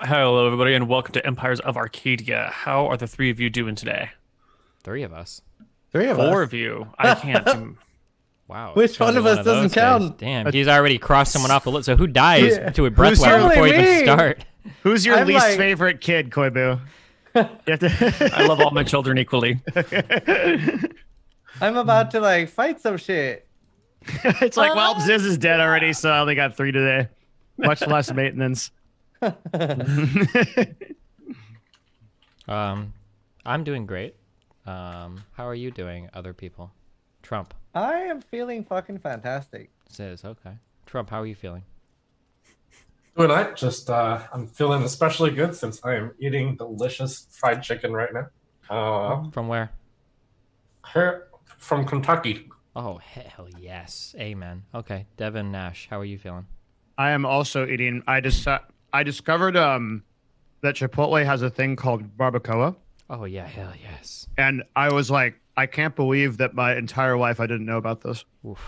Hello, everybody, and welcome to Empires of Arcadia. How are the three of you doing today? Three of us. Three of Four us. of you. I can't do. Wow. Which it's gonna one be of us those doesn't days. count? Damn, he's already crossed someone off the list. So who dies Yeah. to a breath Who's weapon your- before we Only even me. start? Who's your I'm least like- favorite kid, Koibu? You have to- I love all my children equally. I'm about to like fight some shit. It's like, well, Ziz is dead already, so I only got 3 today. Much less maintenance. I'm doing great. How are you doing, other people? Trump I am feeling fucking fantastic. says, okay. Trump, how are you feeling? Doing all right. Just I'm feeling especially good since I am eating delicious fried chicken right now. From where? Here from Kentucky. Oh, hell yes. Amen. Okay. Devin Nash, how are you feeling? I am also eating. I discovered that Chipotle has a thing called barbacoa, Oh, yeah, hell yes. and I was like, I can't believe that my entire life I didn't know about this. Oof.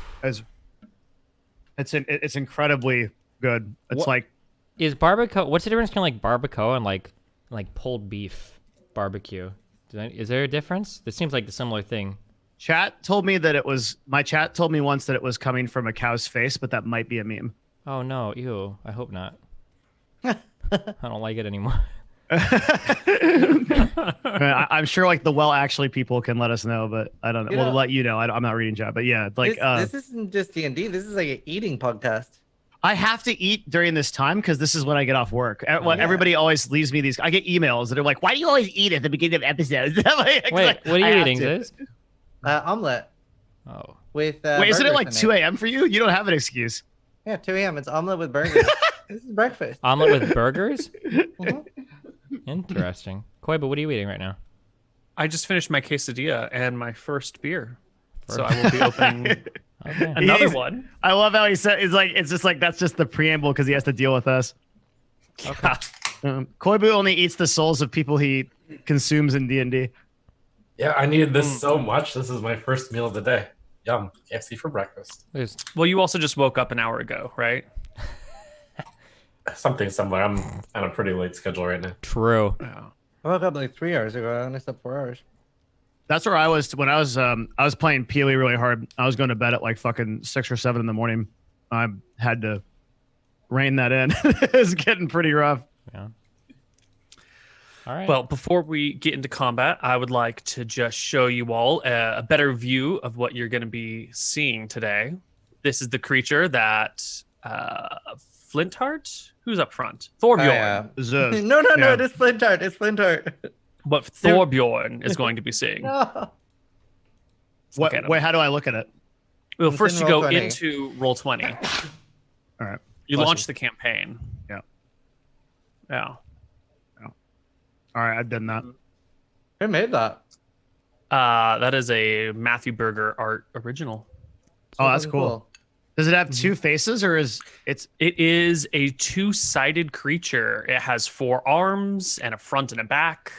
It's incredibly good. It's What- like Is barbacoa, what's the difference between like barbacoa and like pulled beef barbecue? Is there a difference? This seems like a similar thing. chat told me that it was. My chat told me once that it was coming from a cow's face, but that might be a meme. Oh no, ew. I hope not. I don't like it anymore. I'm sure like the actually people can let us know, but I don't know. You We'll know- let you know. I'm not reading chat, but yeah, like this isn't just D&D. This is like an eating podcast. I have to eat during this time because this is when I get off work. yeah. Everybody always leaves me these. I get emails that are like, "Why do you always eat at the beginning of episodes?" I'm like, Wait, what are I you have eating, to. Ziz? Omelet Oh. with Wait, isn't it burgers like in 2 a.m. for you? You don't have an excuse. Yeah, 2 a.m. It's omelet with burgers. This is breakfast. Omelet with burgers? Mhm. Interesting. Koi, but what are you eating right now? I just finished my quesadilla and my first beer, so I will be opening Okay. another He's- one. I love how he said it's just like that's just the preamble because he has to deal with us. Okay. Koibu only eats the souls of people he consumes in D&D. Yeah, I needed this so much. This is my first meal of the day. Yum. KFC for breakfast. There's, Well, you also just woke up an hour ago, right? Something somewhere. I'm on a pretty late schedule right now. true. Yeah. I woke up like 3 hours ago. I only slept 4 hours. That's where I was when I was playing Peely really hard. I was going to bed at like fucking 6 or 7 in the morning. I had to rein that in. It was getting pretty rough. Yeah. All right. Well, before we get into combat, I would like to just show you all a better view of what you're going to be seeing today. This is the creature that Flintheart, who's up front? Thorbjorn. Zuz. No, Yeah. it's Flintart. It's Flintart. What Thorbjorn is going to be seeing. No. Look at him. Wait, how do I look at it? Well, It's first in you go Roll20. into Roll20. All right. You Bless launch you. the campaign. Yeah. Yeah. All right, I've done that. Who made that? That is a Matthew Berger art original. Oh, that's fucking cool. Does it have 2 faces or is it's It is a two-sided creature. It has 4 arms and a front and a back.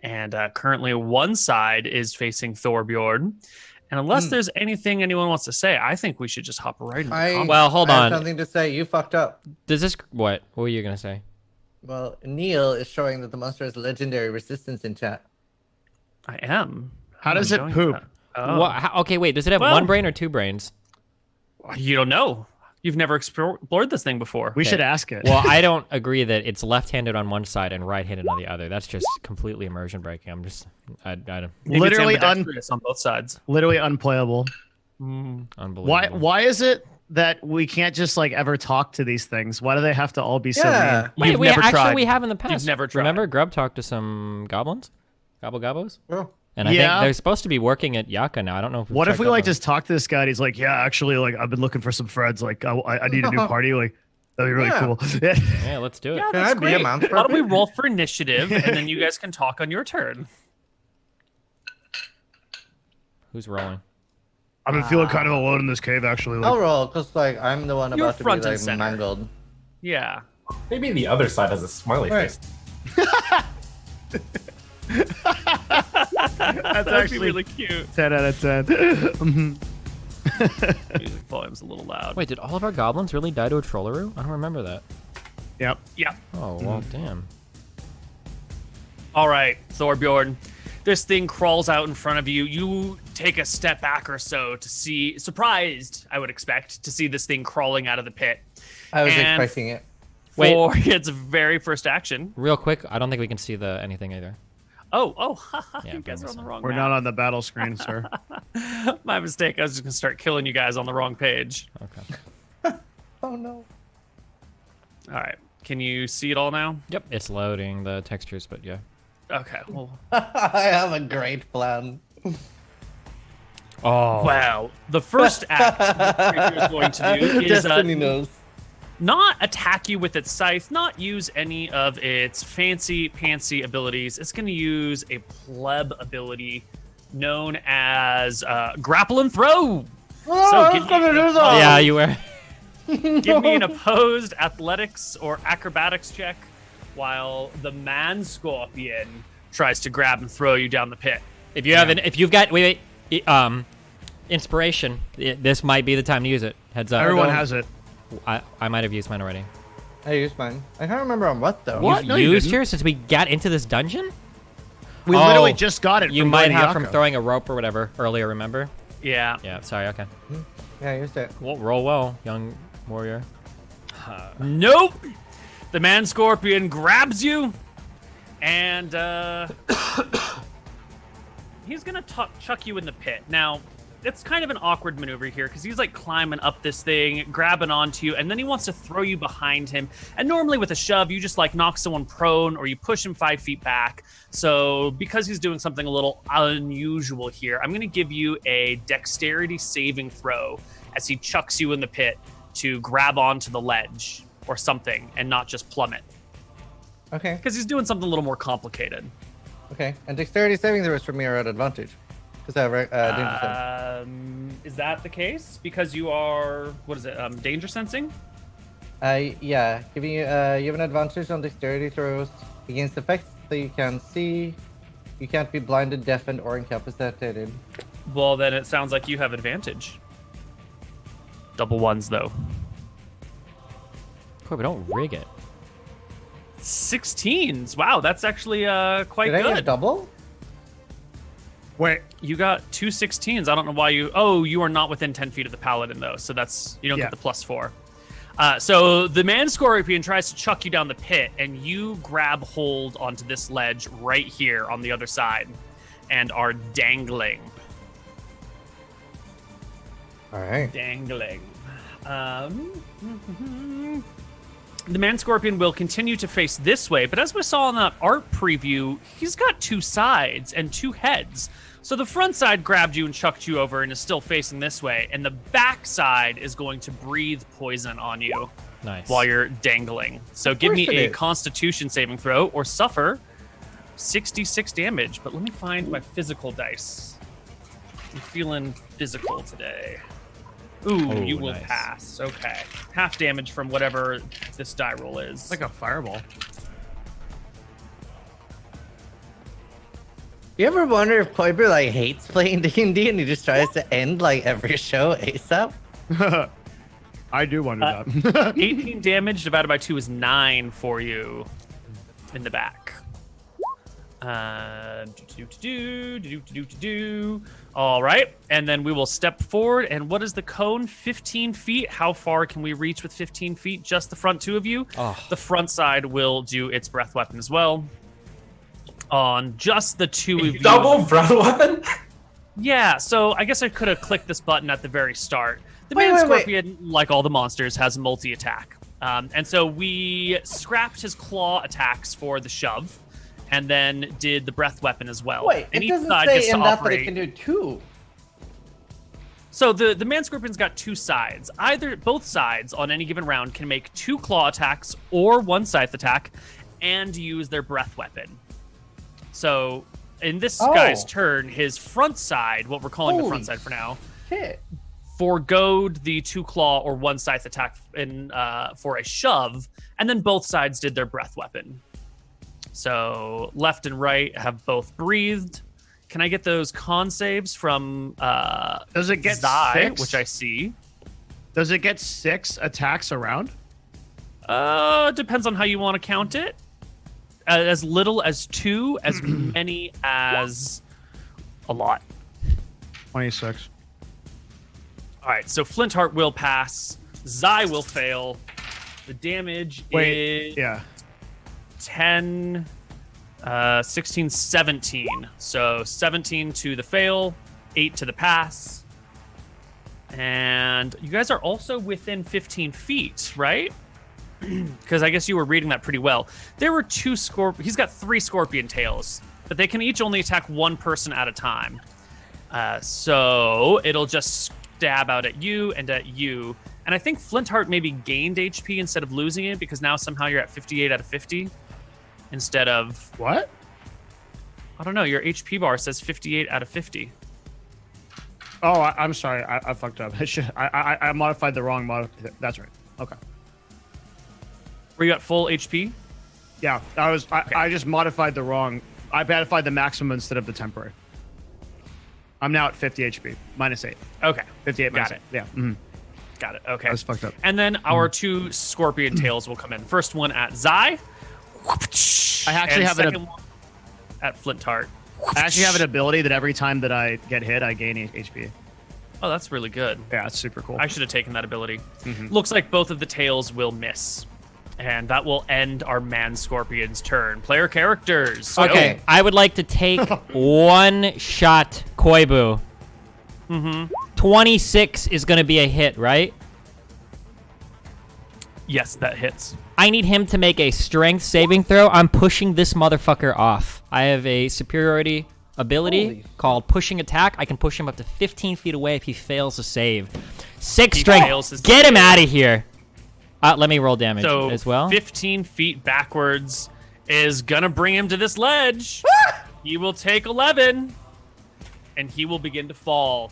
And currently one side is facing Thorbjorn. And unless there's anything anyone wants to say, I think we should just hop right into combat. Well, hold I have on. something to say. You fucked up. Does this what? What were you gonna say? Well, Neil is showing that the monster has legendary resistance in chat. I am. How does I'm it showing poop? that. Oh. What, okay, wait. Does it have Well- one brain or 2 brains? You don't know. You've never explored this thing before. We should ask it. Well, I don't agree that it's left-handed on one side and right-handed on the other. That's just completely immersion breaking. I'm just, I don't. Maybe literally it's ambidextrous on both sides. literally unplayable. Unbelievable. Why is it that we can't just like ever talk to these things? Why do they have to all be so Yeah. mean? Wait, You've we never actually tried. we have in the past. You've never tried. Remember, Grub talked to some goblins, gobos, Oh. and I Yeah. think they're supposed to be working at Yaka now. I don't know if. We've What if checked we up like on it. just talk to this guy and he's like, yeah, actually, like I've been looking for some friends. Like I need a new party. Like that'd be really Yeah. cool. Yeah, let's do it. Yeah, Can that's I be a great. mouse Why don't we puppet? roll for initiative, and then you guys can talk on your turn. Who's rolling? I've been feeling kind of alone in this cave actually. I'll Like, roll, because like I'm the one You're about to be front and like center. mangled. Yeah. Maybe the other side has a smiley Right. face. that's That'd be actually really cute. 10 out of 10. Music volume's a little loud. Wait, did all of our goblins really die to a Trollaroo? I don't remember that. Yep. Yeah. Oh well, damn. All right, Thorbjorn. This thing crawls out in front of you. You take a step back or so to see, surprised, I would expect, to see this thing crawling out of the pit. I was And expecting it. For its very first action. Real quick, I don't think we can see the anything either. Oh, Yeah, you guys are on the wrong We're map. not on the battle screen, sir. My mistake. I was just going to start killing you guys on the wrong page. Okay. Oh no. All right. Can you see it all now? Yep. It's loading the textures, but yeah. Okay. Well, I have a great plan. Oh. wow. The first act the creature is going to do is Destiny knows. not attack you with its scythe, not use any of its fancy pantsy abilities. It's going to use a pleb ability known as grapple and throw. So give me an Yeah, you were. give me an opposed athletics or acrobatics check while the man scorpion tries to grab and throw you down the pit. If you have if you've got inspiration, this might be the time to use it. Heads up. Everyone has it. I might have used mine already. I used mine. I can't remember on what though. What? You've No, you used didn't. yours since we got into this dungeon? We Oh, literally just got it. You from might going to have from Yako. throwing a rope or whatever earlier, remember? Yeah. Yeah, sorry, okay. Yeah, I used it. Well, roll well, young warrior. Nope. The man scorpion grabs you, and he's gonna chuck you in the pit. Now, it's kind of an awkward maneuver here because he's like climbing up this thing, grabbing onto you, and then he wants to throw you behind him. And normally with a shove, you just like knock someone prone or you push him 5 feet back. So because he's doing something a little unusual here, I'm gonna give you a dexterity saving throw as he chucks you in the pit to grab onto the ledge or something and not just plummet. Okay. Because he's doing something a little more complicated. Okay. And dexterity saving throws for me are at advantage. Because I have danger sense. Is that the case? Because you are, what is it, danger sensing? Yeah. Giving you, you have an advantage on dexterity throws against effects that you can see. You can't be blinded, deafened, or incapacitated. Well, then it sounds like you have advantage. Double ones, though. Cool, but don't rig it. 16s. Wow, that's actually quite Did I get good. double? Wait, You got 2 16s. I don't know why you. Oh, you are not within 10 feet of the paladin, though. So that's. You don't Yeah. get the +4. So the man scorpion tries to chuck you down the pit, and you grab hold onto this ledge right here on the other side and are dangling. All right. Dangling. The man scorpion will continue to face this way, but as we saw in that art preview, he's got 2 sides and 2 heads. So the front side grabbed you and chucked you over and is still facing this way, and the back side is going to breathe poison on you Nice. while you're dangling. So give me course it a is. constitution saving throw or suffer 66 damage. But let me find my physical dice. I'm feeling physical today. Ooh, Oh, you will nice. pass. Okay. Half damage from whatever this die roll is. it's like a fireball. You ever wonder if Koiber like hates playing D&D and he just tries to end like every show ASAP? I do wonder that. 18 damage divided by 2 is 9 for you in the back. All right, and then we will step forward. And what is the cone? 15 feet. How far can we reach with 15 feet? Just the front 2 of you. Oh. The front side will do its breath weapon as well. On just the 2 of you. Double breath weapon? Yeah, so I guess I could have clicked this button at the very start. The Wait, man wait, wait. scorpion, like all the monsters, has multi-attack. And so we scrapped his claw attacks for the shove, and then did the breath weapon as well. Wait, and it each doesn't side say gets to in that that operate. it can do 2. So the man scorpion's got 2 sides. Both sides on any given round can make 2 claw attacks or 1 scythe attack, and use their breath weapon. So in this guy's turn, his front side, what we're calling the Holy front side for now, Shit. foregoed the 2 claw or 1 scythe attack for a shove, and then both sides did their breath weapon. So left and right have both breathed. Can I get those con saves from Does it get Zai, 6? which I see? Does it get 6 attacks around? Depends on how you want to count it. As little as 2, as many as a lot. 26. All right, so Flintheart will pass. Zai will fail. The damage is Yeah. 10, 16, 17. So 17 to the fail, 8 to the pass. And you guys are also within 15 feet, right? Because I guess you were reading that pretty well. There were 2 He's got 3 scorpion tails, but they can each only attack 1 person at a time. So it'll just stab out at you and at you. And I think Flintheart maybe gained HP instead of losing it because now somehow you're at 58 out of 50 instead of... What? I don't know. Your HP bar says 58 out of 50. Oh, I'm sorry. I fucked up. I modified the wrong That's right. Okay. Were you at full HP? Yeah, I just modified the wrong. I modified the maximum instead of the temporary. I'm now at 50 HP, minus 8. Okay. 58 minus Got it. 8. Yeah. Mhm. Got it. Okay. I was fucked up. And then our 2 scorpion tails will come in. First one at Zai. I actually have second one at Flintheart. I actually have an ability that every time that I get hit, I gain HP. Oh, that's really good. Yeah, it's super cool. I should have taken that ability. Mhm. Looks like both of the tails will miss. And that will end our man scorpion's turn. Player characters. Okay, I would like to take one shot, Koibu. 26 is going to be a hit, right? Yes, that hits. I need him to make a strength saving throw. I'm pushing this motherfucker off. I have a superiority ability Holy called pushing attack. I can push him up to 15 feet away if he fails a save. 6 He fails his strength. Get him save. out of here. Let me roll damage So as well. 15 feet backwards is gonna bring him to this ledge. He will take 11, and he will begin to fall.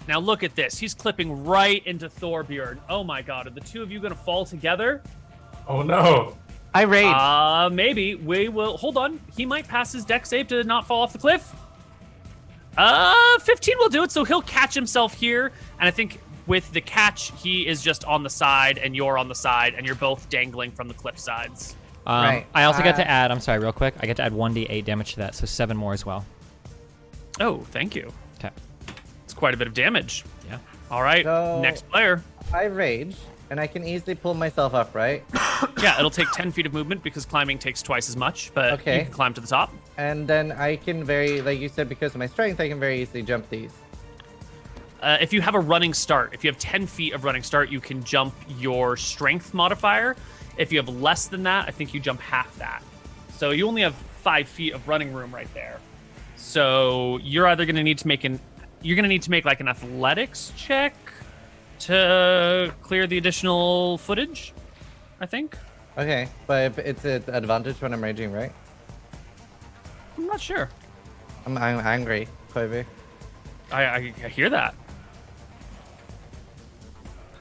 Now look at this. He's clipping right into Thorbjorn. Oh my god, are the 2 of you gonna fall together? Oh no. I rage. Maybe. We will. Hold on. He might pass his deck save to not fall off the cliff. 15 will do it, so he'll catch himself here. And I think with the catch, he is just on the side, and you're on the side, and you're both dangling from the cliff sides. Right. I also get to add, I'm sorry, real quick. I get to add 1d8 damage to that, so 7 more as well. Oh, thank you. Okay. It's quite a bit of damage. Yeah. All right, So- next player. I rage, and I can easily pull myself up, right? Yeah, it'll take 10 feet of movement because climbing takes twice as much, but Okay. you can climb to the top. And then I can like you said, because of my strength, I can very easily jump these. If you have a running start, if you have 10 feet of running start, you can jump your strength modifier. If you have less than that, I think you jump half that. So you only have 5 feet of running room right there. So you're either going to need to make like an athletics check to clear the additional footage, I think. Okay, but it's an advantage when I'm raging, right? I'm not sure. I'm angry, Kobe. I hear that.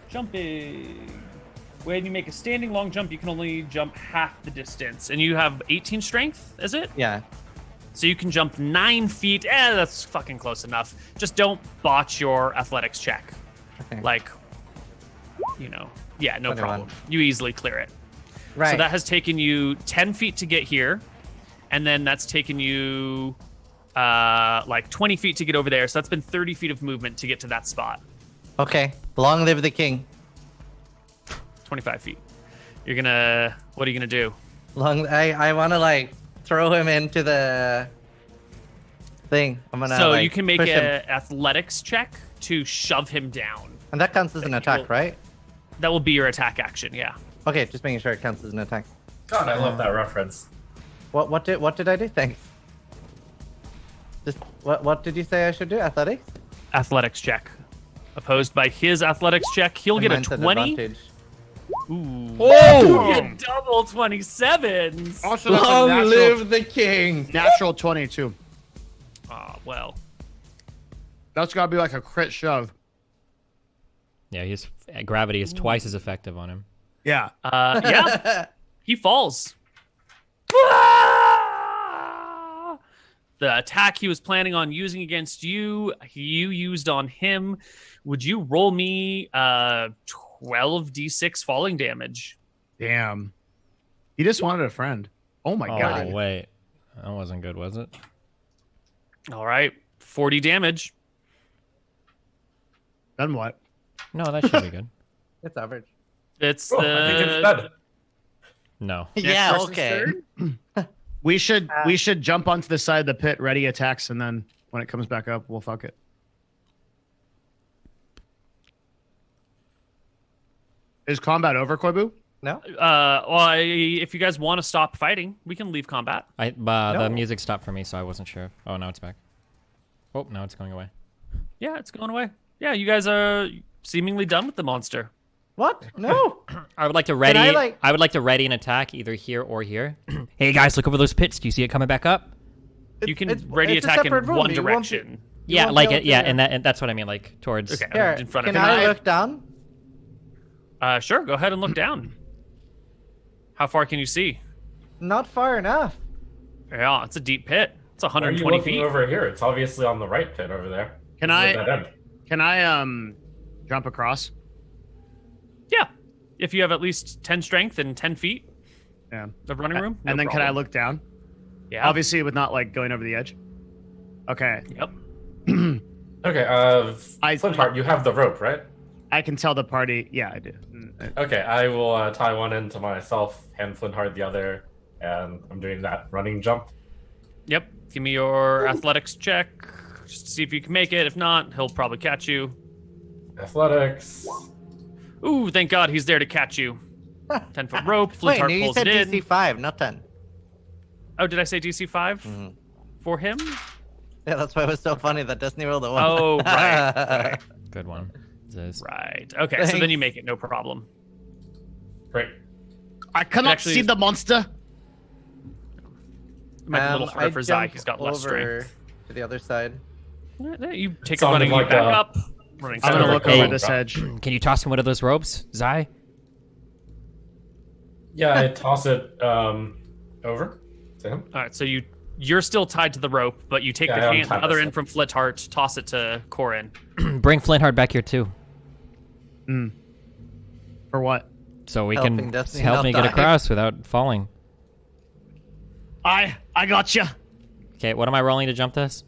Jumping. When you make a standing long jump, you can only jump half the distance. And you have 18 strength, is it? Yeah. So you can jump 9 feet. That's fucking close enough. Just don't botch your athletics check. Okay. Like, yeah, no 21. problem. You easily clear it. Right. So that has taken you 10 feet to get here. And then that's taken you like 20 feet to get over there. So that's been 30 feet of movement to get to that spot. Okay. Long live the king. 25 feet. What are you gonna do? I want to like throw him into the thing. I'm gonna. So like, you can make push him. an athletics check to shove him down. And that counts as an attack, right? That will be your attack action, yeah. Okay, just making sure it counts as an attack. God, I love that reference. What did I do? Thanks. Just what did you say I should do? Athletics? Athletics check. Opposed by his athletics check, he'll get a Mine's an 20. advantage. Ooh. Oh! You get double 27s. Also, that's a Long natural, live the king! natural 22. Well. That's got to be like a crit shove. Yeah, his gravity is twice as effective on him. Yeah. Yeah. He falls. The attack he was planning on using against you, you used on him. Would you roll me 12d6 falling damage? Damn. He just wanted a friend. Oh my Oh god. wait, that wasn't good, was it? All right, 40 damage. Then what? No, that should be good. It's average. It's Oh, the I think it's dead. No. next Yeah, person's okay. turn. We should jump onto the side of the pit, ready attacks, and then when it comes back up, we'll fuck it. Is combat over, Koibu? No? If you guys want to stop fighting, we can leave combat. The No. music stopped for me, so I wasn't sure. Oh, now it's back. Oh, now it's going away. Yeah, it's going away. Yeah, you guys are seemingly done with the monster. What? No. I would like to ready. I, I would like to ready an attack either here or here. Hey guys, look over those pits. Do you see it coming back up? You can It's- ready it's a attack in separate room. one You won't be- direction. Yeah, won't like be it. able Yeah, to- and that's what I mean. Like towards. Okay, Here, in front of can him. I look down? Sure, go ahead and look down. How far can you see? Not far enough. Yeah, it's a deep pit. It's Why are you 120 looking feet. over here? It's obviously on the right pit over there. Can This is a I? dead end. Can I jump across? Yeah, if you have at least 10 strength and 10 feet Yeah. of running room. And no then can I problem. look down? Yeah. Obviously, with not like going over the edge. Okay. Yep. Okay, Flintheart, you have the rope, right? I can tell the party. Yeah, I do. Okay, I will tie one end to myself, hand Flintheart the other, and I'm doing that running jump. Yep. Give me your athletics check. Just to see if you can make it. If not, he'll probably catch you. Athletics. Ooh, thank God he's there to catch you. 10-foot rope. Wait, Flintheart no, you pulls said it in. DC 5, not 10. Oh, did I say DC 5 Mhm. for him? Yeah, that's why it was so funny that Destiny rolled a 1. Oh, right. Good one. This. Right. Okay, so then you make it, no problem. Great. I cannot Actually- see the monster. It might be a little harder for Zai. jump He's got less over strength. to the other side. You take a sounded running like leap back a- up. Running I'm gonna Sounded look like a- over this edge. Can you toss him one of those ropes, Zai? Yeah, I toss it over to him. All right, so you're still tied to the rope, but you take Yeah, the I'm hand, tied the other myself. end from Flintheart, toss it to Corin. Bring Flintheart back here too, For what? so we Helping can Destiny help not me get die. across without falling. I gotcha. Okay, what am I rolling to jump this?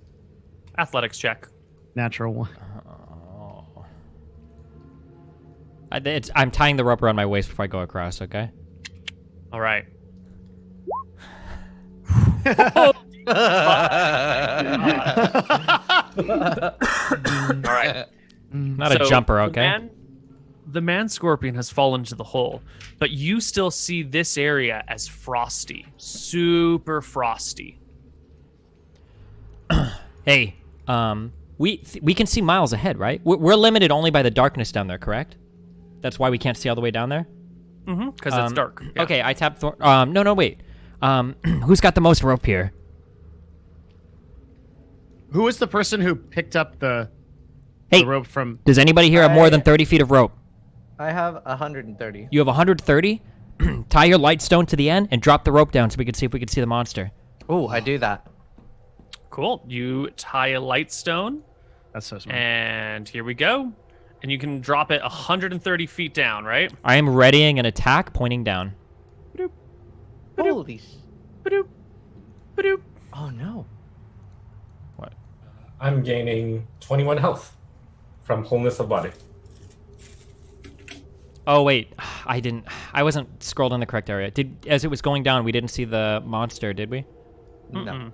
Athletics check. Natural one. I'm tying the rope around my waist before I go across. Okay. All right. All right. Not a So jumper. Okay. The man scorpion has fallen into the hole, but you still see this area as frosty, super frosty. Hey, we can see miles ahead, right? We're limited only by the darkness down there, correct? That's why we can't see all the way down there. Because it's dark. Yeah. Okay, I tapped. No, wait. Who's got the most rope here? Who was the person who picked up the Hey, rope from? does anybody here have more than 30 feet of rope? I have 130. You have 130. Tie your light stone to the end and drop the rope down so we can see if we can see the monster. Oh, I do that. Cool. You tie a light stone, That's so smart. and here we go. And you can drop it 130 feet down, right? I am readying an attack, pointing down. Holy Ba-doop. Ba-doop. Oh no. What? I'm gaining 21 health from wholeness of body. Oh wait, I wasn't scrolled in the correct area. As it was going down, we didn't see the monster, did we? No. Mm-mm.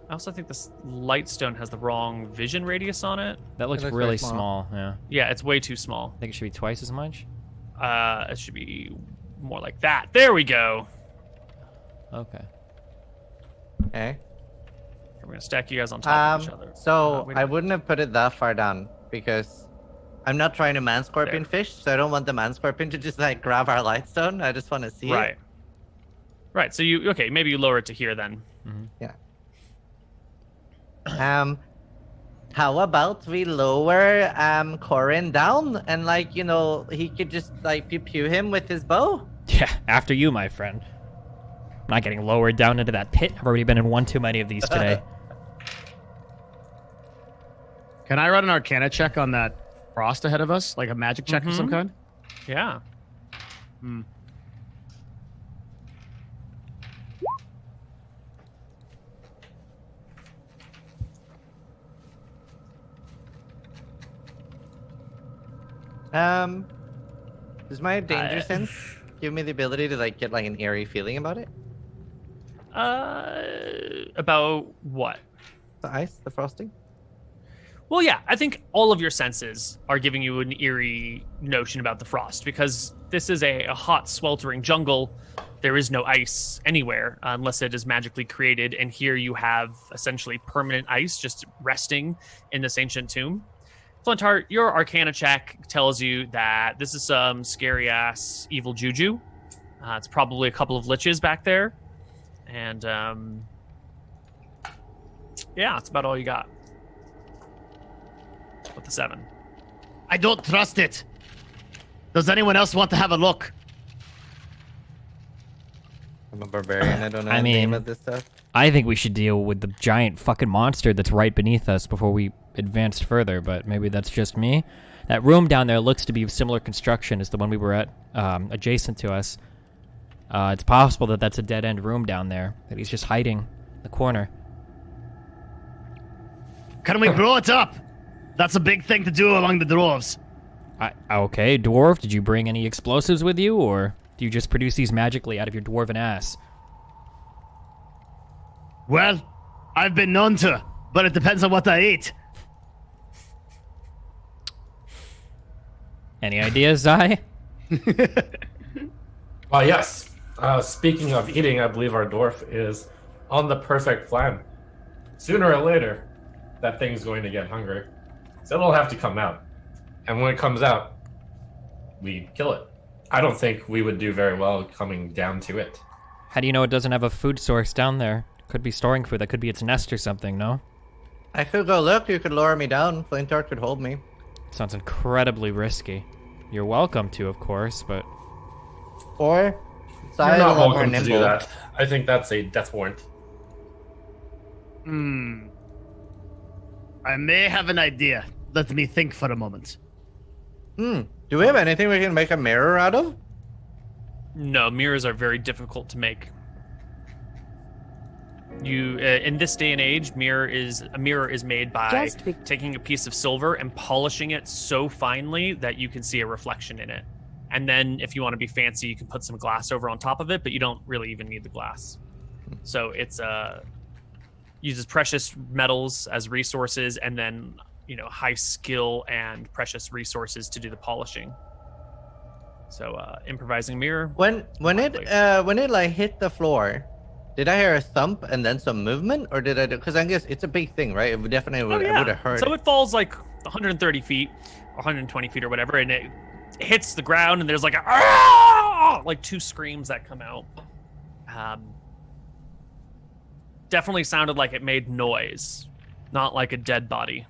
I also think this light stone has the wrong vision radius on it. That looks looks really very small. small. Yeah. Yeah, it's way too small. I think it should be twice as much. It should be more like that. There we go. Okay. Okay. We're gonna stack you guys on top of each other. So wait a I minute. wouldn't have put it that far down because I'm not trying to man scorpion There. fish, so I don't want the man scorpion to just like grab our light stone. I just want to see Right. it. Right. So maybe you lower it to here then. How about we lower Corin down and like he could just like pew pew him with his bow? Yeah, after you, my friend. I'm not getting lowered down into that pit. I've already been in one too many of these today. Can I run an Arcana check on that frost ahead of us, like a magic check of some kind? Yeah. Does my danger sense give me the ability to like get like an eerie feeling about it? About what? The ice, the frosting. Well, yeah, I think all of your senses are giving you an eerie notion about the frost because this is a hot, sweltering jungle. There is no ice anywhere unless it is magically created. And here you have essentially permanent ice just resting in this ancient tomb. Flintheart, your Arcana check tells you that this is some scary ass evil juju. It's probably a couple of liches back there. And yeah, that's about all you got. With the 7. I don't trust it. Does anyone else want to have a look? I'm a barbarian. I don't know I the name mean- of this stuff. I think we should deal with the giant fucking monster that's right beneath us before we advance further, but maybe that's just me. That room down there looks to be of similar construction as the one we were at, adjacent to us. It's possible that that's a dead-end room down there, that he's just hiding in the corner. Can we blow it up? That's a big thing to do among the dwarves. Okay, dwarf, did you bring any explosives with you, or do you just produce these magically out of your dwarven ass? Well, I've been known to, but it depends on what I eat. Any ideas, Zai? Yes. Speaking of eating, I believe our dwarf is on the perfect plan. Sooner or later, that thing's going to get hungry. So it'll have to come out. And when it comes out, we kill it. I don't think we would do very well coming down to it. How do you know it doesn't have a food source down there? Could be storing food. That could be its nest or something, no? I could go look. You could lower me down. Flintheart could hold me. Sounds incredibly risky. You're welcome to, of course, but... Or You're Sai not a lot more welcome to do nimble. that. I think that's a death warrant. I may have an idea. Let me think for a moment. Do we have anything we can make a mirror out of? No, mirrors are very difficult to make. You in this day and age, a mirror is made by taking a piece of silver and polishing it so finely that you can see a reflection in it. And then if you want to be fancy, you can put some glass over on top of it, but you don't really even need the glass. So it's uses precious metals as resources and then, high skill and precious resources to do the polishing. So improvising mirror. When it like hit the floor, did I hear a thump and then some movement, or did I do? Because I guess it's a big thing, right? It definitely would have hurt. So it falls like 130 feet or 120 feet or whatever, and it hits the ground, and there's like like 2 screams that come out. Definitely sounded like it made noise, not like a dead body.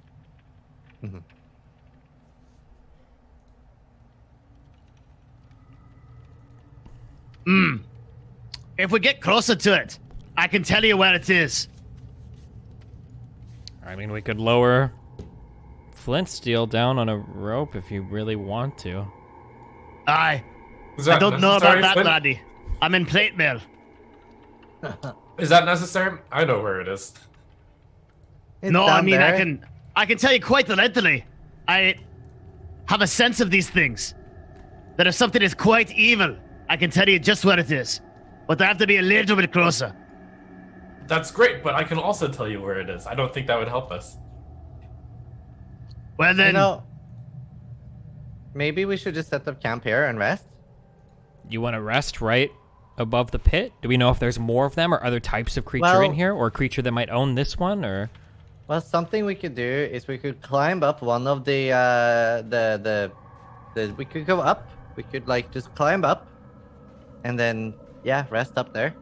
If we get closer to it, I can tell you where it is. I mean, we could lower flint steel down on a rope if you really want to. I Is that don't know about necessary, that, Flint? laddie. I'm in plate mail. Is that necessary? I know where it is. It's No, I down mean, there. I can tell you quite readily. I have a sense of these things. That if something is quite evil, I can tell you just where it is. But I have to be a little bit closer. That's great, but I can also tell you where it is. I don't think that would help us. Well then, Maybe we should just set up camp here and rest. You want to rest right above the pit? Do we know if there's more of them or other types of creature Well- in here, or a creature that might own this one, or... Well, something we could do is we could climb up one of the we could go up. We could like just climb up, and then rest up there.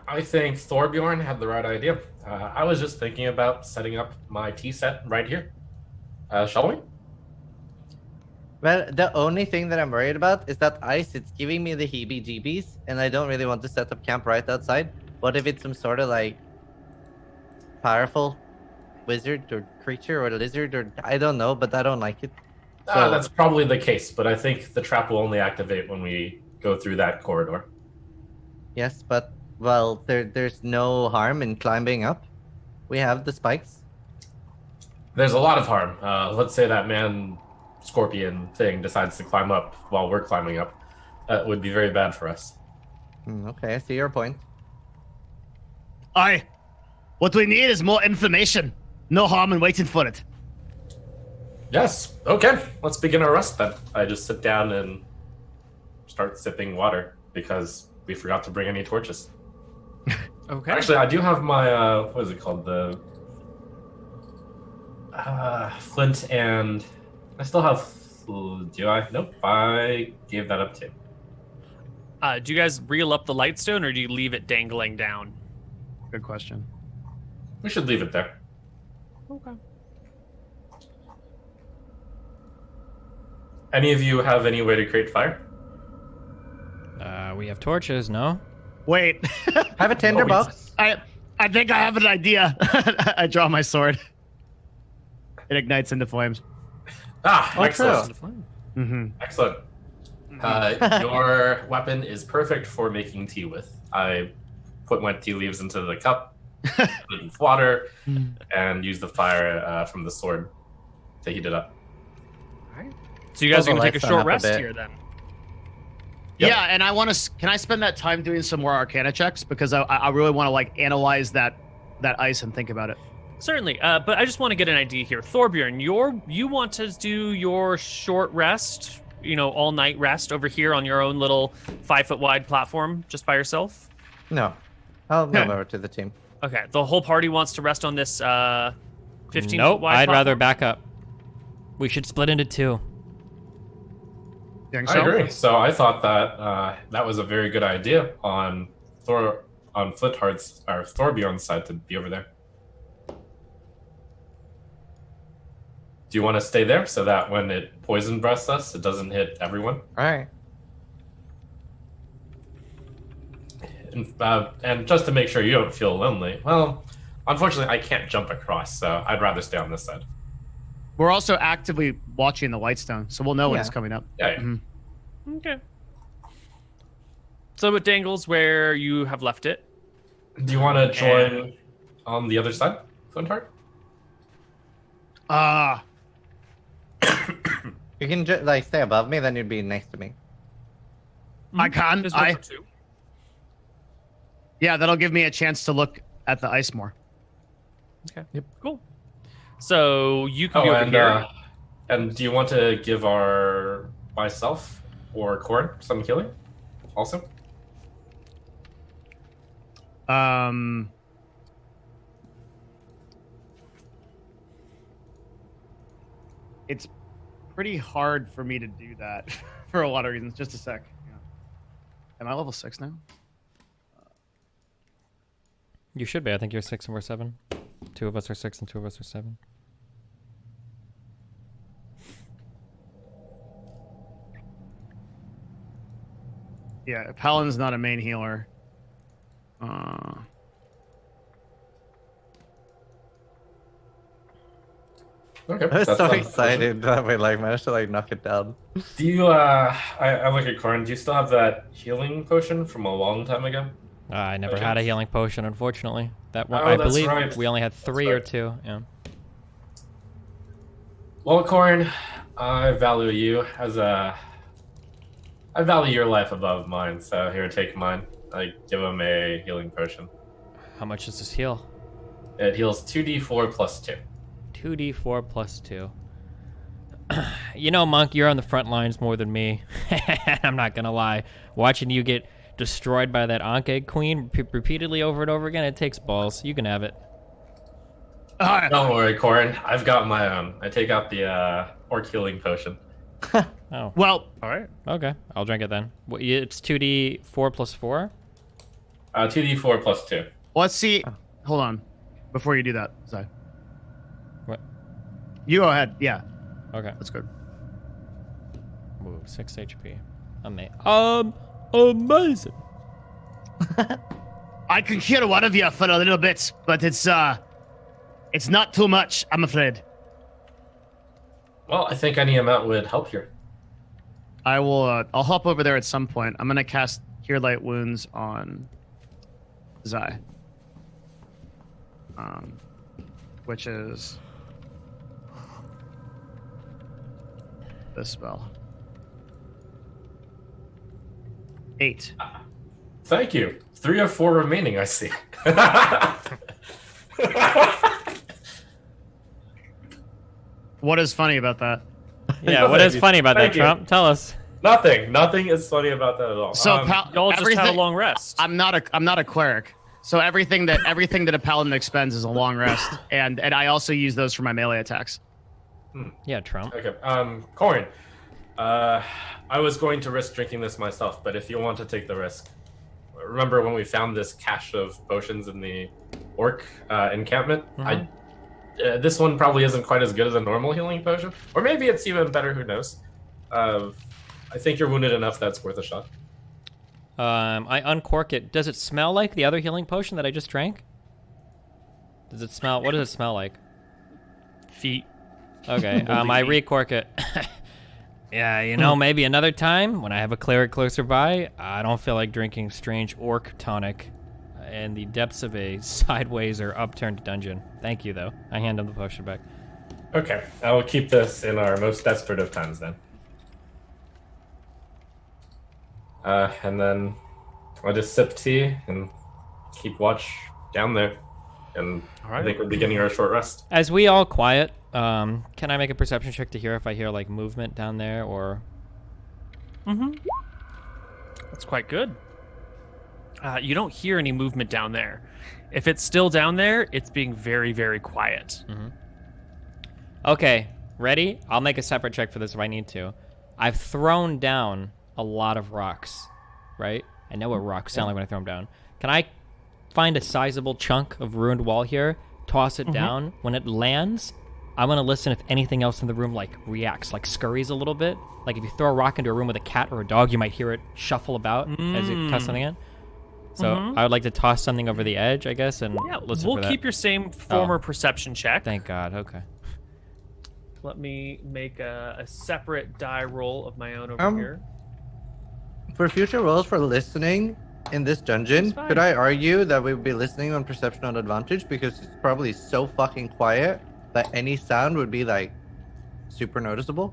I think Thorbjorn had the right idea. I was just thinking about setting up my tea set right here. Shall we? Well, the only thing that I'm worried about is that ice. It's giving me the heebie-jeebies, and I don't really want to set up camp right outside. What if it's some sort of like powerful wizard or creature or lizard or I don't know, but I don't like it. So, That's probably the case, but I think the trap will only activate when we go through that corridor. yes, but there's no harm in climbing up. We have the spikes. there's a lot of harm. Let's say that man scorpion thing decides to climb up while we're climbing up. That would be very bad for us. Okay, I see your point. Aye. What we need is more information. No harm in waiting for it. Yes. Okay. Let's begin our rest then. I just sit down and start sipping water because we forgot to bring any torches. Okay. Actually, I do have my what is it called? The flint, and I still have. Do I? Nope. I gave that up too. Do you guys reel up the lightstone, or do you leave it dangling down? Good question. We should leave it there. Okay. Any of you have any way to create fire? We have torches, no? Wait. I have a tinderbox. I think I have an idea. I draw my sword. It ignites into flames. Ah, Oh, excellent. true. Mm-hmm. Excellent. Your weapon is perfect for making tea with. I put my tea leaves into the cup, put it with water, and use the fire from the sword to heat it up. So you guys Pull are the gonna take a lights on short up a rest bit. here then. Yep. Yeah, and I want to. Can I spend that time doing some more Arcana checks because I really want to like analyze that ice and think about it. Certainly, but I just want to get an idea here. Thorbjorn, you want to do your short rest, all night rest over here on your own little 5-foot wide platform just by yourself? No. I'll move over to the team. Okay, the whole party wants to rest on this 15-foot Nope, wide I'd rather platform? back up. We should split into two. Think I so? agree. So I thought that that was a very good idea on Flintheart's or Thorbjorn's side to be over there. Do you want to stay there so that when it poison breaths us, it doesn't hit everyone? All right. And just to make sure you don't feel lonely, well, unfortunately, I can't jump across, so I'd rather stay on this side. We're also actively watching the Lightstone, so we'll know when Yeah. it's coming up. Yeah, yeah. Mhm. Okay. So it dangles where you have left it. Do you want to join on the other side, Flintheart? You can just like stay above me, then you'd be next to me. I can. There's room for two. Yeah, that'll give me a chance to look at the ice more. Okay. Yep. Cool. So you can Oh, be over and here. and do you want to give myself or Corin some healing, also? It's pretty hard for me to do that for a lot of reasons. Just a sec. Yeah. Am I level 6 now? You should be. I think you're 6 and we're 7. 2 of us are 6 and 2 of us are 7. Yeah, Paladin's not a main healer. Okay, I was that's so unfortunate. excited that we managed to knock it down. Do you? I look at Corin. Do you still have that healing potion from a long time ago? I never Okay. had a healing potion, unfortunately. That one, Oh, I that's believe right. we only had 3 That's or right. 2. Yeah. Well, Corin, I value you I value your life above mine. So here, take mine. I give him a healing potion. How much does this heal? It heals 2d4 plus 2. 2d4 plus 2. Monk, you're on the front lines more than me. I'm not gonna lie. Watching you get destroyed by that Ankh Queen repeatedly over and over again, it takes balls. You can have it. Don't worry, Corin. I've got my own. I take out the orc healing potion. Oh, Well, All right. okay. I'll drink it then. It's 2d4 plus 4? 2d4 plus 2. let's see. Hold on. Before you do that, Zai. What? You go ahead. Yeah, Okay. that's good. Ooh, 6 HP. Amazing. I can hear one of you for a little bit, but it's not too much, I'm afraid. Well, I think any amount would help here. I will. I'll hop over there at some point. I'm gonna cast Cure Light Wounds on Zai. Which is this spell. 8. Thank you. 3 of 4 remaining, I see. What is funny about that? Yeah, what is funny about that, Thank you. Trump? Tell us. Nothing. Nothing is funny about that at all. So Y'all just had a long rest. I'm not a cleric, so everything that a paladin expends is a long rest, and I also use those for my melee attacks. Yeah, Trump. Okay. Corin. I was going to risk drinking this myself, but if you want to take the risk, remember when we found this cache of potions in the orc encampment? This one probably isn't quite as good as a normal healing potion, or maybe it's even better. Who knows? I think you're wounded enough that's worth a shot. I uncork it. Does it smell like the other healing potion that I just drank? Does it smell? What does it smell like? Feet. Okay. I recork it. Yeah, you know, maybe another time when I have a cleric closer by, I don't feel like drinking strange orc tonic in the depths of a sideways or upturned dungeon. Thank you, though. I hand him the potion back. Okay, I will keep this in our most desperate of times then. And then I'll just sip tea and keep watch down there. And I think we're beginning our short rest. As we all quiet, can I make a perception check to hear if I hear like movement down there or? That's quite good. You don't hear any movement down there. If it's still down there, it's being very, very quiet. Okay, ready? I'll make a separate check for this if I need to. I've thrown down a lot of rocks, right? I know what rocks sound like when I throw them down. Can I find a sizable chunk of ruined wall here, toss it down? When it lands, I want to listen if anything else in the room like reacts, like scurries a little bit. Like if you throw a rock into a room with a cat or a dog, you might hear it shuffle about as you toss something in. So I would like to toss something over the edge, I guess, and listen for that. We'll keep your same former perception check. Thank God. Okay. Let me make a separate die roll of my own over here. For future rolls for listening in this dungeon, could I argue that we would be listening on perception on advantage because it's probably so fucking quiet that any sound would be like super noticeable?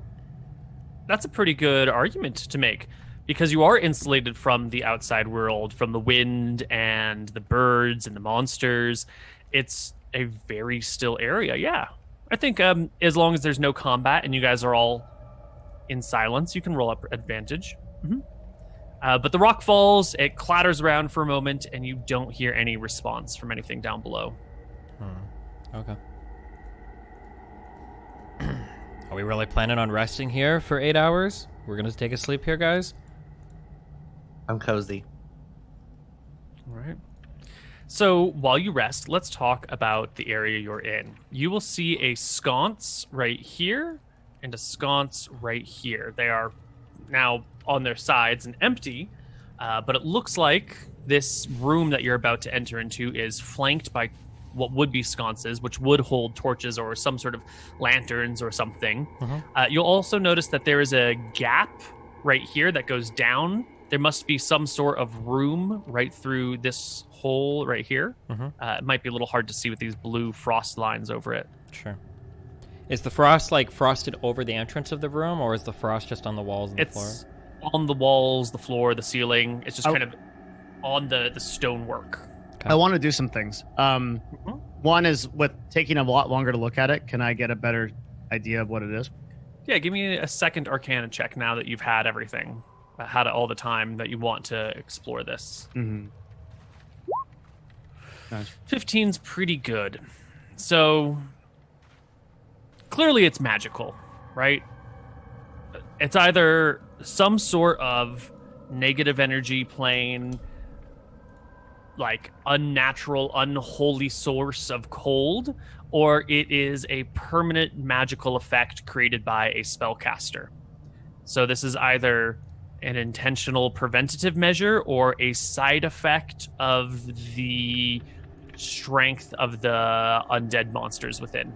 That's a pretty good argument to make because you are insulated from the outside world, from the wind and the birds and the monsters. It's a very still area. Yeah. I think as long as there's no combat and you guys are all in silence, you can roll up advantage. But the rock falls, it clatters around for a moment, and you don't hear any response from anything down below. Okay. Are we really planning on resting here for 8 hours? We're going to take a sleep here, guys? I'm cozy. All right. So while you rest, let's talk about the area you're in. You will see a sconce right here and a sconce right here. They are now on their sides and empty, but it looks like this room that you're about to enter into is flanked by what would be sconces, which would hold torches or some sort of lanterns or something. You'll also notice that there is a gap right here that goes down. There must be some sort of room right through this hole right here. It might be a little hard to see with these blue frost lines over it. Sure. Is the frost like frosted over the entrance of the room, or is the frost just on the walls and the floor? It's on the walls, the floor, the ceiling. It's just kind of on the stonework. I want to do some things. One is with taking a lot longer to look at it. Can I get a better idea of what it is? Yeah, give me a second Arcana check now that you've had everything, had it all the time that you want to explore this. Nice. 15's pretty good. So clearly it's magical, right? It's either some sort of negative energy plane, like unnatural, unholy source of cold, or it is a permanent magical effect created by a spellcaster. So this is either an intentional preventative measure or a side effect of the strength of the undead monsters within.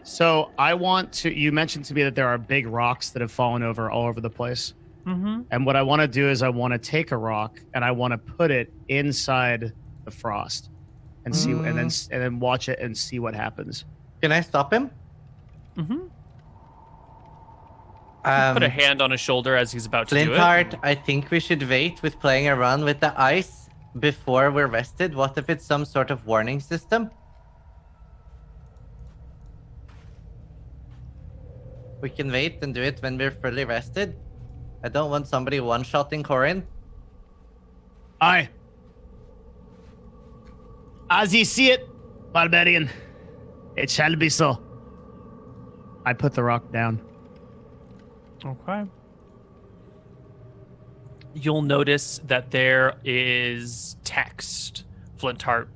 So I want to, you mentioned to me that there are big rocks that have fallen over all over the place. And what I want to do is I want to take a rock and I want to put it inside the frost and see, and then watch it and see what happens. Can I stop him? Put a hand on his shoulder as he's about to do it. Flintheart, I think we should wait with playing around with the ice before we're rested. What if it's some sort of warning system? We can wait and do it when we're fully rested. I don't want somebody one-shotting Corin. Aye. As ye see it, barbarian, it shall be so. I put the rock down. Okay. You'll notice that there is text, Flintheart,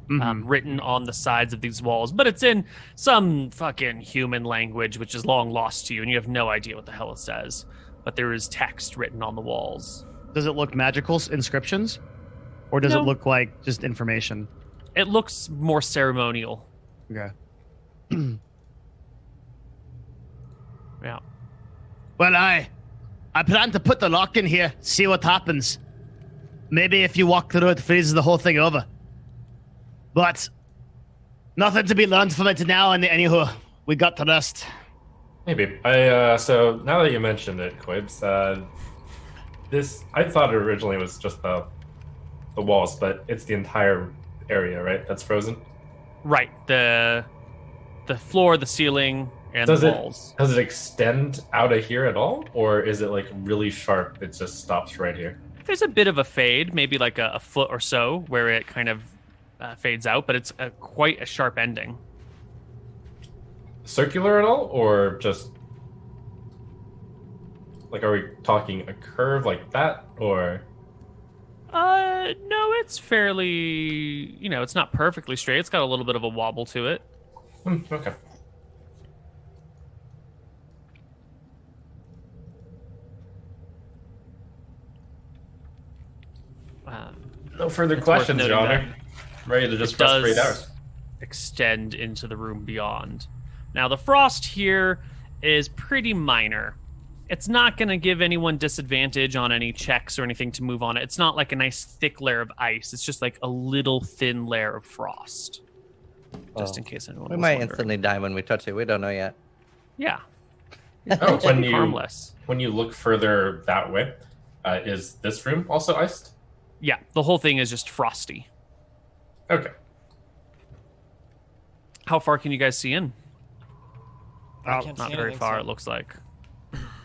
written on the sides of these walls, but it's in some fucking human language, which is long lost to you, and you have no idea what the hell it says. But there is text written on the walls. Does it look magical inscriptions? Or does it look like just information? It looks more ceremonial. Okay. Yeah. Well, I plan to put the lock in here, see what happens. Maybe if you walk through it, freezes the whole thing over. But nothing to be learned from it now, and anywho, we got to rest. Maybe. So now that you mentioned it, Quibs, this I thought it originally was just the walls, but it's the entire area, right? That's frozen. Right. The floor, the ceiling, and Does the it walls. does it extend out of here at all, or is it like really sharp? It just stops right here. There's a bit of a fade, maybe like a foot or so, where it kind of fades out, but it's quite a sharp ending. Circular at all, or just like, are we talking a curve like that, or? No, it's fairly, it's not perfectly straight. It's got a little bit of a wobble to it. Okay. No further questions, worth Your noting Honor. Ready to just it press 3 does hours. extend into the room beyond. Now, the frost here is pretty minor. It's not going to give anyone disadvantage on any checks or anything to move on it. It's not like a nice thick layer of ice. It's just like a little thin layer of frost. Just in case anyone We was might wondering. instantly die when we touch it. We don't know yet. Yeah. Oh, It's when you harmless. look further that way, is this room also iced? Yeah, the whole thing is just frosty. Okay. How far can you guys see in? I can't Not see very anything, far, so- it looks like.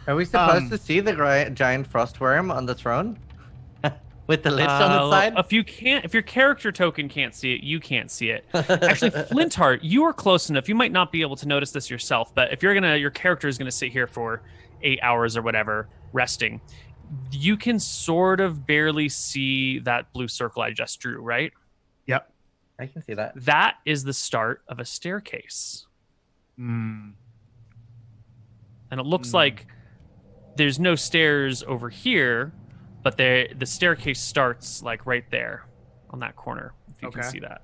Are we supposed to see the giant frost worm on the throne? With the lids on its side? If your character token can't see it, you can't see it. Actually, Flintheart, you are close enough. You might not be able to notice this yourself, but if your character is gonna sit here for 8 hours or whatever, resting, you can sort of barely see that blue circle I just drew, right? Yep. I can see that. That is the start of a staircase. Mm. And it looks like there's no stairs over here, but the staircase starts like right there on that corner, if you can Okay. see that.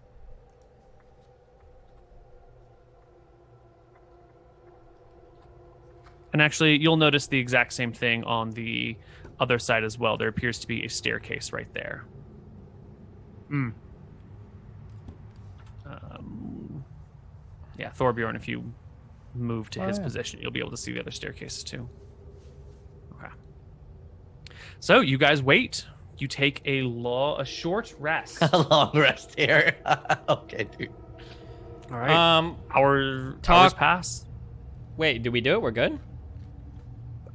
And actually, you'll notice the exact same thing on the other side as well. There appears to be a staircase right there. Mm. Yeah, Thorbjorn, if you move to his yeah. position, you'll be able to see the other staircases too. Okay. So you guys wait. You take a short rest. A long rest here. Okay, dude. All right. Hours pass. Wait, did we do it? We're good?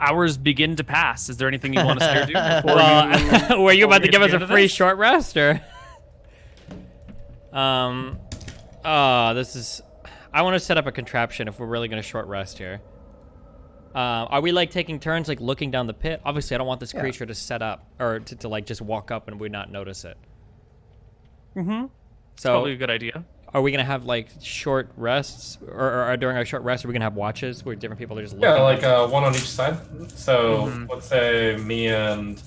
Hours begin to pass. Is there anything you want to say or do before Well, were you before about we to give get us to a the end of free this? short rest, or? This is. I want to set up a contraption if we're really going to short rest here. Are we like taking turns, like looking down the pit? Obviously, I don't want this creature to set up or to like just walk up and we not notice it. Mm-hmm. So, Probably a good idea. are we gonna have like short rests, or during our short rest, are we gonna have watches where different people are just looking? Yeah, like one on each side. So let's say me and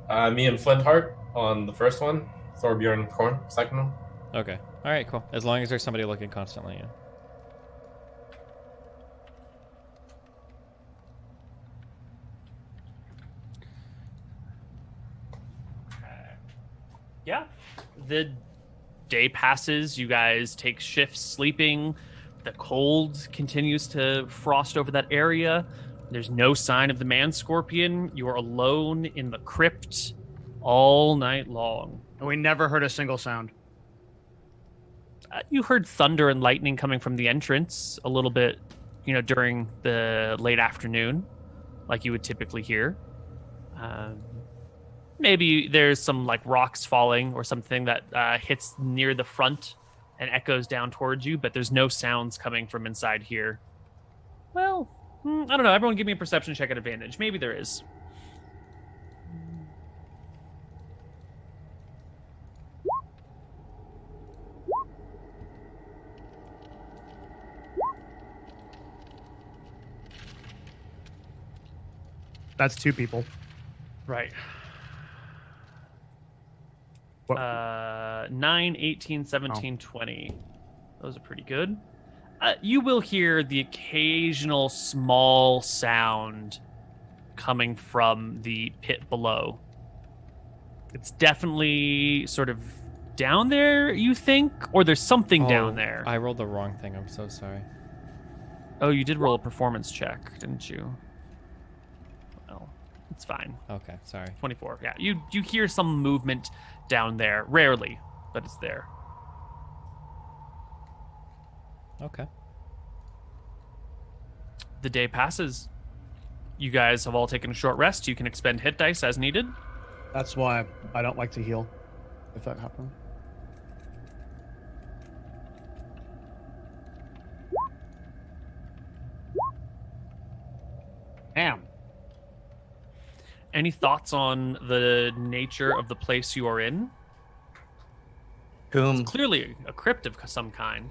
Flintheart on the first one, Thorbjorn Korn second one. Okay. All right. Cool. As long as there's somebody looking constantly. Yeah. Yeah. The day passes. You guys take shifts sleeping. The cold continues to frost over that area. There's no sign of the man scorpion. You're alone in the crypt all night long. And we never heard a single sound. You heard thunder and lightning coming from the entrance a little bit, during the late afternoon, like you would typically hear. Maybe there's some like rocks falling or something that hits near the front and echoes down towards you, but there's no sounds coming from inside here. Well, I don't know. Everyone give me a perception check at advantage. Maybe there is. That's 2 people. Right. What? 9, 18, 17, 20. Those are pretty good. You will hear the occasional small sound coming from the pit below. It's definitely sort of down there, you think? Or there's something down there. I rolled the wrong thing. I'm so sorry. Oh, you did roll a performance check, didn't you? Well, it's fine. Okay, sorry. 24. Yeah, you hear some movement down there. Rarely, but it's there. Okay. The day passes. You guys have all taken a short rest. You can expend hit dice as needed. That's why I don't like to heal, if that happens. Damn. Any thoughts on the nature of the place you are in? Tomb. Clearly a crypt of some kind.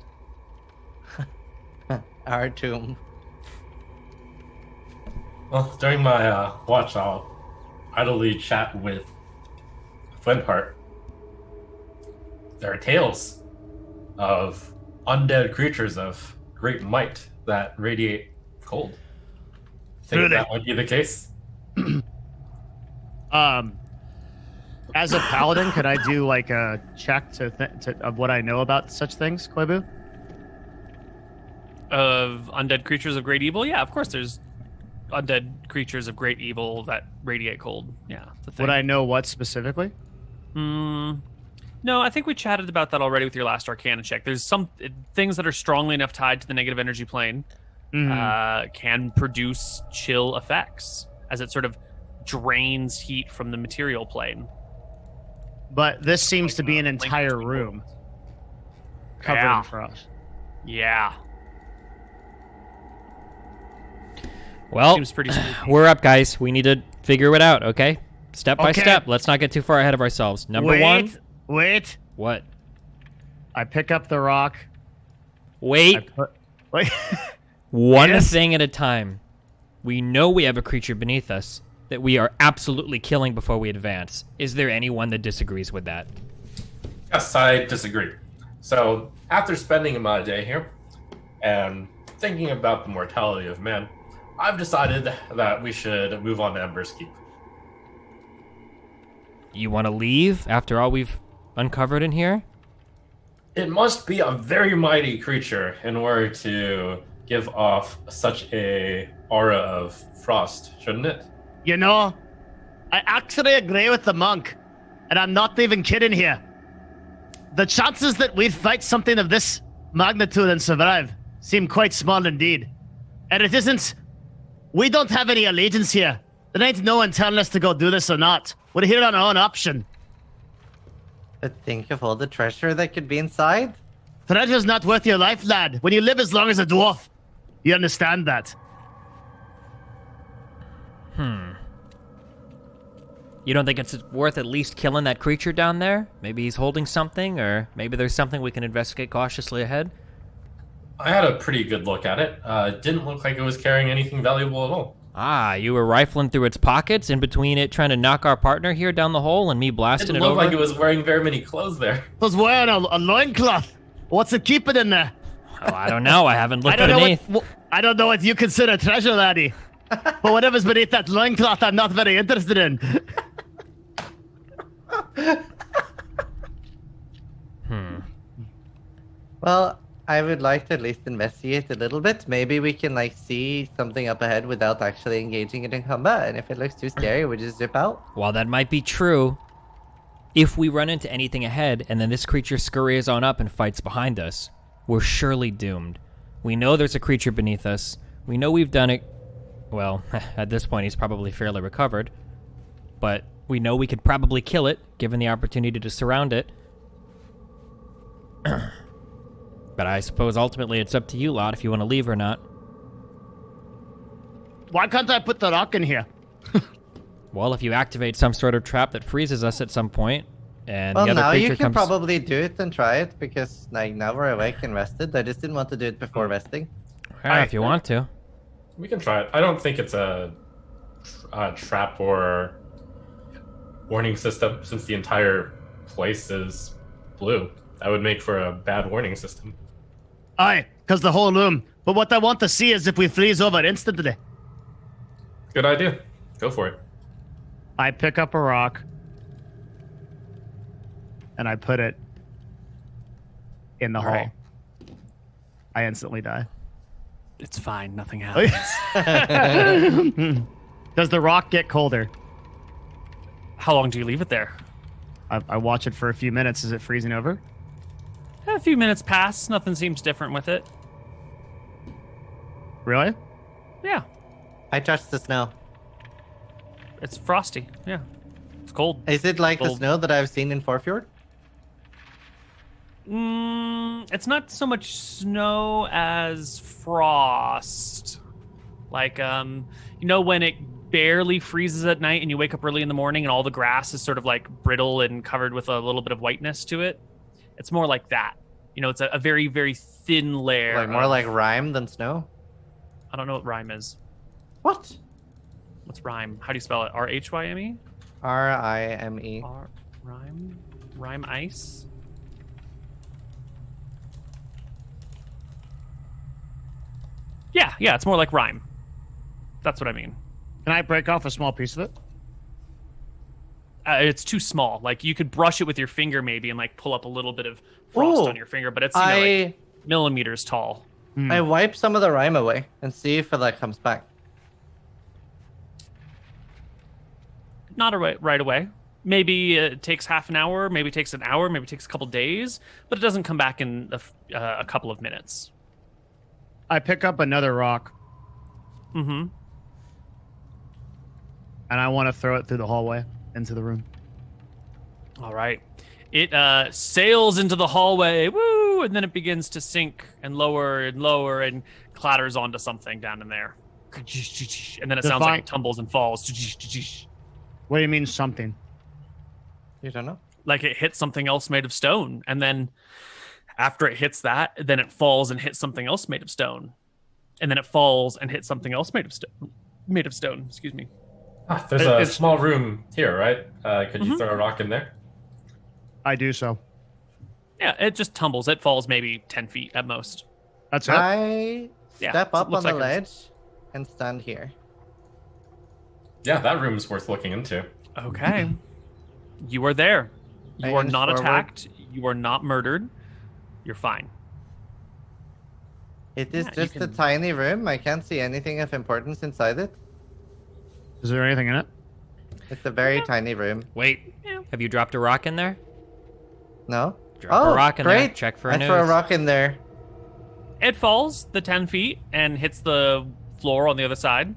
Our tomb. Well, during my watch, I'll idly chat with Flintheart. There are tales of undead creatures of great might that radiate cold. Think Really? that would be the case? As a paladin, could I do like a check of what I know about such things, Koibu? Of undead creatures of great evil? Yeah, of course there's undead creatures of great evil that radiate cold. Yeah, it's a thing. Would I know what specifically? No, I think we chatted about that already with your last Arcana check. There's some things that are strongly enough tied to the negative energy plane can produce chill effects as it sort of drains heat from the material plane. But this seems to be an Link entire between room worlds. covered Yeah. in frost. Yeah, Well, seems pretty spooky. we're up, guys. We need to figure it out, okay? Step by Okay. step. Let's not get too far ahead of ourselves. Number one. Wait. What? I pick up the rock. Wait. Wait. One Yes? thing at a time. We know we have a creature beneath us that we are absolutely killing before we advance. Is there anyone that disagrees with that? Yes, I disagree. So, after spending my day here and thinking about the mortality of men, I've decided that we should move on to Ember's Keep. You want to leave after all we've uncovered in here? It must be a very mighty creature in order to give off such a aura of frost, shouldn't it? You know, I actually agree with the monk, and I'm not even kidding here. The chances that we'd fight something of this magnitude and survive seem quite small indeed. And it isn't... We don't have any allegiance here. There ain't no one telling us to go do this or not. We're here on our own option. But think of all the treasure that could be inside. Treasure's not worth your life, lad. When you live as long as a dwarf, you understand that. You don't think it's worth at least killing that creature down there? Maybe he's holding something, or maybe there's something we can investigate cautiously ahead? I had a pretty good look at it. It didn't look like it was carrying anything valuable at all. Ah, you were rifling through its pockets in between it trying to knock our partner here down the hole and me It blasting didn't it look over? like it was wearing very many clothes there. It was wearing a loincloth. What's it keeping in there? Oh, I don't know. I haven't I looked don't know beneath. I don't know what you consider treasure, laddie. But whatever's beneath that loincloth, I'm not very interested in. Well, I would like to at least investigate a little bit. Maybe we can like see something up ahead without actually engaging it in combat. And if it looks too scary, we just zip out. While that might be true, if we run into anything ahead and then this creature scurries on up and fights behind us, we're surely doomed. We know there's a creature beneath us. We know we've done it. Well, at this point, he's probably fairly recovered. But we know we could probably kill it, given the opportunity to surround it. But I suppose ultimately it's up to you lot if you want to leave or not. Why can't I put the rock in here? Well, if you activate some sort of trap that freezes us at some point, and Well, the other now creature you can comes... probably do it and try it because like now we're awake and rested. I just didn't want to do it before resting. Yeah, if you want to. We can try it. I don't think it's a trap or warning system since the entire place is blue. That would make for a bad warning system. Aye, because the whole room. But what I want to see is if we freeze over instantly. Good idea. Go for it. I pick up a rock and I put it in the hall. Right. I instantly die. It's fine. Nothing happens. Does the rock get colder? How long do you leave it there? I watch it for a few minutes. Is it freezing over? A few minutes pass. Nothing seems different with it. Really? Yeah. I touched the snow. It's frosty. Yeah. It's cold. Is it like the Cold. snow that I've seen in Forfjord? It's not so much snow as frost. Like, when it barely freezes at night and you wake up early in the morning and all the grass is sort of like brittle and covered with a little bit of whiteness to it. It's more like that. It's a very, very thin layer. Like more like rime than snow? I don't know what rime is. What? What's rime? How do you spell it? R-H-Y-M-E? R-I-M-E. Rime? Rime ice? Yeah, it's more like rime. That's what I mean. Can I break off a small piece of it? It's too small. Like, you could brush it with your finger maybe and like pull up a little bit of frost Ooh, on your finger, but it's I millimeters tall. wipe some of the rime away and see if it like comes back. Not right away. Maybe it takes half an hour, maybe it takes an hour, maybe it takes a couple days, but it doesn't come back in a couple of minutes. I pick up another rock Mm-hmm. and I want to throw it through the hallway into the room. All right. It sails into the hallway, woo, and then it begins to sink and lower and clatters onto something down in there. And then it sounds like it tumbles and falls. What do you mean something? You don't know? Like it hits something else made of stone. And then after it hits that, then it falls and hits something else made of stone. And then it falls and hits something else made of stone. Excuse me. There's a small room here, right? Could you throw a rock in there? I do so. Yeah, it just tumbles. It falls maybe 10 feet at most. That's it. I step so it up on looks the like ledge and stand here. Yeah, that room's worth looking into. Okay. You are there. You I are inch not forward. attacked. You are not murdered. You're fine. It is Yeah, you just a can- tiny room. I can't see anything of importance inside it. Is there anything in it? It's a very tiny room. Wait, Yeah. have you dropped a rock in there? No? Drop a rock in great. there. Check for I news. throw a rock in there. It falls the 10 feet and hits the floor on the other side.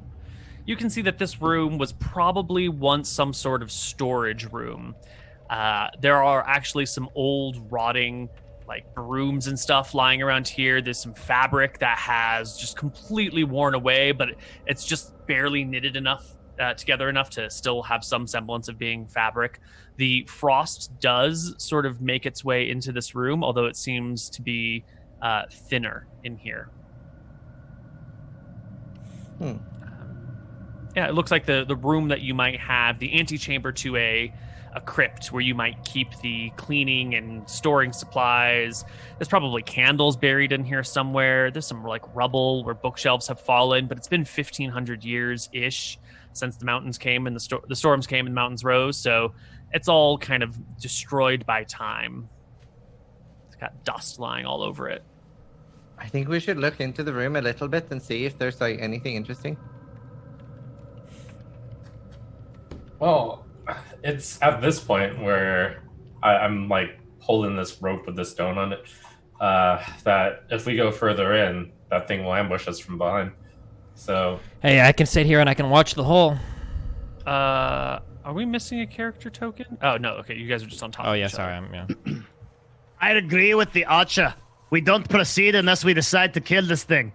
You can see that this room was probably once some sort of storage room. There are actually some old rotting like brooms and stuff lying around here. There's some fabric that has just completely worn away, but it's just barely knitted enough together enough to still have some semblance of being fabric. The frost does sort of make its way into this room, although it seems to be thinner in here. Yeah, it looks like the room that you might have, the antechamber to a crypt where you might keep the cleaning and storing supplies. There's probably candles buried in here somewhere. There's some like rubble where bookshelves have fallen, but it's been 1,500 years-ish since the mountains came and the storms came and the mountains rose, so it's all kind of destroyed by time. It's got dust lying all over it. I think we should look into the room a little bit and see if there's like anything interesting. Well, it's at this point where I'm like holding this rope with the stone on it. That if we go further in, that thing will ambush us from behind. So Hey, I can sit here and I can watch the hole. Are we missing a character token? Oh no, okay, you guys are just on top. Oh of yeah, each sorry. other. Yeah. I'd agree with the Archer. We don't proceed unless we decide to kill this thing.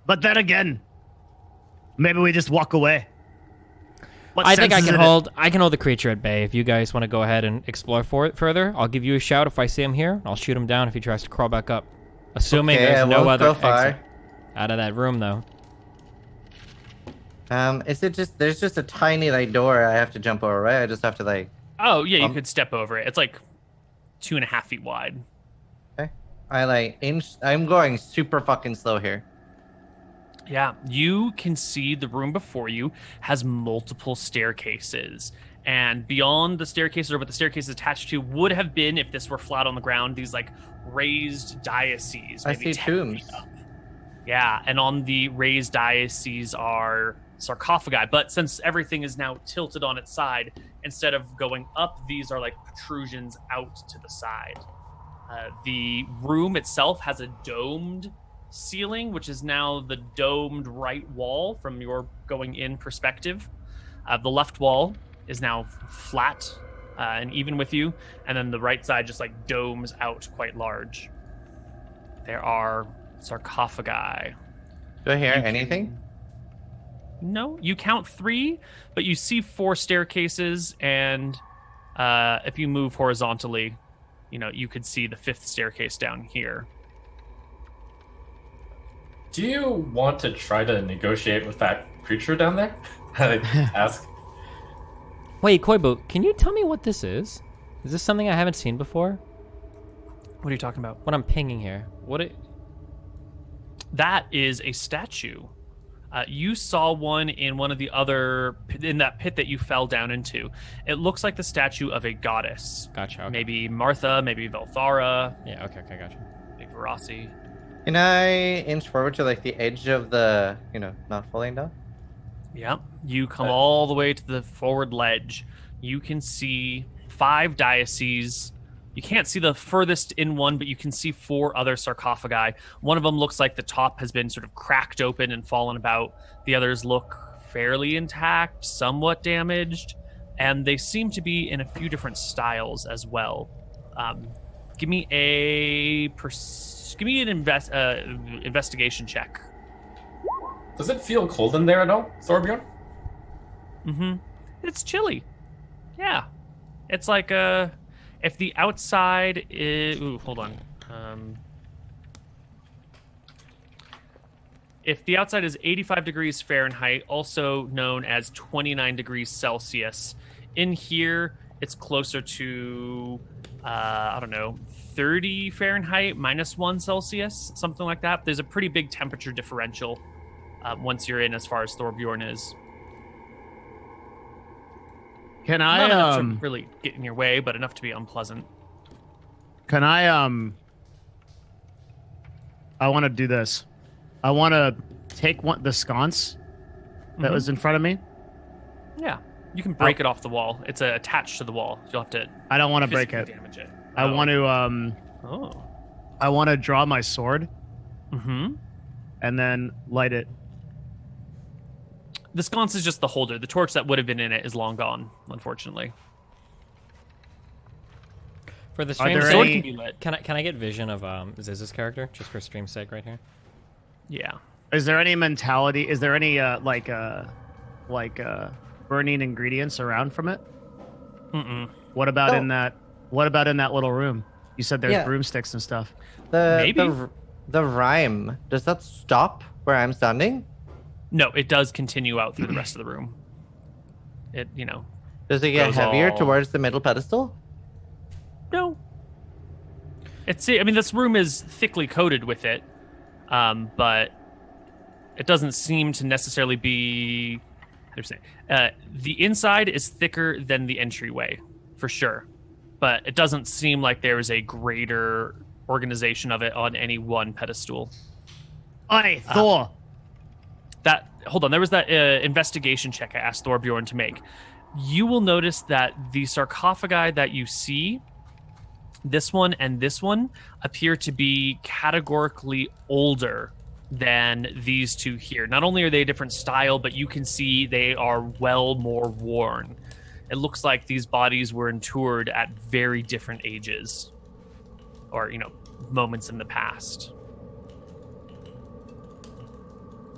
But then again, maybe we just walk away. What I think sense I is can it? hold the creature at bay. If you guys want to go ahead and explore for it further, I'll give you a shout if I see him here. I'll shoot him down if he tries to crawl back up. Assuming Okay, I there's no won't other go far. exit out of that room, though. Is it just there's just a tiny like door I have to jump over, right? I just have to like. Oh yeah, you could step over it. It's like 2.5 feet wide. Okay. I like inch. I'm going super fucking slow here. Yeah, you can see the room before you has multiple staircases. And beyond the staircases, or what the staircase is attached to, would have been, if this were flat on the ground, these like raised diocese. I maybe see 10 tombs. feet up. Yeah, and on the raised diocese are sarcophagi. But since everything is now tilted on its side, instead of going up, these are like protrusions out to the side. The room itself has a domed ceiling, which is now the domed right wall from your going in perspective. The left wall is now flat and even with you, and then the right side just like domes out quite large. There are sarcophagi. Do I hear You can- anything? No, you count 3, but you see 4 staircases, and if you move horizontally, you could see the 5th staircase down here. do you want to try to negotiate with that creature down there? I ask. Wait, Koibu, can you tell me what this is? Is this something I haven't seen before? What are you talking about? What I'm pinging here? That is a statue. You saw one in one of the other in that pit that you fell down into. It looks like the statue of a goddess. Gotcha. Okay. Maybe Martha, maybe Velthara, Yeah. Okay. Gotcha. maybe Verasi. Can I inch forward to like the edge of the, not falling down? Yeah. You come all the way to the forward ledge. You can see 5 dioceses. You can't see the furthest in one, but you can see 4 other sarcophagi. One of them looks like the top has been sort of cracked open and fallen about. The others look fairly intact, somewhat damaged, and they seem to be in a few different styles as well. Give me an investigation check. Does it feel cold in there at all, Thorbjorn? Mm-hmm. It's chilly. Yeah. It's like if the outside is hold on. If the outside is 85 degrees Fahrenheit, also known as 29 degrees Celsius, in here it's closer to 30 Fahrenheit -1 Celsius, something like that. There's a pretty big temperature differential once you're in, as far as Thorbjorn is. Can Not I enough to really get in your way, but enough to be unpleasant. Can I want to do this. I want to take the sconce that was in front of me. Yeah, you can break it off the wall. It's attached to the wall. You'll have to. I don't want to break physically it. Damage it. I want to Oh. I want to draw my sword Mm-hmm. and then light it. The sconce is just the holder. The torch that would have been in it is long gone, unfortunately. For the Are stream there The sword any- can be lit. can I get vision of Ziz's character just for stream's sake right here? Yeah. Is there any mentality? Is there any burning ingredients around from it? Mm-mm. What about Oh. in that? What about in that little room? You said there's Yeah. broomsticks and stuff. Maybe. The rhyme, does that stop where I'm standing? No, it does continue out through the rest of the room. It, Does it get Goes heavier all- towards the middle pedestal? no. This room is thickly coated with it, but it doesn't seem to necessarily be. How do you say? The inside is thicker than the entryway, for sure, but it doesn't seem like there is a greater organization of it on any one pedestal. Oi, Thor. Hold on, there was that investigation check I asked Thorbjorn to make. You will notice that the sarcophagi that you see, this one and this one, appear to be categorically older than these two here. Not only are they a different style, but you can see they are well more worn. It looks like these bodies were interred at very different ages, or, moments in the past.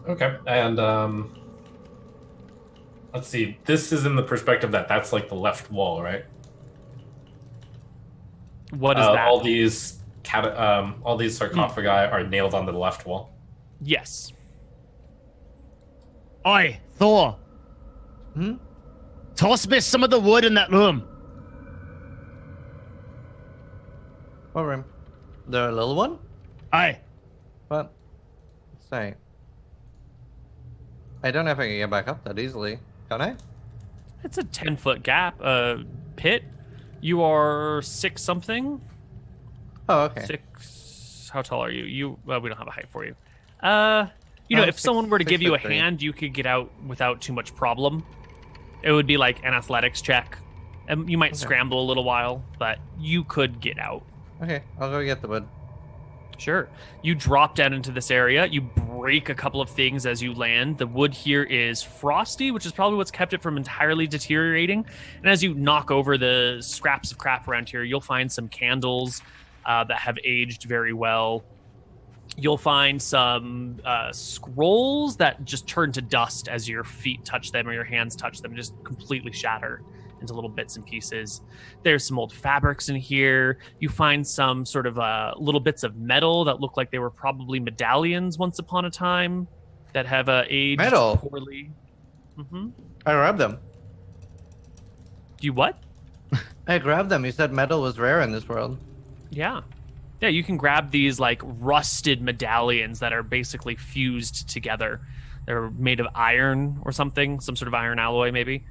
Okay, and let's see. This is in the perspective that's like the left wall, right? What is that? All these sarcophagi are nailed onto the left wall. Yes. Oi, Thor. Toss me some of the wood in that room. What room? The little one? Aye. What? Sorry. I don't know if I can get back up that easily. Can I? It's a 10-foot gap. Pit, you are 6 something. Oh, okay. 6. How tall are you? We don't have a height for you. If someone were to give you a 6'3". hand, you could get out without too much problem. It would be like an athletics check. And you might scramble a little while, but you could get out. Okay, I'll go get the wood. Sure. You drop down into this area. You break a couple of things as you land. The wood here is frosty, which is probably what's kept it from entirely deteriorating. And as you knock over the scraps of crap around here, you'll find some candles that have aged very well. You'll find some scrolls that just turn to dust as your feet touch them or your hands touch them, just completely shatter into little bits and pieces. There's some old fabrics in here. You find some sort of little bits of metal that look like they were probably medallions once upon a time that have aged poorly. Mm-hmm. I grabbed them. You what? I grabbed them. You said metal was rare in this world. Yeah. Yeah, you can grab these like rusted medallions that are basically fused together. They're made of iron or something, some sort of iron alloy maybe.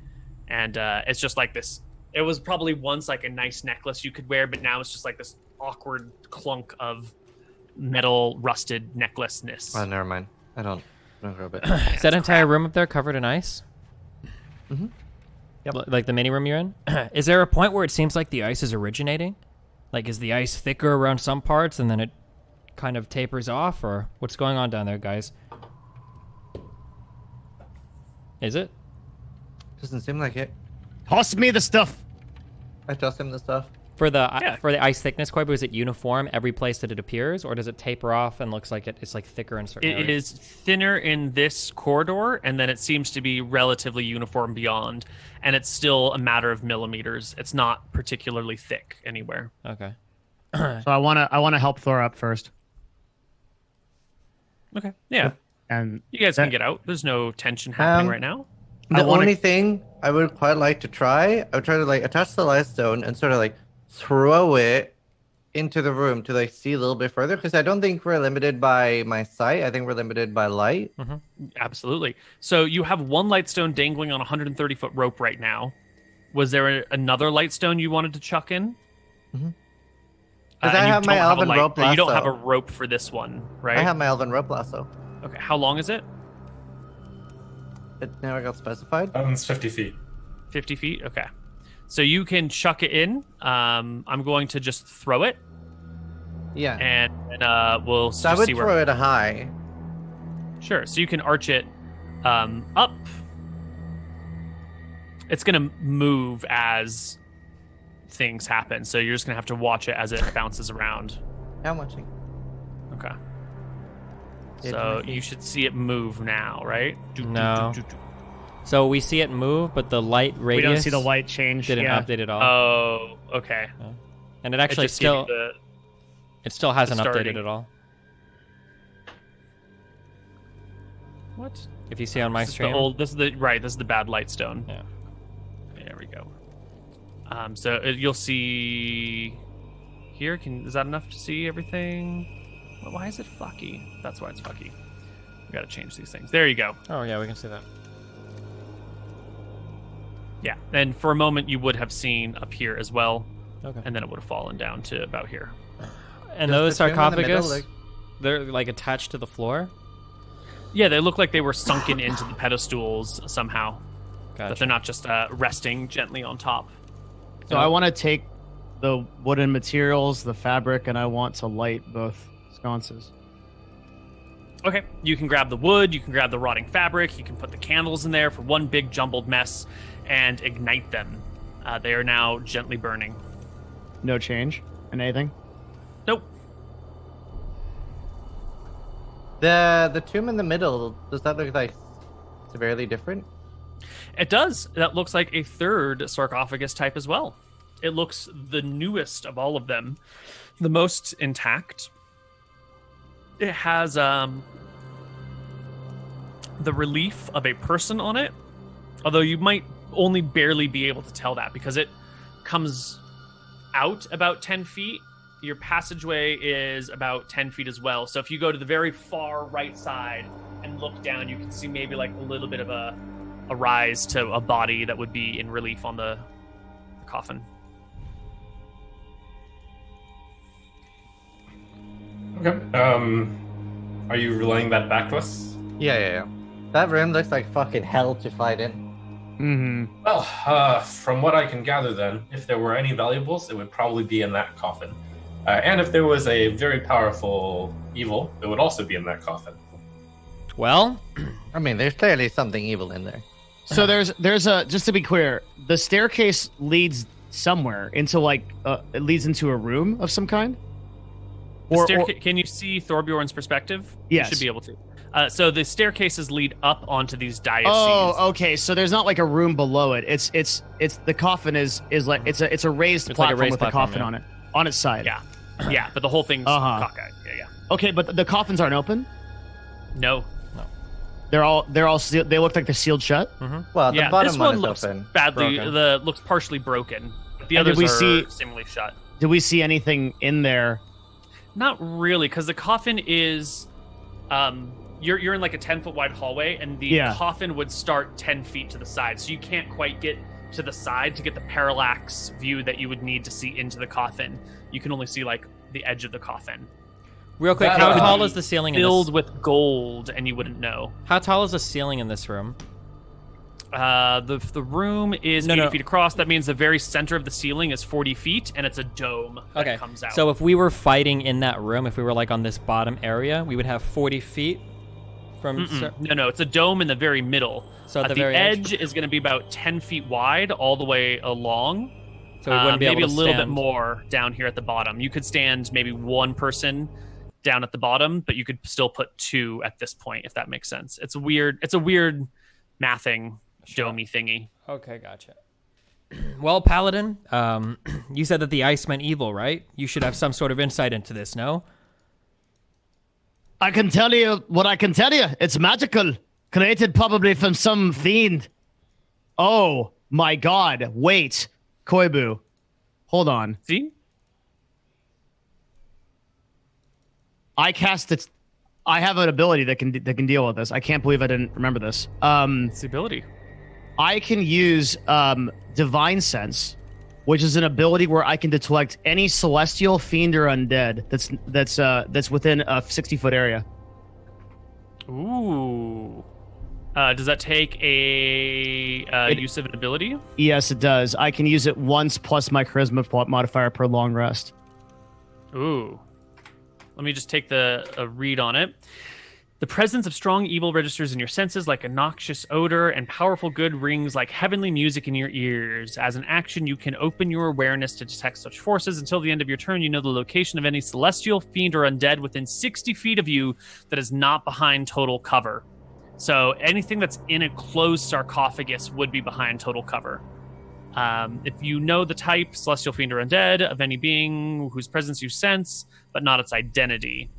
And it's just like this. It was probably once like a nice necklace you could wear, but now it's just like this awkward clunk of metal rusted necklaceness. Oh, never mind. I don't grab it. Is that entire room up there covered in ice? Mm-hmm. Yep. Like the mini room you're in? Is there a point where it seems like the ice is originating? Like, is the ice thicker around some parts and then it kind of tapers off? Or what's going on down there, guys? Is it? Doesn't seem like it. Toss me the stuff. I tossed him the stuff. For the ice thickness, Koibu, is it uniform every place that it appears? Or does it taper off and looks like it's like thicker in certain areas? It is thinner in this corridor, and then it seems to be relatively uniform beyond. And it's still a matter of millimeters. It's not particularly thick anywhere. Okay. So I wanna help Thor up first. Okay. Yeah. And You guys can get out. There's no tension happening right now. The only thing I would quite like to try, I would try to like attach the light stone and sort of like throw it into the room to like see a little bit further, because I don't think we're limited by my sight. I think we're limited by light. Mm-hmm. Absolutely. So you have one light stone dangling on a 130-foot rope right now. Was there another light stone you wanted to chuck in? Mm-hmm. Because I and you have my don't have a elven light- rope You don't have a lasso. rope for this one, right? I have my elven rope lasso. Okay. How long is it? It never got specified. It's 50 feet. 50 feet? Okay. So you can chuck it in. I'm going to just throw it, Yeah. and we'll So I just would see throw where. it high. Sure. So you can arch it up. It's going to move as things happen. So you're just going to have to watch it as it bounces around. I'm watching. Okay. Yeah, So do my you should see it move now, right? No. So we see it move, but the light radius we don't see the light change. didn't Yeah. update at all. Oh, okay. And it actually It just gave you still it still hasn't starting. updated at all. What? If you see on my This is stream. the old. This is the right. This is the bad light stone. Yeah. There we go. So you'll see here. Is that enough to see everything? Well, why is it fucky? That's why it's fucky. We got to change these things. There you go. Oh yeah, we can see that. Yeah. And for a moment, you would have seen up here as well, Okay. and then it would have fallen down to about here. And Does those the tomb in the middle sarcophagus, they're like attached to the floor? Yeah, they look like they were sunken into the pedestals somehow. That Gotcha. they're not just resting gently on top. So I want to take the wooden materials, the fabric, and I want to light both sconces. Okay, you can grab the wood, you can grab the rotting fabric, you can put the candles in there for one big jumbled mess and ignite them. They are now gently burning. No change in anything? Nope. The tomb in the middle, does that look like severely different? It does. That looks like a third sarcophagus type as well. It looks the newest of all of them, the most intact. It has the relief of a person on it, although you might only barely be able to tell that because it comes out about 10 feet. Your passageway is about 10 feet as well. So if you go to the very far right side and look down, you can see maybe like a little bit of a rise to a body that would be in relief on the coffin. Okay. Are you relaying that back to us? Yeah. That room looks like fucking hell to fight in. Mm-hmm. Well, from what I can gather then, if there were any valuables, it would probably be in that coffin. And if there was a very powerful evil, it would also be in that coffin. Well, I mean, there's clearly something evil in there. So there's a, just to be clear, the staircase leads somewhere into like it leads into a room of some kind. Can you see Thorbjorn's perspective? Yes. You should be able to. So the staircases lead up onto these diaceses. Oh, okay. So there's not like a room below it. It's the coffin is like it's a raised It's like a platform raised with platform, a coffin yeah. on it, on its side. Yeah, but the whole thing's cockeyed. Yeah. Okay, but the coffins aren't open. No. They're all sealed. They look like they're sealed shut. Well, the Yeah, bottom this one one is looks open. badly. Broken. Looks partially broken. The And did others we are see- seemingly shut. Did we see anything in there? Not really, because the coffin is, you're in like a 10-foot wide hallway, and the coffin would start 10 feet to the side, so you can't quite get to the side to get the parallax view that you would need to see into the coffin. You can only see like the edge of the coffin. real quick, That, how uh, tall is the ceiling in Filled this? with gold, and you wouldn't know. How tall is the ceiling in this room? The room is No, 80 no. feet across. That means the very center of the ceiling is 40 feet, and it's a dome that Okay, comes out. so if we were fighting in that room, if we were like on this bottom area, we would have 40 feet from... No, it's a dome in the very middle. So at the the very edge is going to be about 10 feet wide all the way along. So we wouldn't be maybe able to a little bit stand. more down here at the bottom. You could stand maybe one person down at the bottom, but you could still put two at this point, if that makes sense. It's a weird mathing domey thingy. Okay, gotcha. Well, Paladin, you said that the ice meant evil, right? You should have some sort of insight into this, no? I can tell you what I can tell you. It's magical, created probably from some fiend. Oh my God! Wait, Koibu, hold on. See? I cast it. I have an ability that can deal with this. I can't believe I didn't remember this. It's the ability. I can use Divine Sense, which is an ability where I can detect any celestial, fiend, or undead that's within a 60-foot area. Ooh. Does that take a use of an ability? Yes, it does. I can use it once plus my charisma modifier per long rest. Ooh. Let me just take a read on it. The presence of strong evil registers in your senses like a noxious odor, and powerful good rings like heavenly music in your ears. As an action, you can open your awareness to detect such forces. Until the end of your turn, you know the location of any celestial, fiend, or undead within 60 feet of you that is not behind total cover. So anything that's in a closed sarcophagus would be behind total cover. If you know the type, celestial, fiend, or undead, of any being whose presence you sense, but not its identity.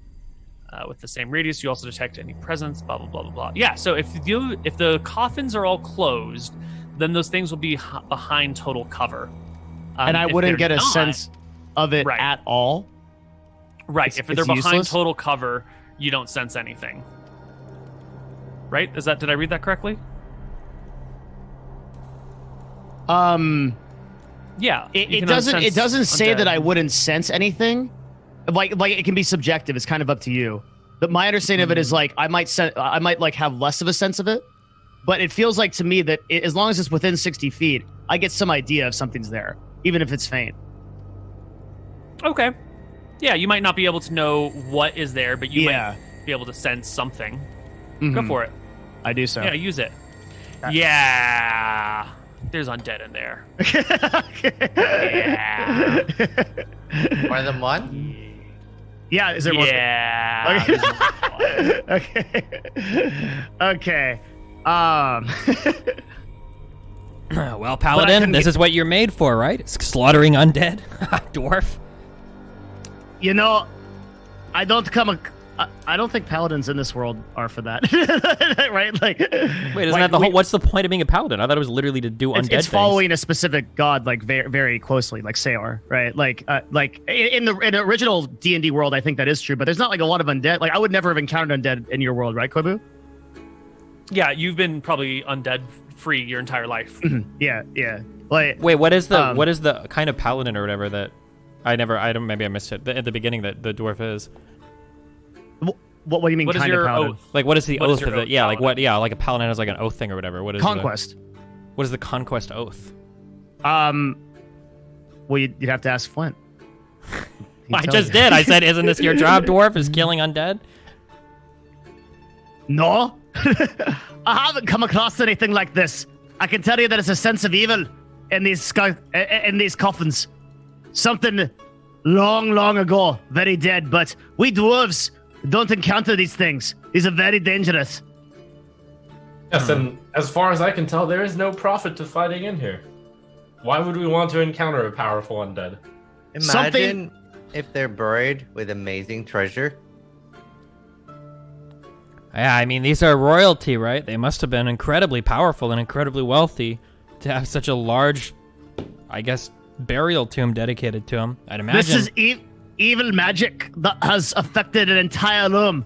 With the same radius, you also detect any presence, blah, blah, blah, blah, blah. Yeah, so if the coffins are all closed, then those things will be behind total cover. And I if wouldn't they're get a not- sense of it Right. at all. Right, it's- if they're it's behind useless? total cover, you don't sense anything. Right? Did I read that correctly? Yeah, Yeah. you it can doesn't unsense say that undead. I wouldn't sense anything. like it can be subjective. It's kind of up to you. But my understanding of it is like I might like have less of a sense of it, but it feels like to me that as long as it's within 60 feet, I get some idea if something's there, even if it's faint. Okay. Yeah, you might not be able to know what is there, but you might be able to sense something. Go for it. I do so. Yeah, use it. Yeah. There's undead in there. Yeah. More than one? Yeah, is there more? Yeah. Okay. Okay. Well, Paladin, this is what you're made for, right? Slaughtering undead? Dwarf? You know, I don't think paladins in this world are for that. Right? Like, wait, isn't that the whole? What's the point of being a paladin? I thought it was literally to do undead things. It's following a specific god, like very, very closely, like Seor, right? Like in the original D&D world, I think that is true, but there's not like a lot of undead. Like I would never have encountered undead in your world, right, Koibu? Yeah, you've been probably undead free your entire life. Yeah. Like, wait, what is the kind of paladin or whatever that maybe I missed it at the beginning that the dwarf is? What do you mean? What is kind of your paladin? oath? Like, what is the oath of it? Yeah, like paladin? what? Yeah, like a paladin has like an oath thing or whatever. What is Conquest? What is the conquest oath? Well, you'd have to ask Flint. I just did. I said, "Isn't this your job, dwarf? Is killing undead?" No, I haven't come across anything like this. I can tell you that it's a sense of evil in these coffins. Something long, long ago, very dead. But we dwarves don't encounter these things. These are very dangerous. Yes, and as far as I can tell, there is no profit to fighting in here. Why would we want to encounter a powerful undead? Imagine if they're buried with amazing treasure. Yeah, I mean, these are royalty, right? They must have been incredibly powerful and incredibly wealthy to have such a large, I guess, burial tomb dedicated to them. I'd imagine. This is evil magic that has affected an entire room.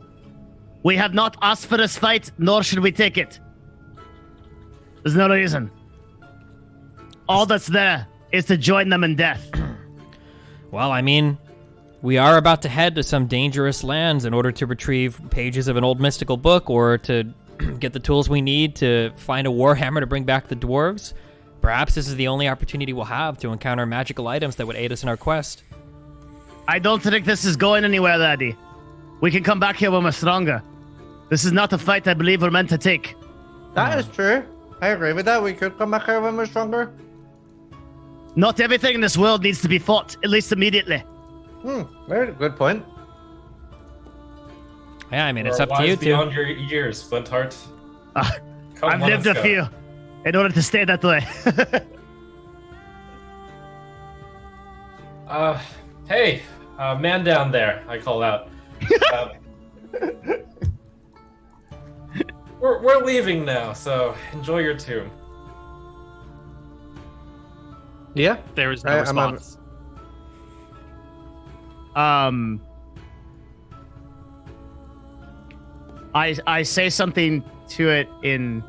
We have not asked for this fight, nor should we take it. There's no reason. All that's there is to join them in death. Well, I mean, we are about to head to some dangerous lands in order to retrieve pages of an old mystical book or to get the tools we need to find a warhammer to bring back the dwarves. Perhaps this is the only opportunity we'll have to encounter magical items that would aid us in our quest. I don't think this is going anywhere, laddie. We can come back here when we're stronger. This is not a fight I believe we're meant to take. That is true. I agree with that. We could come back here when we're stronger. Not everything in this world needs to be fought, at least immediately. Very good point. Yeah, I mean, it's Or up to you wise two. beyond your years, Flintheart. Come, I've let lived us a go. few in order to stay that way. Hey, man down there, I call out. We're leaving now, so enjoy your tomb. Yeah. There was no I'm response. I say something to it in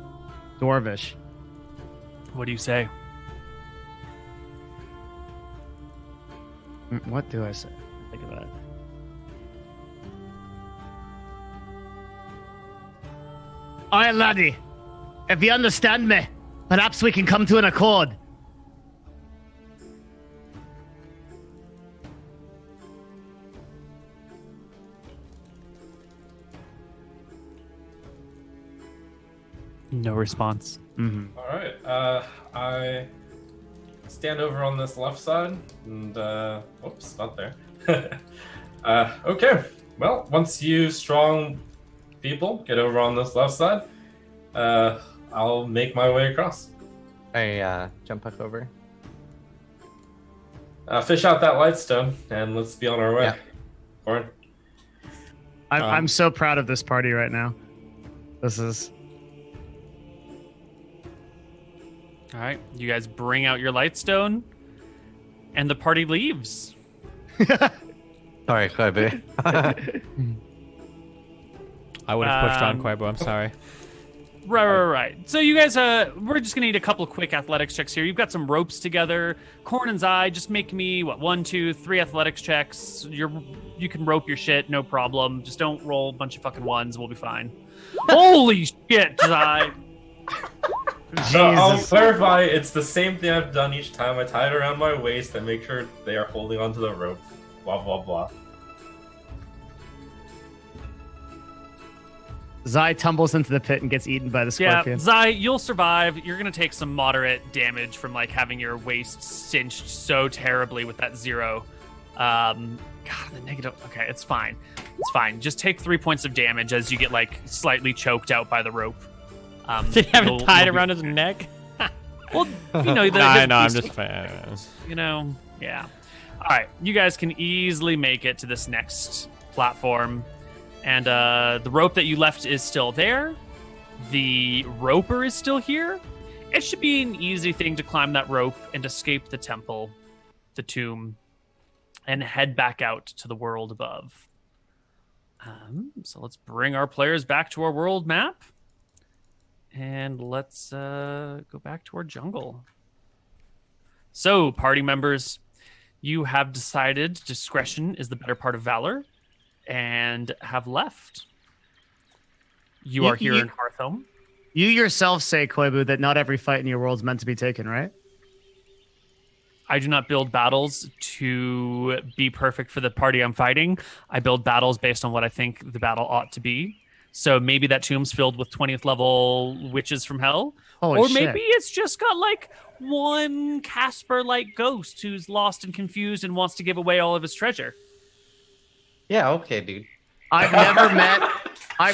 Dwarvish. What do you say? What do I say? Think about it. Aye, laddie. If you understand me, perhaps we can come to an accord. No response. Mm-hmm. All right. I stand over on this left side, and oops, not there. Okay. Well, once you strong people get over on this left side, I'll make my way across. I jump back over. Fish out that lightstone, and let's be on our way. Yeah. Orin. I'm so proud of this party right now. This is. All right, you guys bring out your lightstone, and the party leaves. Sorry, Koibu. I would have pushed on Um, Quaibo, I'm sorry. Right. So you guys, we're just gonna need a couple quick athletics checks here. You've got some ropes together. Corn and Zai, just make me 1, 2, 3 athletics checks. You can rope your shit, no problem. Just don't roll a bunch of fucking ones. We'll be fine. Holy shit, Zai! I'll clarify. It's the same thing I've done each time. I tie it around my waist and make sure they are holding onto the rope. Blah blah blah. Zai tumbles into the pit and gets eaten by the scorpion. Yeah, Zai, you'll survive. You're gonna take some moderate damage from like having your waist cinched so terribly with that 0. God, the negative. Okay, it's fine. It's fine. Just take 3 points of damage as you get like slightly choked out by the rope. Did he have it tied around his neck? Well, you know, I'm just. You know, yeah. All right, you guys can easily make it to this next platform. And the rope that you left is still there. The roper is still here. It should be an easy thing to climb that rope and escape the temple, the tomb, and head back out to the world above. So let's bring our players back to our world map. And let's go back to our jungle. So, party members, you have decided discretion is the better part of valor and have left. You are here in Hearthhome. You yourself say, Koibu, that not every fight in your world is meant to be taken, right? I do not build battles to be perfect for the party I'm fighting. I build battles based on what I think the battle ought to be. So maybe that tomb's filled with 20th level witches from hell. Holy shit. Maybe it's just got like one Casper-like ghost who's lost and confused and wants to give away all of his treasure. Yeah, okay, dude. I've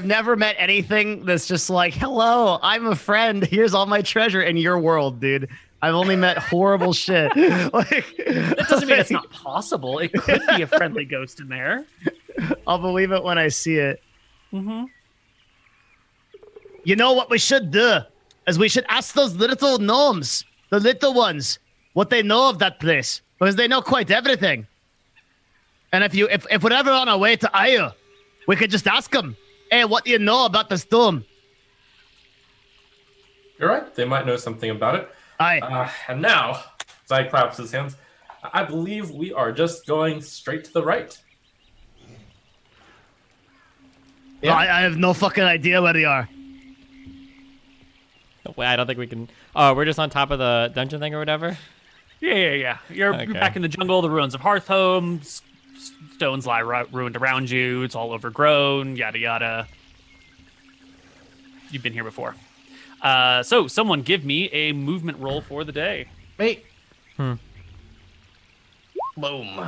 never met anything that's just like, hello, I'm a friend. Here's all my treasure in your world, dude. I've only met horrible shit. That doesn't mean it's not possible. It could be a friendly ghost in there. I'll believe it when I see it. Mm-hmm. You know what we should do? Is we should ask those little gnomes, the little ones, what they know of that place. Because they know quite everything. And if we're ever on our way to Aya, we could just ask them, hey, what do you know about this tomb? You're right. They might know something about it. Aye. And now, Zai claps his hands. I believe we are just going straight to the right. Yeah. I have no fucking idea where they are. Wait, I don't think we can. Oh, we're just on top of the dungeon thing or whatever? Yeah. You're back in the jungle, the ruins of Hearthhome. Stones lie ruined around you. It's all overgrown, yada, yada. You've been here before. So, someone give me a movement roll for the day. Wait. Hmm. Boom.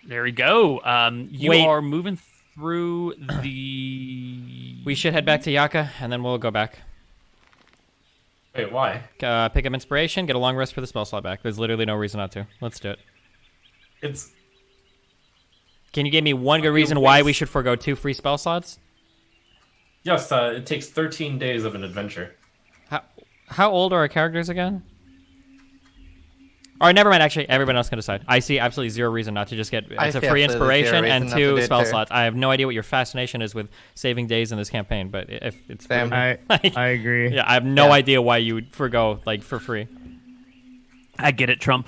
There we go. You Wait. are moving through the... We should head back to Yaka, and then we'll go back. Wait, why? Pick up inspiration, get a long rest for the spell slot back. There's literally no reason not to. Let's do it. Can you give me one good reason why we should forego 2 free spell slots? Yes, it takes 13 days of an adventure. How old are our characters again? All right, never mind. Actually, everyone else can decide. I see absolutely zero reason not to just get. It's a free inspiration and 2 spell slots. I have no idea what your fascination is with saving days in this campaign, but if it's Same. I agree. yeah, I have no idea why you would forego like for free. I get it, Trump.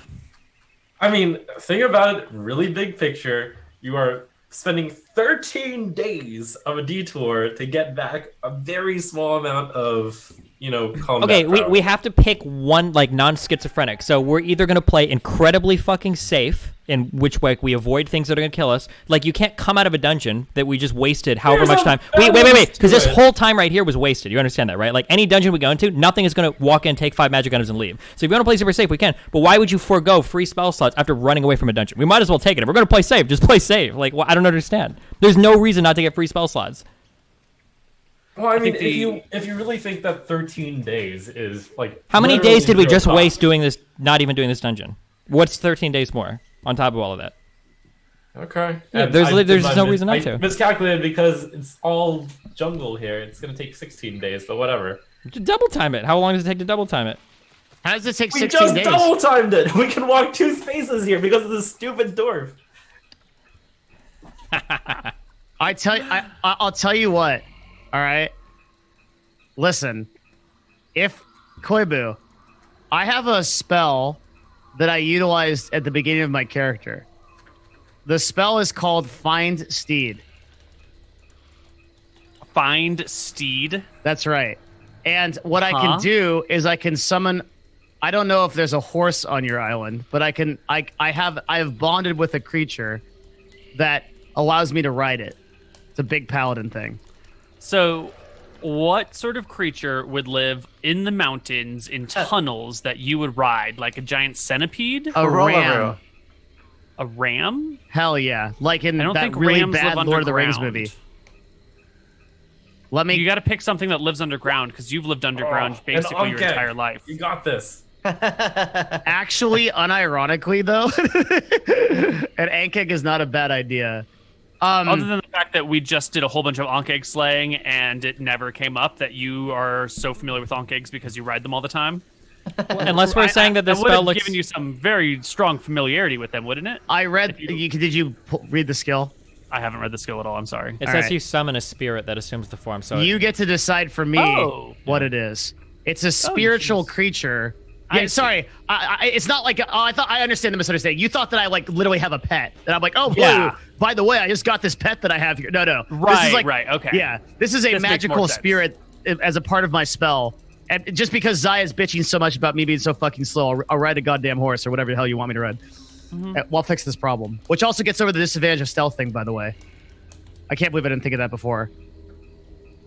I mean, think about it, really big picture. You are spending 13 days of a detour to get back a very small amount of, combat. Okay, power. we have to pick one like non-schizophrenic. So we're either going to play incredibly fucking safe, in which way we avoid things that are going to kill us. Like you can't come out of a dungeon that we just wasted however much time. Wait, because this whole time right here was wasted. You understand that, right? Like any dungeon we go into, nothing is going to walk in, take 5 magic items, and leave. So if you want to play super safe, we can. But why would you forego free spell slots after running away from a dungeon? We might as well take it. If we're going to play safe, just play safe. Like I don't understand. There's no reason not to get free spell slots. Well, I mean, if you really think that 13 days is like... How many days did we just cost. waste doing this, not even doing this dungeon? What's 13 days more on top of all of that? Okay. Yeah, there's no reason not to. I miscalculated because it's all jungle here. It's going to take 16 days, but whatever. Double time it. How long does it take to double time it? How does it take 16 We just days? double timed it. We can walk 2 spaces here because of this stupid dwarf. I'll tell you what. All right. Listen, if Koibu, I have a spell that I utilized at the beginning of my character. The spell is called Find Steed. Find Steed. That's right. And what I can do is I can summon. I don't know if there's a horse on your island, but I have bonded with a creature that allows me to ride it. It's a big paladin thing. So, what sort of creature would live in the mountains in tunnels that you would ride? Like a giant centipede? A ram. A ram? Hell yeah! Like in I don't that think really rams bad live Lord of the Rings underground. movie. Let me. You got to pick something that lives underground because you've lived underground basically your entire life. You got this. Actually, unironically though, an Ankeg is not a bad idea. Other than the fact that we just did a whole bunch of Ankeg slaying and it never came up that you are so familiar with Ankegs because you ride them all the time. Well, unless we're saying that the would spell have looks. given you some very strong familiarity with them, wouldn't it? I read. Did you read the skill? I haven't read the skill at all. I'm sorry. It All says right. you summon a spirit that assumes the form. So You get to decide for me what it is. It's a spiritual creature. Yeah, sorry. It's not like I thought. I understand the misunderstanding. You thought that I like literally have a pet, and I'm like, oh, Yeah. Blue, by the way, I just got this pet that I have here. No. Right, This is like, right, okay. Yeah, this is a This makes more magical sense. spirit as a part of my spell. And just because Zaya's bitching so much about me being so fucking slow, I'll ride a goddamn horse or whatever the hell you want me to ride. We'll fix this problem. Which also gets over the disadvantage of stealth thing, by the way. I can't believe I didn't think of that before.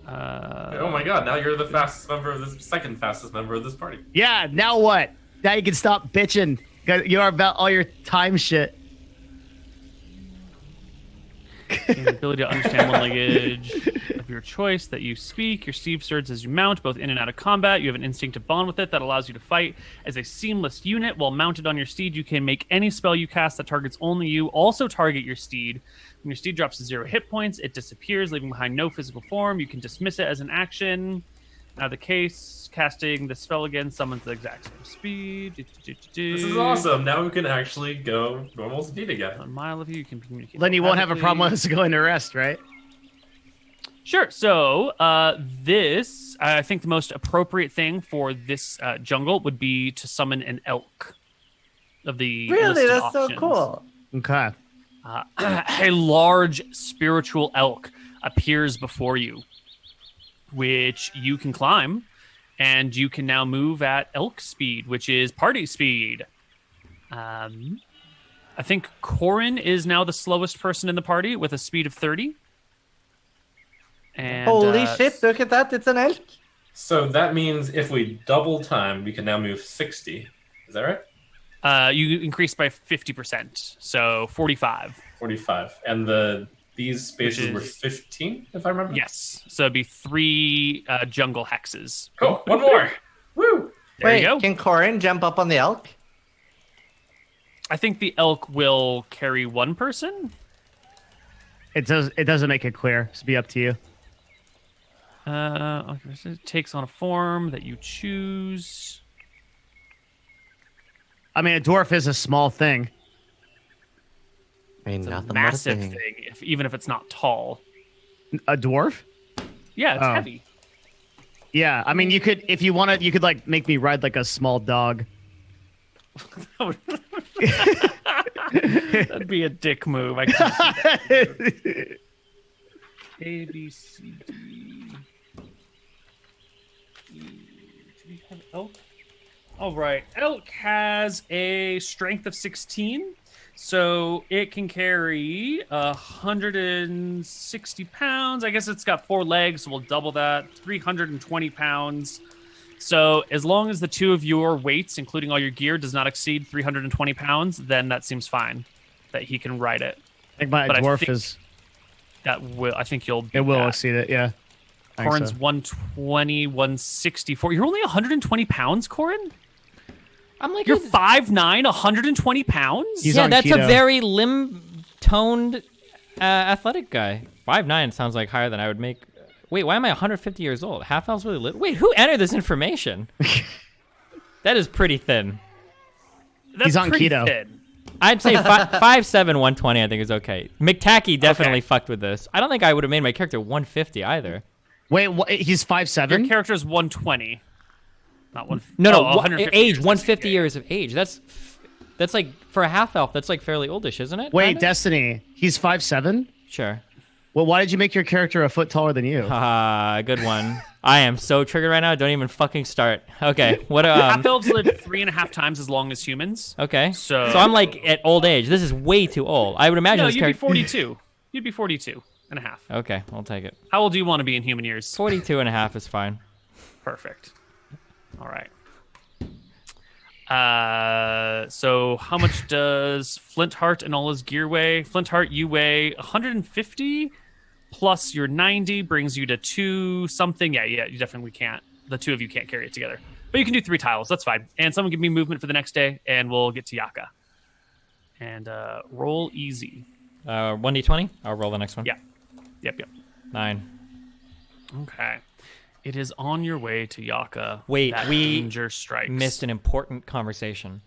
Oh my god, now you're the fastest member of this, second fastest member of this party. Yeah, now what? Now you can stop bitching. You are about all your time shit. The ability to understand one language of your choice that you speak. Your steed serves as you mount, both in and out of combat. You have an instinctive bond with it that allows you to fight as a seamless unit. While mounted on your steed, you can make any spell you cast that targets only you. Also target your steed. When your steed drops to 0 hit points, it disappears, leaving behind no physical form. You can dismiss it as an action. Now the case, casting the spell again summons the exact same speed. This is awesome. Now we can actually go normal speed again. A mile of you can communicate. Then you won't have a problem with telepathically. us going to rest, right? Sure. So this, I think the most appropriate thing for this jungle would be to summon an elk of the Really, listed that's so options. cool. Okay. A large spiritual elk appears before you, which you can climb, and you can now move at elk speed, which is party speed. I think Corin is now the slowest person in the party with a speed of 30. And, Holy shit, look at that. It's an elk. So that means if we double time, we can now move 60. Is that right? You increase by 50%, so 45. 45. And these spaces were 15, if I remember? Yes, so it'd be 3 jungle hexes. Cool. One more. Woo! There Wait, you go. can Corin jump up on the elk? I think the elk will carry one person. It doesn't make it clear. It's be up to you. Okay, so it takes on a form that you choose. I mean, a dwarf is a small thing. I mean, It's a nothing but massive thing. thing, even if it's not tall. A dwarf? Yeah, it's Oh. heavy. Yeah. I mean, you could, if you wanted, you could like make me ride like a small dog. That'd be a dick move. I can't do that. A, B, C, D. Do we have elk? All right. Elk has a strength of 16, so it can carry 160 pounds. I guess it's got 4 legs, so we'll double that. 320 pounds. So as long as the two of your weights, including all your gear, does not exceed 320 pounds, then that seems fine. That he can ride it. I think my But I dwarf think is. That will. I think you'll. It will That. exceed it. Yeah. I think Corin's so. 120, 164. You're only 120 pounds, Corin? I'm like, You're 5'9", 120 pounds? He's yeah, on that's keto. a very limb-toned athletic guy. 5'9" sounds like higher than I would make. Wait, why am I 150 years old? Half elves really little. Wait, who entered this information? That is pretty thin. That's He's on pretty keto. thin. I'd say 5'7", 120. I think is okay. McTacky definitely fucked with this. I don't think I would have made my character 150 either. Wait, what, he's Your 5'7"? character is 120, not one. No, 150 age, years, 150 yeah. years of age. That's like for a half elf. That's like fairly oldish, isn't it? Wait, Kinda? Destiny, he's 5'7"? Sure. Well, why did you make your character a foot taller than you? Haha, good one. I am so triggered right now. Don't even fucking start. Okay, what? Half elves live 3.5 times as long as humans. Okay. So I'm like at old age. This is way too old. I would imagine No, this you'd be character. 42. You'd be 42 and a half. Okay, I'll take it. How old do you want to be in human years? 42 and a half is fine. Perfect. All right. So how much does Flintheart and all his gear weigh? Flintheart, you weigh 150 plus your 90 brings you to 2 something. Yeah, you definitely can't. The two of you can't carry it together. But you can do 3 tiles. That's fine. And someone give me movement for the next day, and we'll get to Yaka. And roll easy. 1d20. I'll roll the next one. Yeah. Yep. 9. Okay. It is on your way to Yaka. Wait, that we danger strikes. Missed an important conversation.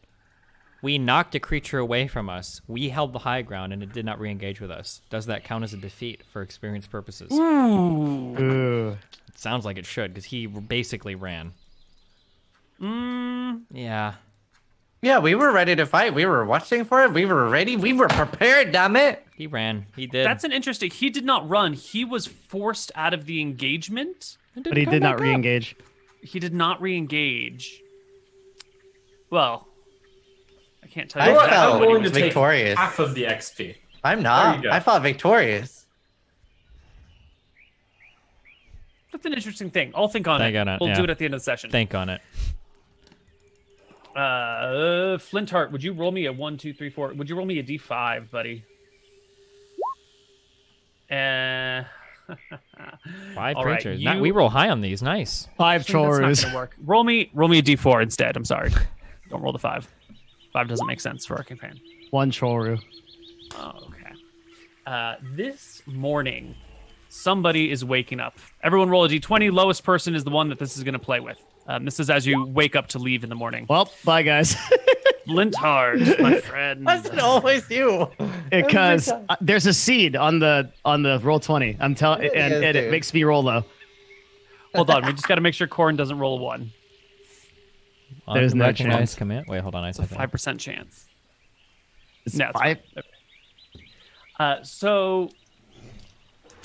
We knocked a creature away from us. We held the high ground, and it did not re-engage with us. Does that count as a defeat for experience purposes? Ooh. It sounds like it should, because he basically ran. Yeah. Yeah, we were ready to fight. We were watching for it. We were ready. We were prepared, damn it. He ran. He did. That's an interesting. He did not run. He was forced out of the engagement. But he did not re-engage. He did not re-engage. Well, I can't tell I you. felt exactly I'm what he willing was- to take victorious. half of the XP. I'm There not. you go. I fought victorious. That's an interesting thing. I'll think on Think it. on it, We'll yeah. do it at the end of the session. Think on it. Flintheart, would you roll me a 1, 2, 3, 4? Would you roll me a D5, buddy? 5 All right, creatures. you- We roll high on these. Nice. 5 That's not chorus. gonna work. Roll me a D4 instead. I'm sorry. Don't roll the 5. 5 doesn't make sense for our campaign. 1 Choru. Oh, okay. This morning, somebody is waking up. Everyone roll a D20. Lowest person is the one that this is going to play with. This is as you wake up to leave in the morning. Well, bye, guys. Lintard, my friend. Why is it always you? Because there's a seed on the roll 20. I'm telling, Really and is, it dude. makes me roll low. Hold on. We just got to make sure Corn doesn't roll a 1. There's no Unrecognized chance. command. Wait, hold on. I It's a said that. 5% chance. It's No, it's 5. So,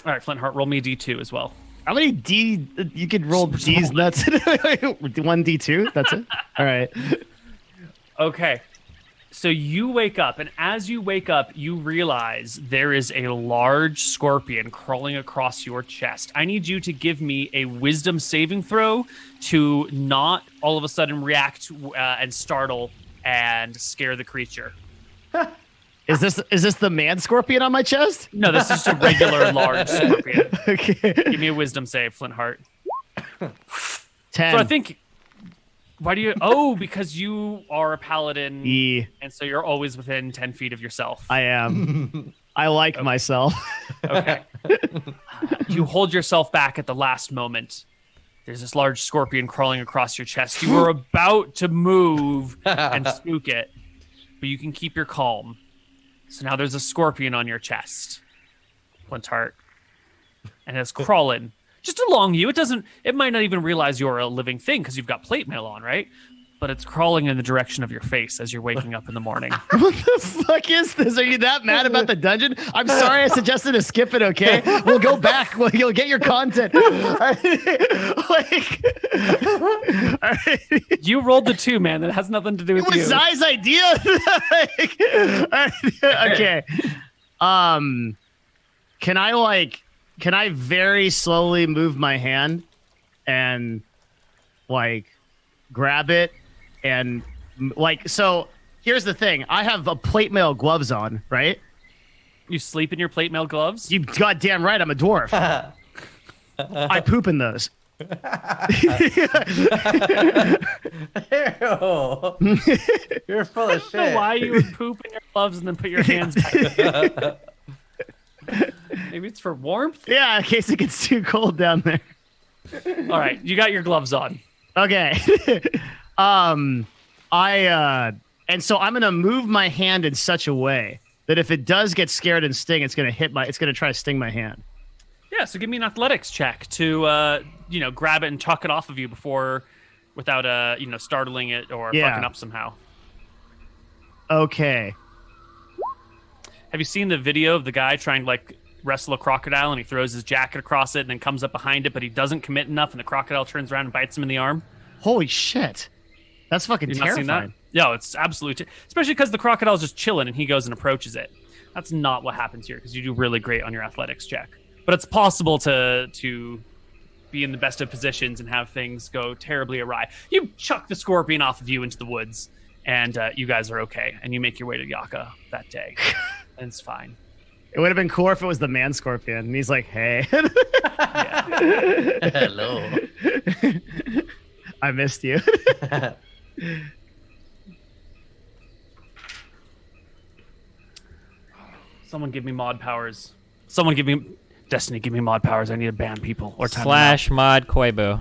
all right, Flintheart, roll me a D2 as well. How many D? You could roll D's nuts. 1 D2. That's it. All right. Okay. So you wake up, and as you wake up, you realize there is a large scorpion crawling across your chest. I need you to give me a wisdom saving throw to not all of a sudden react and startle and scare the creature. Is this the man scorpion on my chest? No, this is just a regular large scorpion. Okay. Give me a wisdom save, Flintheart. 10. So I think, why do you? Oh, because you are a paladin, E. and so you're always within 10 feet of yourself. I am. I like myself. Okay. You hold yourself back at the last moment. There's this large scorpion crawling across your chest. You were about to move and spook it, but you can keep your calm. So now there's a scorpion on your chest, Flintheart, and it's crawling just along you. It might not even realize you're a living thing because you've got plate mail on, right? But it's crawling in the direction of your face as you're waking up in the morning. What the fuck is this? Are you that mad about the dungeon? I'm sorry I suggested to skip it, okay? We'll go back. You'll get your content. You rolled the 2, man. That has nothing to do with It was you. Zai's idea. Okay. Can I very slowly move my hand and grab it and so here's the thing. I have a plate mail gloves on, right? You sleep in your plate mail gloves? You goddamn right, I'm a dwarf. I poop in those. Ew. You're full of I don't know shit. why you would poop in your gloves and then put your hands back. Maybe it's for warmth? Yeah, in case it gets too cold down there. All right, you got your gloves on. Okay. And so I'm gonna move my hand in such a way that if it does get scared and sting, it's gonna try to sting my hand. Yeah, so give me an athletics check to grab it and tuck it off of you without startling it or fucking up somehow. Okay. Have you seen the video of the guy trying to like wrestle a crocodile and he throws his jacket across it and then comes up behind it, but he doesn't commit enough and the crocodile turns around and bites him in the arm? Holy shit. That's fucking You've terrifying. not seen that? No, it's absolutely especially because the crocodile's just chilling and he goes and approaches it. That's not what happens here because you do really great on your athletics check. But it's possible to be in the best of positions and have things go terribly awry. You chuck the scorpion off of you into the woods, and you guys are okay. And you make your way to Yaka that day, and it's fine. It would have been cooler if it was the man scorpion, and he's like, "Hey, Hello. I missed you." Someone give me mod powers. Someone give me Destiny. Give me mod powers. I need to ban people or time / mod Koibu.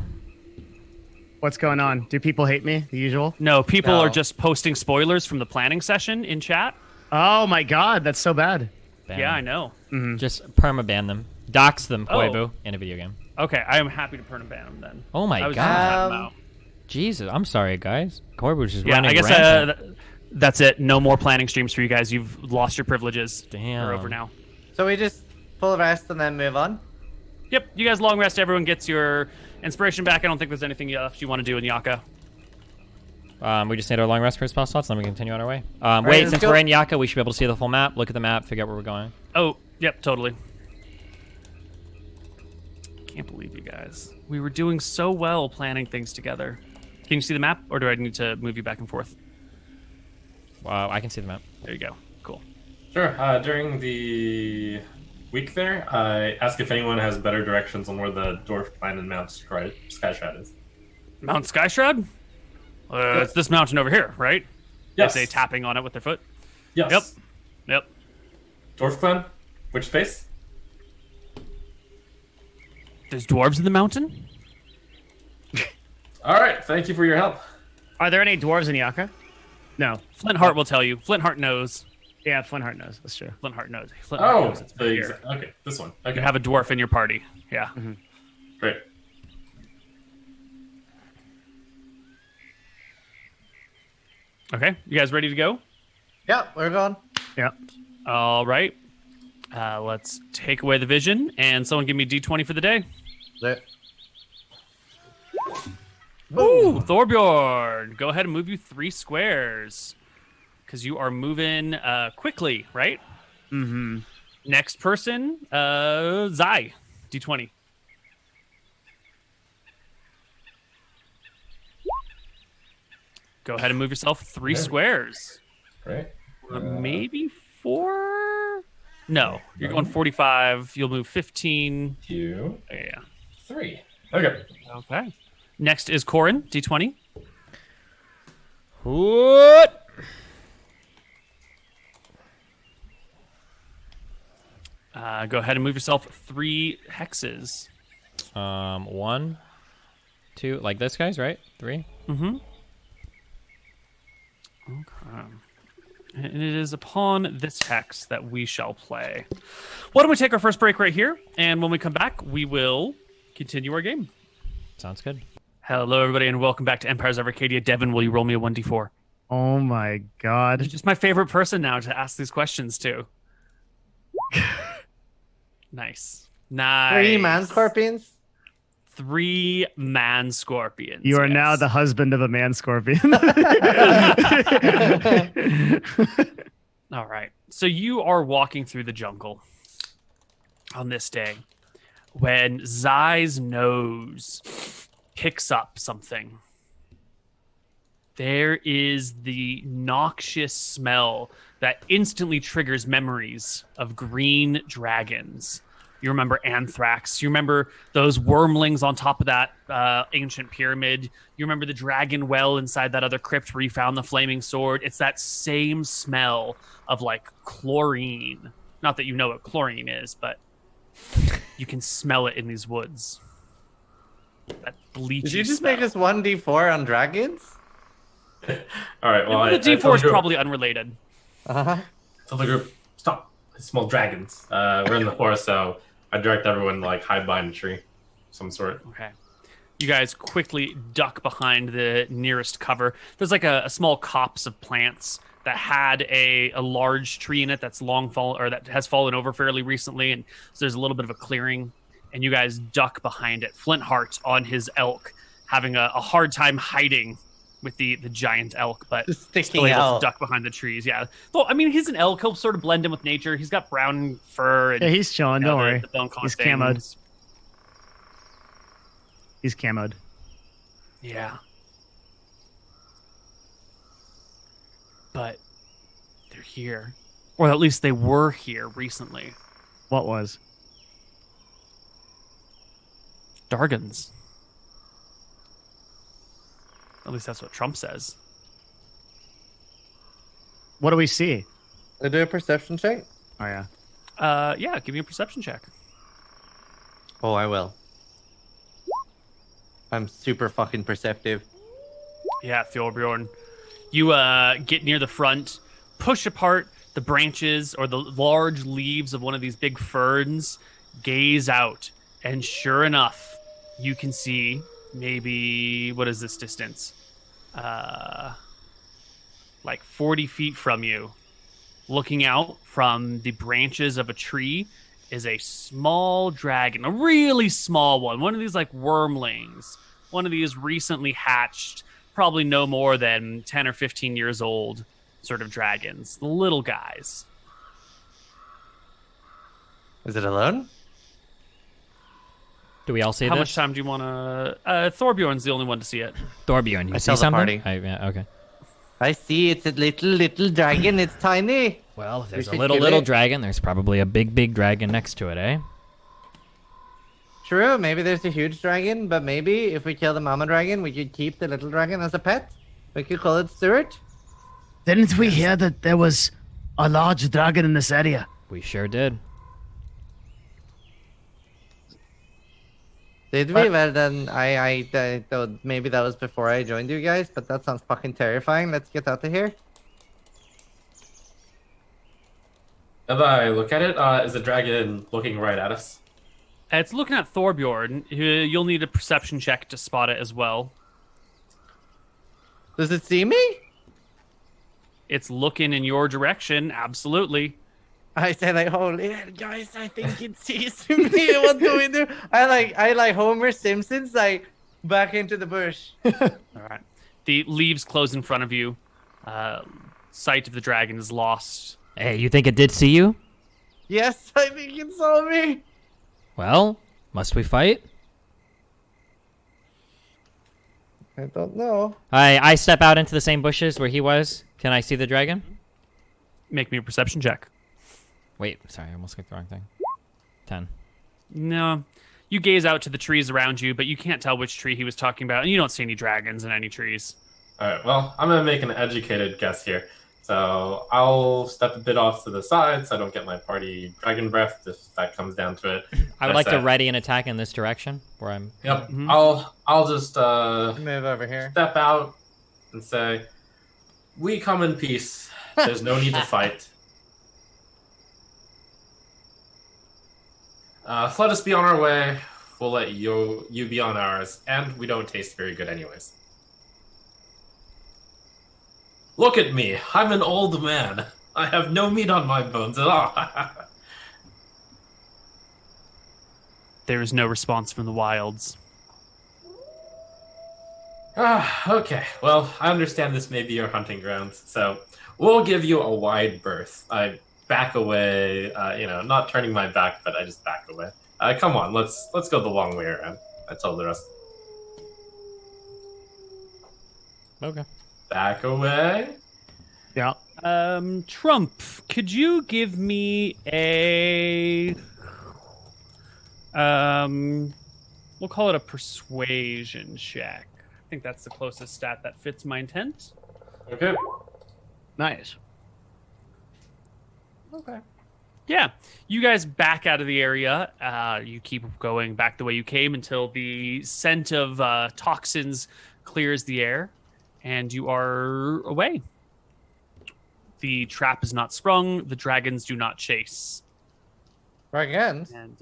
What's going on? Do people hate me? The usual? No, people No. are just posting spoilers from the planning session in chat. Oh my god, that's so bad. Ban Yeah, I them. know. Just perma-ban them. Dox them, Koibu, Oh. in a video game. Okay, I am happy to perma ban them then. Oh my I was god. just trying them out. Jesus, I'm sorry, guys. Koibu's just Yeah, running I guess rampant. that's it. No more planning streams for you guys. You've lost your privileges. Damn. They're over now. So we just full rest and then move on? Yep, you guys long rest. Everyone gets your inspiration back. I don't think there's anything else you want to do in Yaka. We just need our long rest for spell slots, then we continue on our way. right, Wait, let's since go. we're in Yaka, we should be able to see the full map, look at the map, figure out where we're going. Oh, yep, totally. Can't believe you guys. We were doing so well planning things together. Can you see the map, or do I need to move you back and forth? I can see the map. There you go. Cool. Sure. During the week there, I ask if anyone has better directions on where the dwarf plan and Mount Skyshroud is. Mount Skyshroud? It's this mountain over here, right? Yes. Are they tapping on it with their foot? Yes. Yep. Dwarf clan? Which space? There's dwarves in the mountain? All right. Thank you for your help. Are there any dwarves in Yaka? No. Flintheart will tell you. Flintheart knows. Yeah, Flintheart knows. That's true. Flintheart knows. Flintheart Oh, knows it's been here. okay. This one. Okay. You have a dwarf in your party. Yeah. Great. Okay. You guys ready to go? Yeah, we're gone. Yeah. All right. Let's take away the vision, and someone give me D20 for the day. There. Ooh, Thorbjorn, go ahead and move you 3 squares, because you are moving quickly, right? Mm-hmm. Next person, Zai, D20. Go ahead and move yourself 3 Okay. squares. Great. Maybe 4? No, you're going 45. You'll move 15. 2, Yeah. 3. Okay. Okay. Next is Corin, D20. What? Go ahead and move yourself 3 hexes. 1, 2, like this, guys, right? 3. Mm-hmm. Okay. And it is upon this hex that we shall play. Why don't we take our first break right here? And when we come back, we will continue our game. Sounds good. Hello, everybody, and welcome back to Empires of Arcadia. Devin, will you roll me a 1d4? Oh my god. You're just my favorite person now to ask these questions to. Nice. 3 man scorpions? 3 man scorpions. You are yes. now the husband of a man scorpion. All right. So you are walking through the jungle on this day when Zai's nose picks up something. There is the noxious smell that instantly triggers memories of green dragons. You remember anthrax. You remember those wormlings on top of that ancient pyramid. You remember the dragon well inside that other crypt where you found the flaming sword. It's that same smell of like chlorine. Not that you know what chlorine is, but you can smell it in these woods. That bleachy Did you just smell. make us 1d4 on dragons? All right. Well, The I told D4 is the group- probably unrelated. Uh-huh. Tell the group, stop. I smell dragons. We're in the forest, so I direct everyone to, like, hide behind a tree, some sort. Okay. You guys quickly duck behind the nearest cover. There's like a small copse of plants that had a large tree in it that's that has fallen over fairly recently, and so there's a little bit of a clearing. And you guys duck behind it. Flintheart on his elk, having a hard time hiding with the giant elk, but Just still sticking able out. to duck behind the trees. Yeah. Well, I mean, he's an elk. He'll sort of blend in with nature. He's got brown fur. And, Yeah, he's chilling. you know, Don't worry. the bone color He's camoed. things. He's camoed. Yeah. But they're here. Or at least they were here recently. What was? Dargans. At least that's what Trump says. What do we see? I do a perception check. Oh yeah. Yeah, give me a perception check. Oh, I will. I'm super fucking perceptive. Yeah, Thorbjorn. You get near the front, push apart the branches or the large leaves of one of these big ferns, gaze out, and sure enough, you can see maybe, what is this distance? Like 40 feet from you. Looking out from the branches of a tree is a small dragon, a really small one of these like wormlings, one of these recently hatched, probably no more than 10 or 15 years old sort of dragons, the little guys. Is it alone? Do we all see How this? much time do you want to... Thorbjorn's the only one to see it. Thorbjorn, you I see tell the something? party. Yeah, okay. I see it's a little dragon. It's tiny. Well, if there's a should little kill it. dragon, there's probably a big dragon next to it, eh? True, maybe there's a huge dragon, but maybe if we kill the mama dragon, we could keep the little dragon as a pet. We could call it Stuart. Didn't we hear that there was a large dragon in this area? We sure did. Did we? Well, then I thought maybe that was before I joined you guys, but that sounds fucking terrifying. Let's get out of here. As I look at it, is the dragon looking right at us? It's looking at Thorbjorn. You'll need a perception check to spot it as well. Does it see me? It's looking in your direction, absolutely. I say like, holy hell, guys, I think it sees me. What do we do? I like Homer Simpson's like back into the bush. All right. The leaves close in front of you. Sight of the dragon is lost. Hey, you think it did see you? Yes, I think it saw me. Well, must we fight? I don't know. I step out into the same bushes where he was. Can I see the dragon? Make me a perception check. Wait, sorry, I almost clicked the wrong thing. 10. No. You gaze out to the trees around you, but you can't tell which tree he was talking about, and you don't see any dragons in any trees. All right. Well, I'm gonna make an educated guess here. So I'll step a bit off to the side so I don't get my party dragon breath if that comes down to it. I would like to ready an attack in this direction where I'm. Yep. Mhm. I'll just Move over here. step out and say, "We come in peace. There's no need to fight. Let us be on our way. We'll let you be on ours, and we don't taste very good anyways." Look at me. I'm an old man. I have no meat on my bones at all. There is no response from the wilds. Okay. Well, I understand this may be your hunting grounds, so we'll give you a wide berth. I back away, not turning my back, but I just back away. Come on, let's go the long way around. I told the rest. Okay. Back away. Yeah. Trump, could you give me a we'll call it a persuasion check. I think that's the closest stat that fits my intent. Okay. Nice. Okay. Yeah, you guys back out of the area. You keep going back the way you came until the scent of toxins clears the air, and you are away. The trap is not sprung. The dragons do not chase. Again. And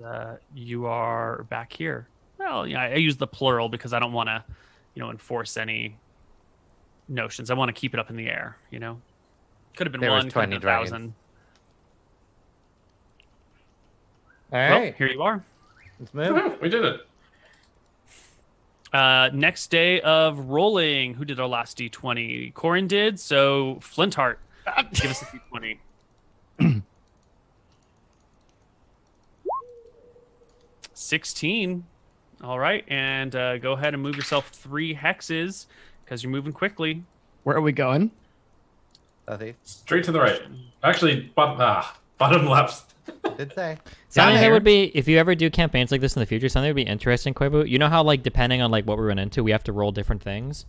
you are back here. Well, yeah, I use the plural because I don't want to, enforce any notions. I want to keep it up in the air, Could have been There was one, could have 20 been 1,000. All Well, right. here you are. Let's move. We did it. Next day of rolling. Who did our last D20? Corin did. So Flintheart, give us a D20. 16. All right, and go ahead and move yourself 3 hexes because you're moving quickly. Where are we going? Straight to the right. Actually, bottom left. Did say. Something that here. would be, if you ever do campaigns like this in the future, something that would be interesting, Koibu. You know how, like, depending on like what we run into, we have to roll different things.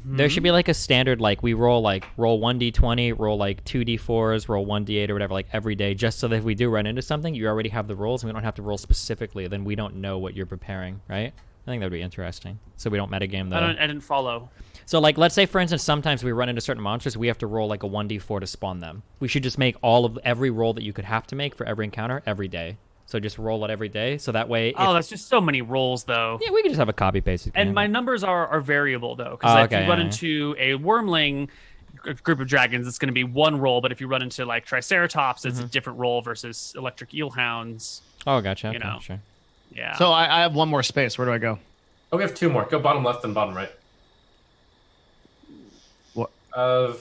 There should be like a standard, like we roll 1d20, roll like 2d4s, roll 1d8 or whatever, like every day, just so that if we do run into something, you already have the rolls and we don't have to roll specifically. Then we don't know what you're preparing, right? I think that would be interesting. So we don't metagame the. I didn't follow. So, like, let's say, for instance, sometimes we run into certain monsters, we have to roll like a 1d4 to spawn them. We should just make every roll that you could have to make for every encounter every day. So just roll it every day. So that way. That's just so many rolls, though. Yeah, we can just have a copy paste. And my numbers are variable, though, because if you run into a wormling group of dragons, it's going to be 1 roll. But if you run into like Triceratops, it's a different roll versus electric eelhounds. Oh, gotcha. Okay, sure. Yeah. So I have 1 more space. Where do I go? Oh, we have 2 more. Go bottom left and bottom right. What? Do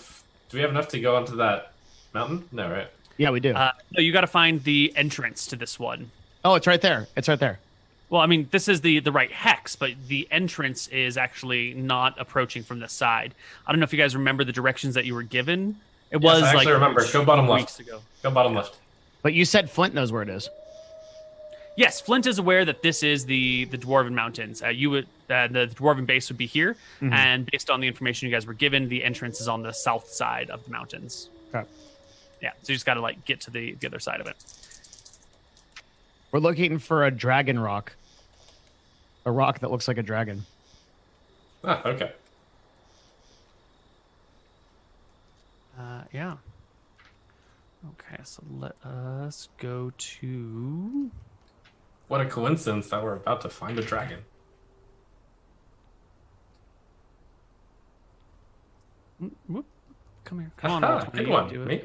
we have enough to go onto that mountain? No, right? Yeah, we do. No, you got to find the entrance to this one. Oh, it's right there. It's right there. Well, I mean, this is the right hex, but the entrance is actually not approaching from this side. I don't know if you guys remember the directions that you were given. It was I actually like remember. Go bottom left. weeks ago. Go bottom left. But you said Flint knows where it is. Yes, Flint is aware that this is the Dwarven Mountains. The Dwarven base would be here, and based on the information you guys were given, the entrance is on the south side of the mountains. Okay. Yeah, so you just got to like get to the other side of it. We're looking for a dragon rock. A rock that looks like a dragon. Ah, okay. Yeah. Okay, so let us go to. What a coincidence that we're about to find a dragon. Whoop. Come here. Come on. Aha, Roll20, good you one. can do it. Me?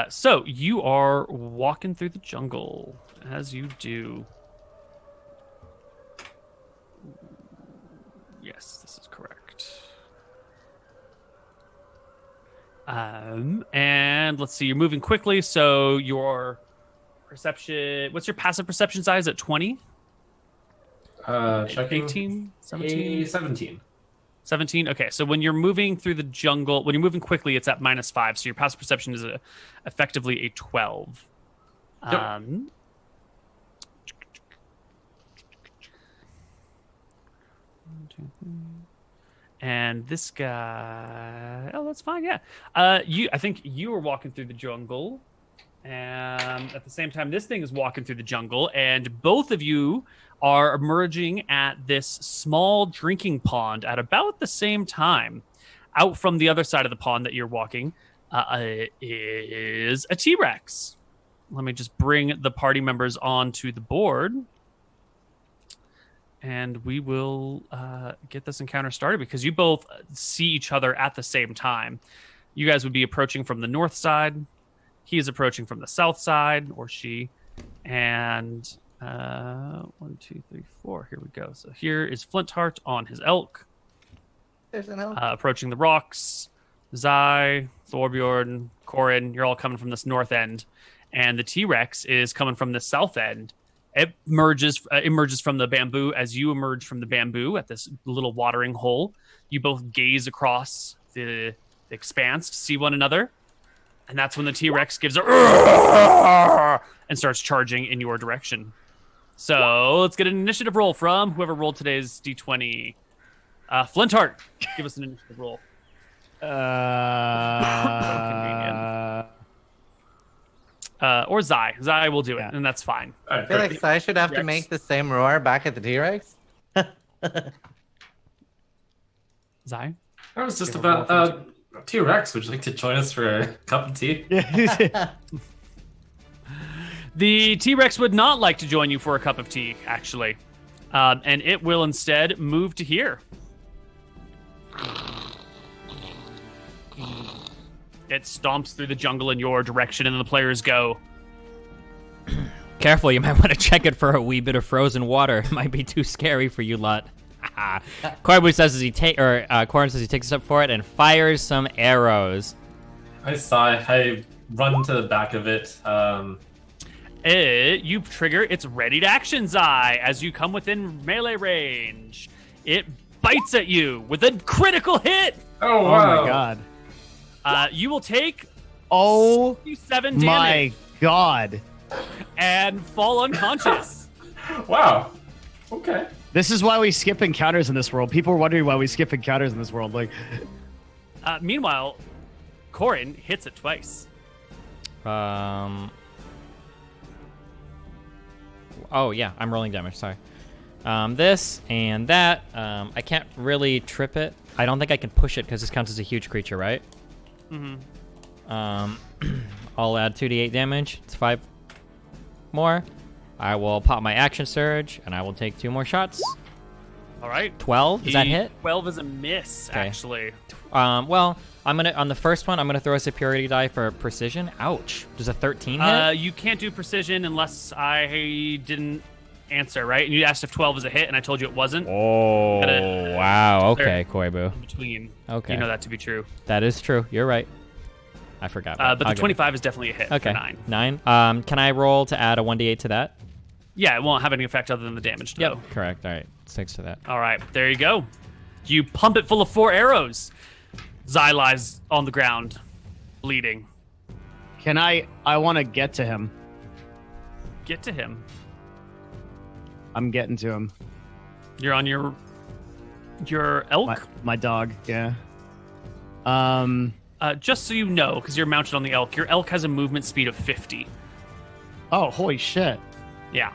So you are walking through the jungle, as you do. Yes, this is correct. And let's see, you're moving quickly, so your perception. What's your passive perception size at 20? Checking. 18? 17? 17. 17. Okay, so when you're moving through the jungle, when you're moving quickly, it's at -5. So your passive perception is effectively a 12. Yep. And this guy. Oh, that's fine. Yeah. I think you were walking through the jungle, and at the same time, this thing is walking through the jungle, and both of you are emerging at this small drinking pond at about the same time. Out from the other side of the pond that you're walking is a T-Rex. Let me just bring the party members onto the board, and we will get this encounter started because you both see each other at the same time. You guys would be approaching from the north side. He is approaching from the south side, or she. And 1, 2, 3, 4. Here we go. So here is Flintheart on his elk. There's an elk. Approaching the rocks. Zai, Thorbjorn, Corin, you're all coming from this north end. And the T-Rex is coming from the south end. It emerges from the bamboo as you emerge from the bamboo at this little watering hole. You both gaze across the expanse to see one another. And that's when the T-Rex gives a and starts charging in your direction. So let's get an initiative roll from whoever rolled today's D20. Flintheart, give us an initiative roll. Or Zai. Zai will do it, and that's fine. All right, I feel like great. Sai should have to Rex. make the same roar back at the T-Rex. Zai? I was just Give a roll about. T-Rex, would you like to join us for a cup of tea? The T-Rex would not like to join you for a cup of tea, actually. And it will instead move to here. It stomps through the jungle in your direction, and the players go. Careful, you might want to check it for a wee bit of frozen water. It might be too scary for you lot. Corbu says Corin says he takes a step for it and fires some arrows. I run to the back of it. You trigger its ready to action eye as you come within melee range. It bites at you with a critical hit. Oh, wow. Oh my god. You will take Oh 7 damage my god. and fall unconscious. Wow. Okay. This is why we skip encounters in this world. People are wondering why we skip encounters in this world. Like, Meanwhile, Corin hits it twice. Oh yeah, I'm rolling damage. Sorry. This and that. I can't really trip it. I don't think I can push it because this counts as a huge creature, right? I'll add 2d8 damage. It's 5 more. I will pop my action surge, and I will take 2 more shots. All right. 12. Does that hit? 12 is a miss, Okay. actually. Well, I'm gonna on the first one. I'm gonna throw a superiority die for precision. Ouch. Does a 13 hit? You can't do precision unless I didn't answer, right? And you asked if 12 is a hit, and I told you it wasn't. Oh, Gotta- wow. Okay, Koibu. In between. Okay. You know that to be true. That is true. You're right. I forgot. But the I'll give it. 25 is definitely a hit Okay. for 9. 9. Can I roll to add a 1d8 to that? Yeah, it won't have any effect other than the damage, though. Correct. All right. 6 to that. All right, there you go. You pump it full of 4 arrows. Zai lies on the ground, bleeding. can I want to get to him. Get to him. I'm getting to him. You're on your elk. My dog, yeah. Just so you know, because you're mounted on the elk, your elk has a movement speed of 50. Oh, holy shit. Yeah.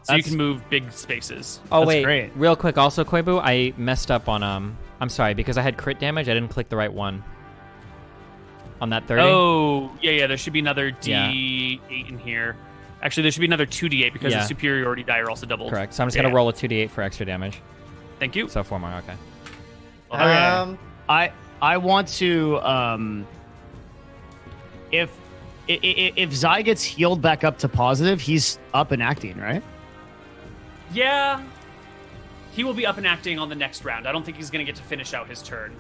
So you That's- can move big spaces. Oh, That's wait. great. Real quick, also, Koibu, I messed up on, I'm sorry, because I had crit damage, I didn't click the right one. On that 30? Oh, yeah. There should be another Yeah. D8 in here. Actually, there should be another 2d8 because Yeah. the superiority die are also doubled. Correct. So I'm just going to Yeah. roll a 2d8 for extra damage. Thank you. So 4 more, okay. Okay. I want to if Zai gets healed back up to positive, he's up and acting, right? Yeah. He will be up and acting on the next round. I don't think he's going to get to finish out his turn.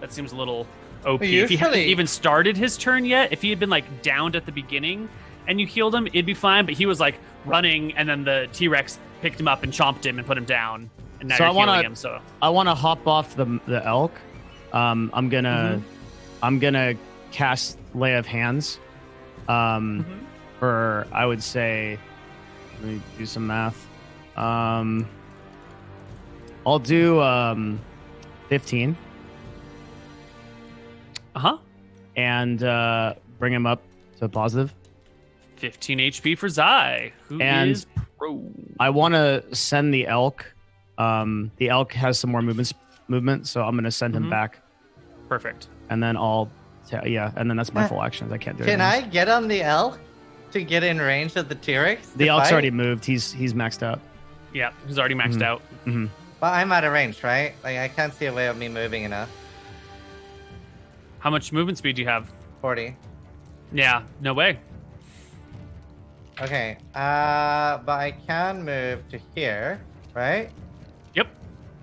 That seems a little OP. If he hadn't Usually- even started his turn yet, if he had been like downed at the beginning and you healed him, it'd be fine. But he was like running, and then the T-Rex picked him up and chomped him and put him down. And now So you're I wanna- healing him. So I want to hop off the elk. I'm gonna cast Lay of Hands. For I would say, let me do some math. I'll do 15 and bring him up to positive. 15 HP for Zai, who And is pro. I want to send the elk. The elk has some more movement, so I'm gonna send him back, Perfect. and then and then that's my full actions. I can't do it. Can I get on the elk to get in range of the T-Rex? The to elk's fight? already moved. He's maxed out. Yeah, he's already maxed out. But I'm out of range, right? Like I can't see a way of me moving enough. How much movement speed do you have? 40. Yeah, no way. Okay. But I can move to here, right? Yep.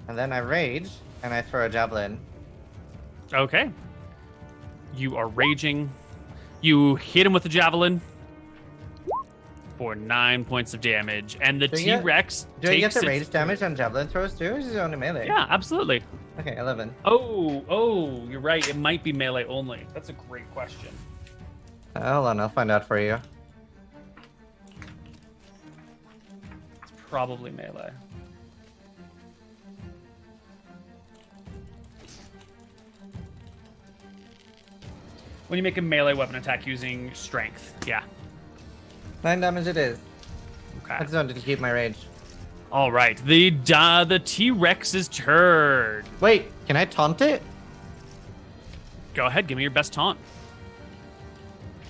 And then I rage and I throw a javelin. Okay. You are raging. You hit him with the javelin for 9 points of damage, and the Do I get- T-Rex Do I get takes the its- rage damage on javelin throws too? Or is it only melee? Yeah, absolutely. Okay, 11. Oh, you're right. It might be melee only. That's a great question. Hold on, I'll find out for you. It's probably melee. When you make a melee weapon attack using strength, yeah. 9 damage it is. I Okay. just wanted to keep my rage. All right. The T-Rex's turn. Wait, can I taunt it? Go ahead, give me your best taunt.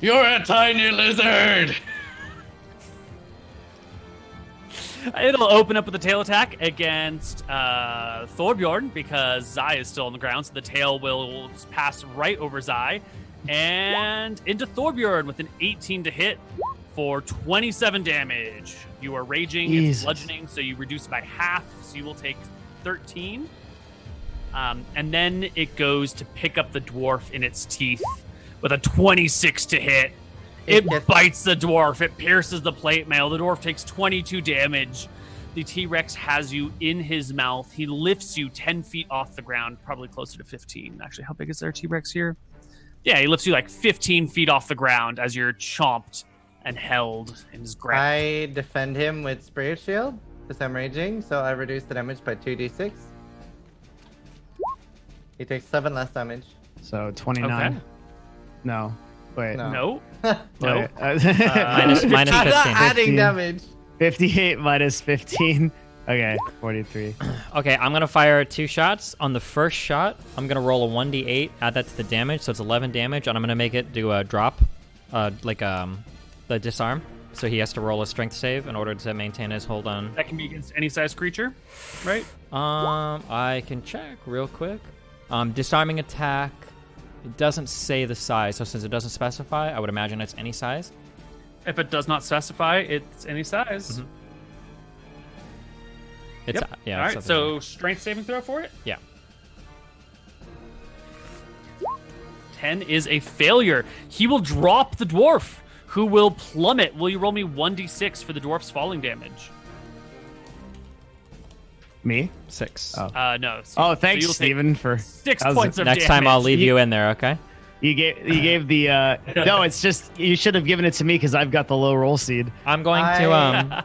You're a tiny lizard. It'll open up with a tail attack against Thorbjorn because Zai is still on the ground, so the tail will pass right over Zai and into Thorbjorn with an 18 to hit for 27 damage. You are raging, Jesus. it's bludgeoning, so you reduce by half, so you will take 13. And then it goes to pick up the dwarf in its teeth with a 26 to hit. It bites the dwarf. It pierces the plate mail. The dwarf takes 22 damage. The T-Rex has you in his mouth. He lifts you 10 feet off the ground, probably closer to 15. Actually, how big is their T-Rex here? Yeah, he lifts you like 15 feet off the ground as you're chomped and held in his grip. I defend him with Spirit Shield because I'm raging, so I reduce the damage by 2d6. He takes 7 less damage. So 29. Okay. No. Wait. No. No. Wait. No. Minus I'm not 15. adding 15. damage. 58 minus 15. Okay, 43. Okay, I'm gonna fire 2 shots. On the first shot, I'm gonna roll a 1d8, add that to the damage, so it's 11 damage, and I'm gonna make it do a drop, the disarm. So he has to roll a strength save in order to maintain his hold on. That can be against any size creature, right? I can check real quick. Disarming attack. It doesn't say the size, so since it doesn't specify, I would imagine it's any size. If it does not specify, it's any size. Mhm. It's Yep. yeah. All it's right, something- so strength saving throw for it. yeah. 10 is a failure. He will drop the dwarf, who will plummet. Will you roll me 1d6 for the dwarf's falling damage? Me? 6. Oh. No. Oh, so thanks, you'll take Steven, for 6 How's points of Next damage. time I'll leave you in there, okay? you gave the no. It's just you should have given it to me because I've got the low roll seed. I'm going to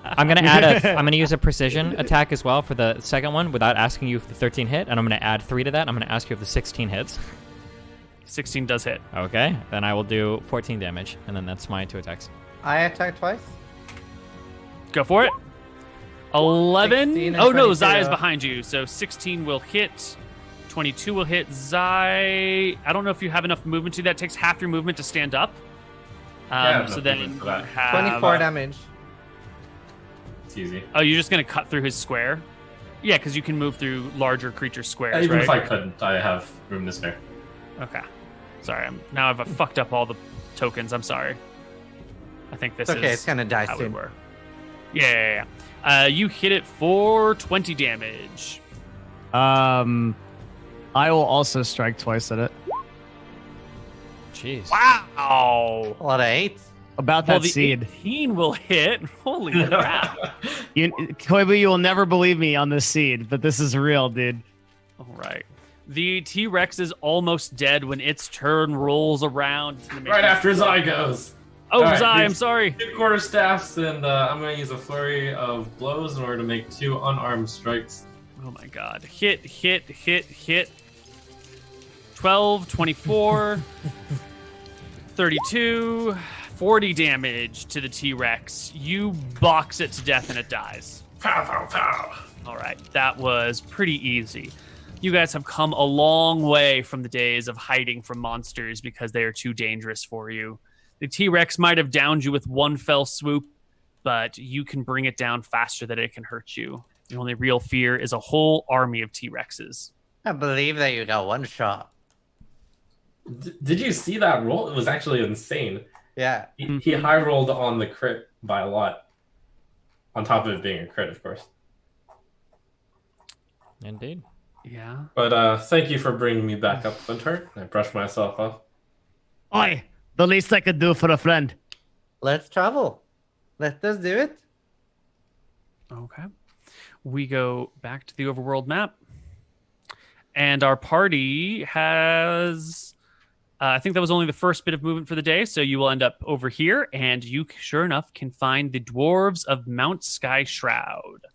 I'm gonna I'm gonna use a precision attack as well for the second one without asking you if the 13 hit, and I'm gonna add 3 to that. I'm gonna ask you if the 16 hits. 16 does hit. Okay, then I will do 14 damage, and then that's my 2 attacks. I attack twice. Go for it. 11. 16 and Oh, no, 22. Zai is behind you. So 16 will hit. 22 will hit. Zai, I don't know if you have enough movement to that. It takes half your movement to stand up. Yeah, So enough then movement you for that. have... 24 damage. It's easy. Oh, you're just going to cut through his square? Yeah, because you can move through larger creature squares, Even right? if I couldn't, I have room to spare. Okay. Sorry, now I've fucked up all the tokens. I'm sorry. I think this It's okay, is it's gonna die how it soon. works. Yeah. You hit it for 20 damage. I will also strike twice at it. Jeez. Wow. A lot of 8. About Well, that the seed. 18 will hit. Holy crap. Koibu, you will never believe me on this seed, but this is real, dude. All right. The T-Rex is almost dead when its turn rolls around. It's gonna make Right you- after Zai goes. Oh, All right, Zai, I'm these- sorry. 2 quarter staffs, and I'm going to use a flurry of blows in order to make 2 unarmed strikes. Oh my god. Hit. 12, 24, 32, 40 damage to the T-Rex. You box it to death and it dies. Pow, pow, pow. All right, that was pretty easy. You guys have come a long way from the days of hiding from monsters because they are too dangerous for you. The T-Rex might have downed you with one fell swoop, but you can bring it down faster than it can hurt you. The only real fear is a whole army of T-Rexes. I believe that you got one shot. Did you see that roll? It was actually insane. Yeah. He high rolled on the crit by a lot. On top of it being a crit, of course. Indeed. Yeah. But thank you for bringing me back up the turn. I brushed myself off. Oi, the least I could do for a friend. Let's travel. Let us do it. Okay. We go back to the overworld map. And our party has... I think that was only the first bit of movement for the day, so you will end up over here, and you, sure enough, can find the Dwarves of Mount Sky Shroud.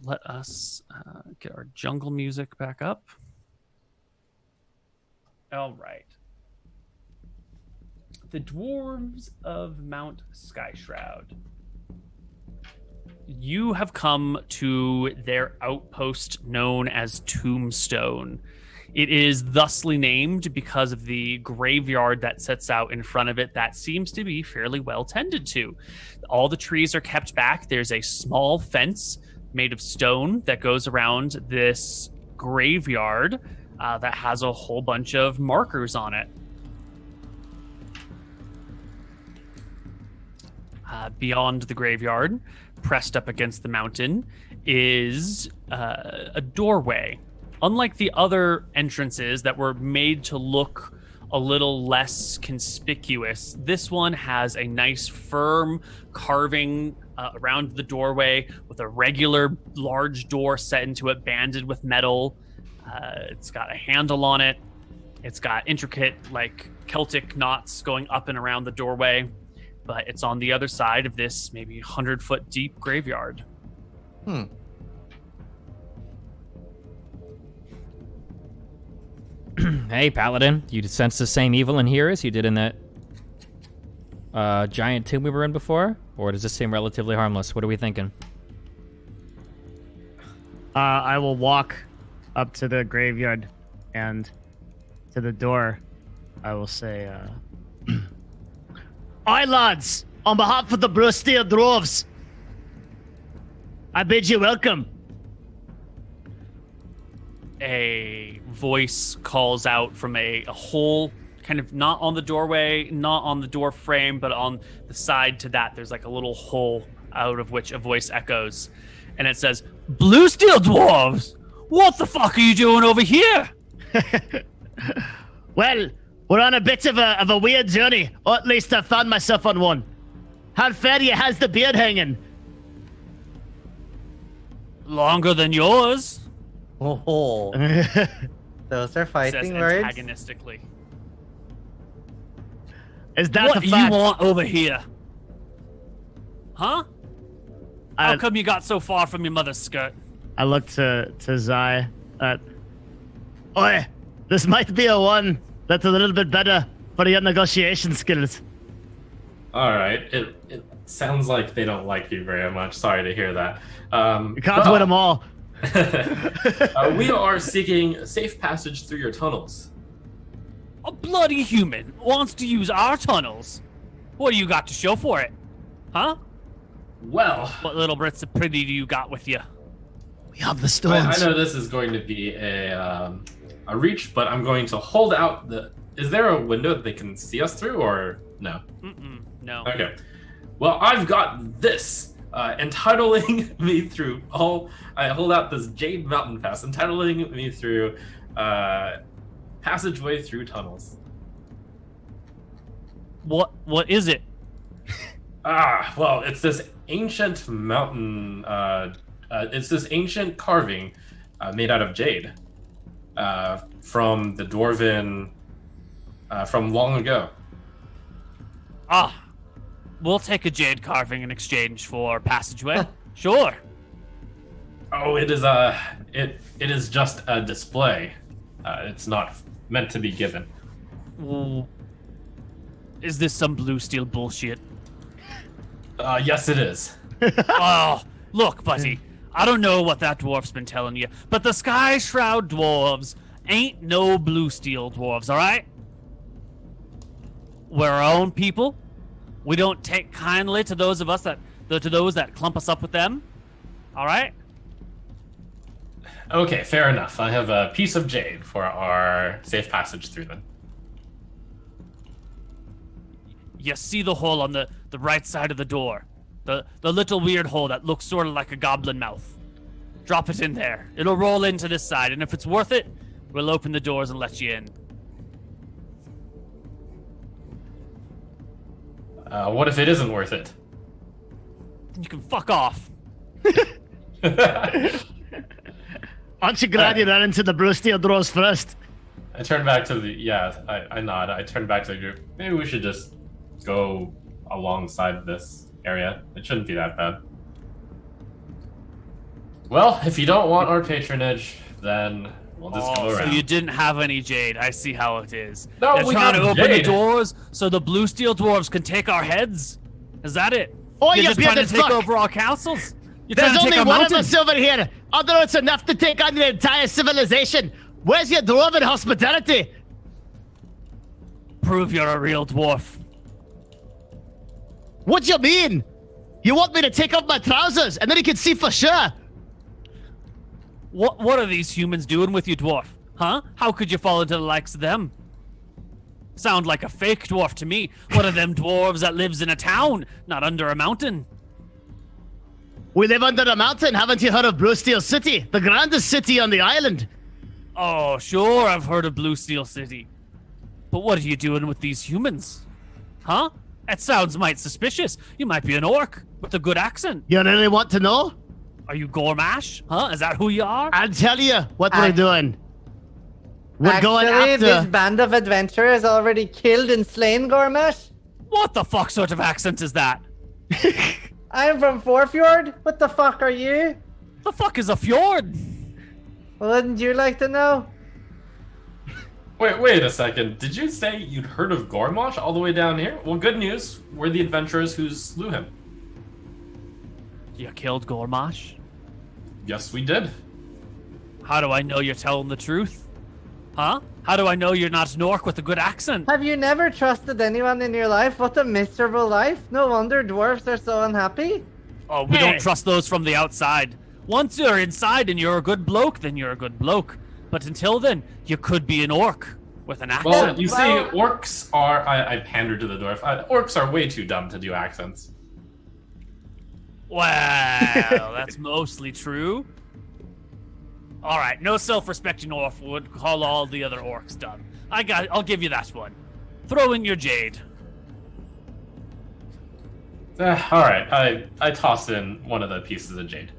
Let us get our jungle music back up. All right. The Dwarves of Mount Sky Shroud. You have come to their outpost known as Tombstone. It is thusly named because of the graveyard that sits out in front of it that seems to be fairly well tended to. All the trees are kept back. There's a small fence made of stone that goes around this graveyard that has a whole bunch of markers on it. Beyond the graveyard, pressed up against the mountain, is a doorway. Unlike the other entrances that were made to look a little less conspicuous, this one has a nice firm carving around the doorway with a regular large door set into it, banded with metal. It's got a handle on it. It's got intricate, like, Celtic knots going up and around the doorway, but it's on the other side of this maybe 100-foot deep graveyard. Hey, Paladin, you sense the same evil in here as you did in that giant tomb we were in before? Or does this seem relatively harmless? What are we thinking? I will walk up to the graveyard and to the door. I will say, "Aye, lads, on behalf of the Brusteel Dwarves, I bid you welcome." A voice calls out from a hole, kind of not on the doorway, not on the door frame, but on the side to that. There's like a little hole out of which a voice echoes. And it says, "Bluesteel Dwarves! What the fuck are you doing over here?" Well, we're on a bit of a weird journey, or at least I found myself on one. How far you has the beard hanging? Longer than yours. Oh, those are Says fighting words. antagonistically. Is that What the do you fact? want over here? Huh? How come you got so far from your mother's skirt? I look to Zai. Oi, this might be a one that's a little bit better for your negotiation skills. All right. It sounds like they don't like you very much. Sorry to hear that. You can't win them all. We are seeking safe passage through your tunnels. A bloody human wants to use our tunnels. What do you got to show for it? Huh? Well, What little bits of pretty do you got with you? We have the I stones. know this is going to be a reach, but I'm going to hold out the. Is there a window that they can see us through, or no? No. Okay. Well, I've got this, entitling me through all. I hold out this Jade Mountain Pass, entitling me through passageway through tunnels. What is it? Well, it's this ancient mountain. It's this ancient carving made out of jade from the Dwarven from long ago. We'll take a jade carving in exchange for passageway. Sure. Oh, it is it is just a display. It's not meant to be given. Ooh. Is this some blue steel bullshit? Yes, it is. Oh, look, buddy. I don't know what that dwarf's been telling you, but the Sky Shroud dwarves ain't no blue steel dwarves, all right? We're our own people. We don't take kindly to those that clump us up with them. All right? Okay, fair enough. I have a piece of jade for our safe passage through them. You see the hole on the right side of the door. The little weird hole that looks sort of like a goblin mouth. Drop it in there. It'll roll into this side, and if it's worth it, we'll open the doors and let you in. What if it isn't worth it? Then you can fuck off. Aren't you glad you ran into the Brusteel Dwarves first? I turn back to I nod. I turn back to the group. Maybe we should just go alongside this area. It shouldn't be that bad. Well, if you don't want our patronage, then we'll just go around. So you didn't have any jade. I see how it is. No, You're we trying to got open the jade. doors so the blue steel dwarves can take our heads? Is that it? Oh, You're you just trying to bearded take fuck. over our castles? You're There's trying to only take our one of mountain? us over here. Although it's enough to take on the entire civilization. Where's your dwarven hospitality? Prove you're a real dwarf. What do you mean? You want me to take off my trousers and then you can see for sure? What are these humans doing with you, dwarf? Huh? How could you fall into the likes of them? Sound like a fake dwarf to me. One of them dwarves that lives in a town, not under a mountain. We live under a mountain. Haven't you heard of Blue Steel City? The grandest city on the island. Oh, sure, I've heard of Blue Steel City. But what are you doing with these humans? Huh? That sounds might suspicious. You might be an orc with a good accent. You really want to know? Are you Gormash? Huh? Is that who you are? I'll tell you what we're doing. We're going Actually, after... this band of adventurers already killed and slain Gormash. What the fuck sort of accent is that? I'm from Forfjord. What the fuck are you? The fuck is a fjord? Wouldn't you like to know? Wait a second. Did you say you'd heard of Gormosh all the way down here? Well, good news. We're the adventurers who slew him. You killed Gormash? Yes, we did. How do I know you're telling the truth? Huh? How do I know you're not an orc with a good accent? Have you never trusted anyone in your life? What a miserable life. No wonder dwarves are so unhappy. Oh, we don't trust those from the outside. Once you're inside and you're a good bloke, then you're a good bloke. But until then, you could be an orc with an accent. Well, you see, orcs are... I pandered to the dwarf. Orcs are way too dumb to do accents. Well, that's mostly true. All right, no self-respecting orc would call all the other orcs dumb. I'll give you that one. Throw in your jade. All right, I tossed in one of the pieces of jade.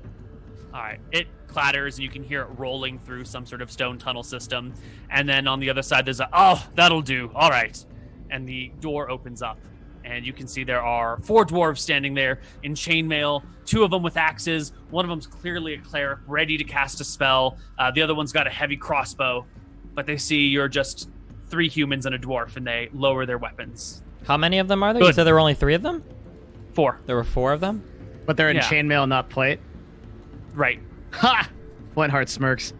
All right, it clatters and you can hear it rolling through some sort of stone tunnel system. And then on the other side, there's that'll do. All right. And the door opens up and you can see there are 4 dwarves standing there in chainmail, 2 of them with axes. One of them's clearly a cleric ready to cast a spell. The other one's got a heavy crossbow, but they see you're just 3 humans and a dwarf and they lower their weapons. How many of them are there? You said there were only 3 of them? 4. There were 4 of them? But they're in Yeah. chainmail, not plate. Right. Ha! Flintheart smirks.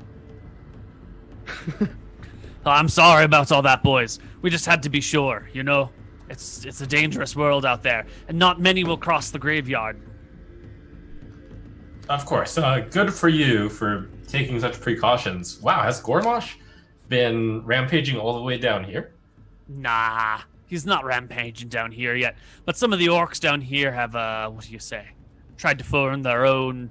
I'm sorry about all that, boys. We just had to be sure, you know? It's a dangerous world out there, and not many will cross the graveyard. Of course. Good for you for taking such precautions. Wow, has Gormosh been rampaging all the way down here? Nah, he's not rampaging down here yet. But some of the orcs down here have, what do you say? Tried to form their own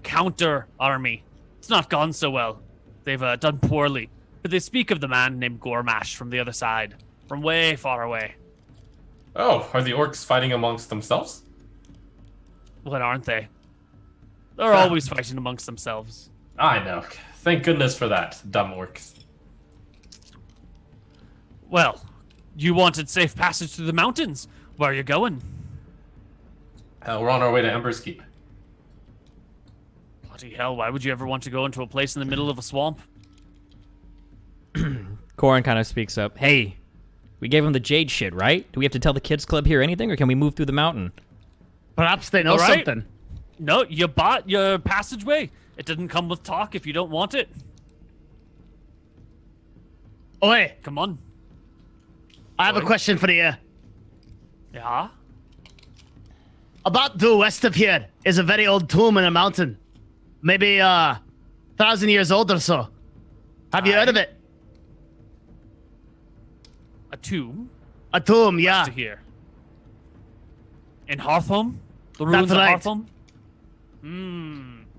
counter army. It's not gone so well. They've done poorly. But they speak of the man named Gormash from the other side, from way far away. Oh, are the orcs fighting amongst themselves? What aren't they? They're always fighting amongst themselves. I know. Thank goodness for that, dumb orcs. Well, you wanted safe passage through the mountains. Where are you going? We're on our way to Ember's Keep. Bloody hell, why would you ever want to go into a place in the middle of a swamp? Corin kind of speaks up. Hey, we gave him the jade shit, right? Do we have to tell the kids club here anything, or can we move through the mountain? Perhaps they know All right. something. No, you bought your passageway. It didn't come with talk if you don't want it. Oi, Come on. I have a question for you. Yeah? About due west of here is a very old tomb in a mountain. Maybe 1,000 years old or so. Have you heard of it? A tomb? A tomb, yeah. To here. In Hearthhome? The ruins That's right. of Hearthhome?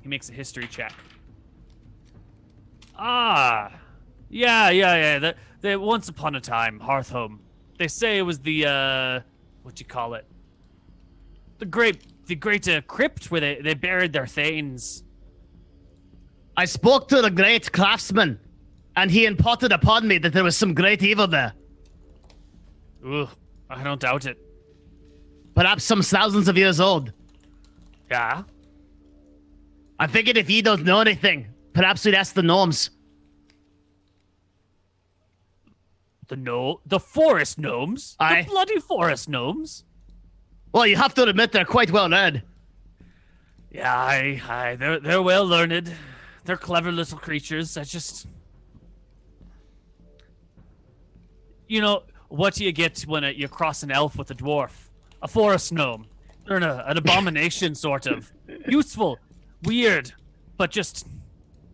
He makes a history check. Yeah. The once upon a time, Hearthhome. They say it was the, what you call it? The great crypt where they buried their thanes. I spoke to the great craftsman, and he imparted upon me that there was some great evil there. Ugh, I don't doubt it. Perhaps some thousands of years old. Yeah? I figured if ye don't know anything, perhaps we'd ask the gnomes. The forest gnomes? Aye. The bloody forest gnomes? Well, you have to admit they're quite well read. Yeah, they're well learned. They're clever little creatures. You know, what do you get when you cross an elf with a dwarf? A forest gnome. They're an abomination, sort of. Useful, weird, but just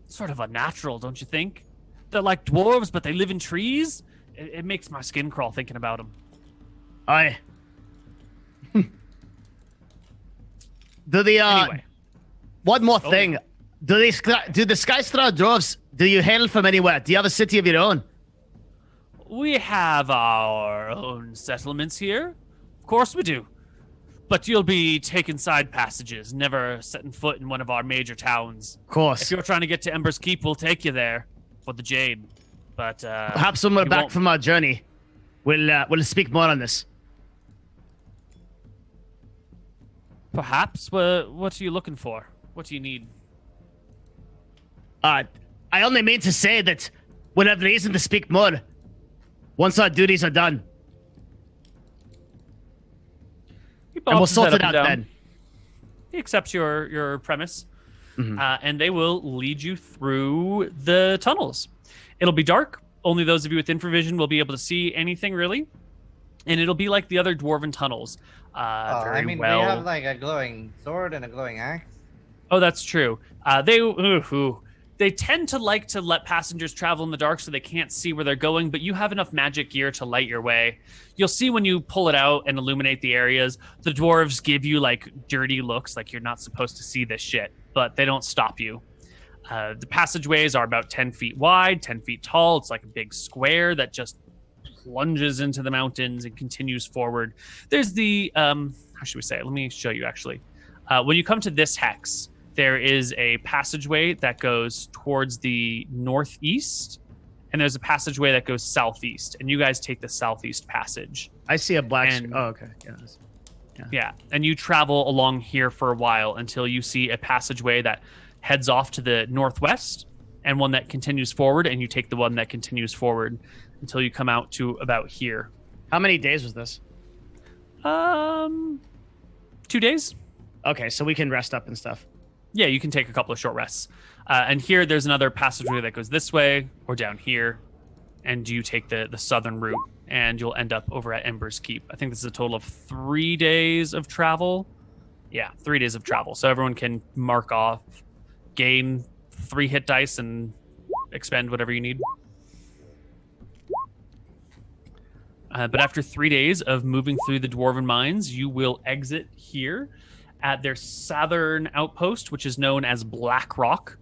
sort of unnatural, don't you think? They're like dwarves, but they live in trees. It makes my skin crawl thinking about them. Aye. Anyway. One more thing. Do the Skystraw dwarves, do you hail from anywhere? Do you have a city of your own? We have our own settlements here. Of course we do. But you'll be taking side passages, never setting foot in one of our major towns. Of course. If you're trying to get to Ember's Keep, we'll take you there for the jade. But perhaps when we're back from our journey, we'll speak more on this. Perhaps. What are you looking for? What do you need? I only mean to say that we'll have reason to speak more once our duties are done. And we'll sort it out then. He accepts your premise, and they will lead you through the tunnels. It'll be dark. Only those of you with infravision will be able to see anything, really. And it'll be like the other dwarven tunnels. we have like a glowing sword and a glowing axe. Oh, that's true. They tend to like to let passengers travel in the dark so they can't see where they're going, but you have enough magic gear to light your way. You'll see when you pull it out and illuminate the areas, the dwarves give you like dirty looks, like you're not supposed to see this shit, but they don't stop you. The passageways are about 10 feet wide, 10 feet tall. It's like a big square that just plunges into the mountains and continues forward. There's the, how should we say it? Let me show you actually. When you come to this hex, there is a passageway that goes towards the northeast, and there's a passageway that goes southeast, and you guys take the southeast passage. I see a black... oh, okay. Yeah, and you travel along here for a while until you see a passageway that heads off to the northwest, and one that continues forward, and you take the one that continues forward until you come out to about here. How many days was this? 2 days. Okay, so we can rest up and stuff. Yeah, you can take a couple of short rests. And here, there's another passageway that goes this way or down here. And you take the southern route, and you'll end up over at Ember's Keep. I think this is a total of 3 days of travel. Yeah, 3 days of travel. So everyone can mark off, gain 3 hit dice, and expend whatever you need. But after 3 days of moving through the Dwarven Mines, you will exit here at their southern outpost, which is known as Black Rock.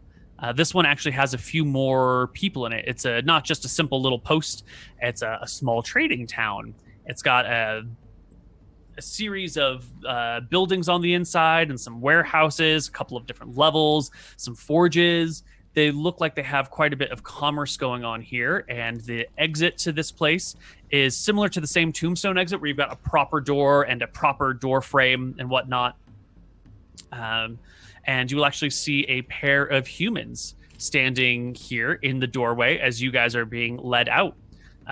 This one actually has a few more people in it. It's not just a simple little post. It's a small trading town. It's got a series of buildings on the inside and some warehouses, a couple of different levels, some forges. They look like they have quite a bit of commerce going on here, and the exit to this place is similar to the same Tombstone exit, where you've got a proper door and a proper door frame and whatnot. And you will actually see a pair of humans standing here in the doorway as you guys are being led out.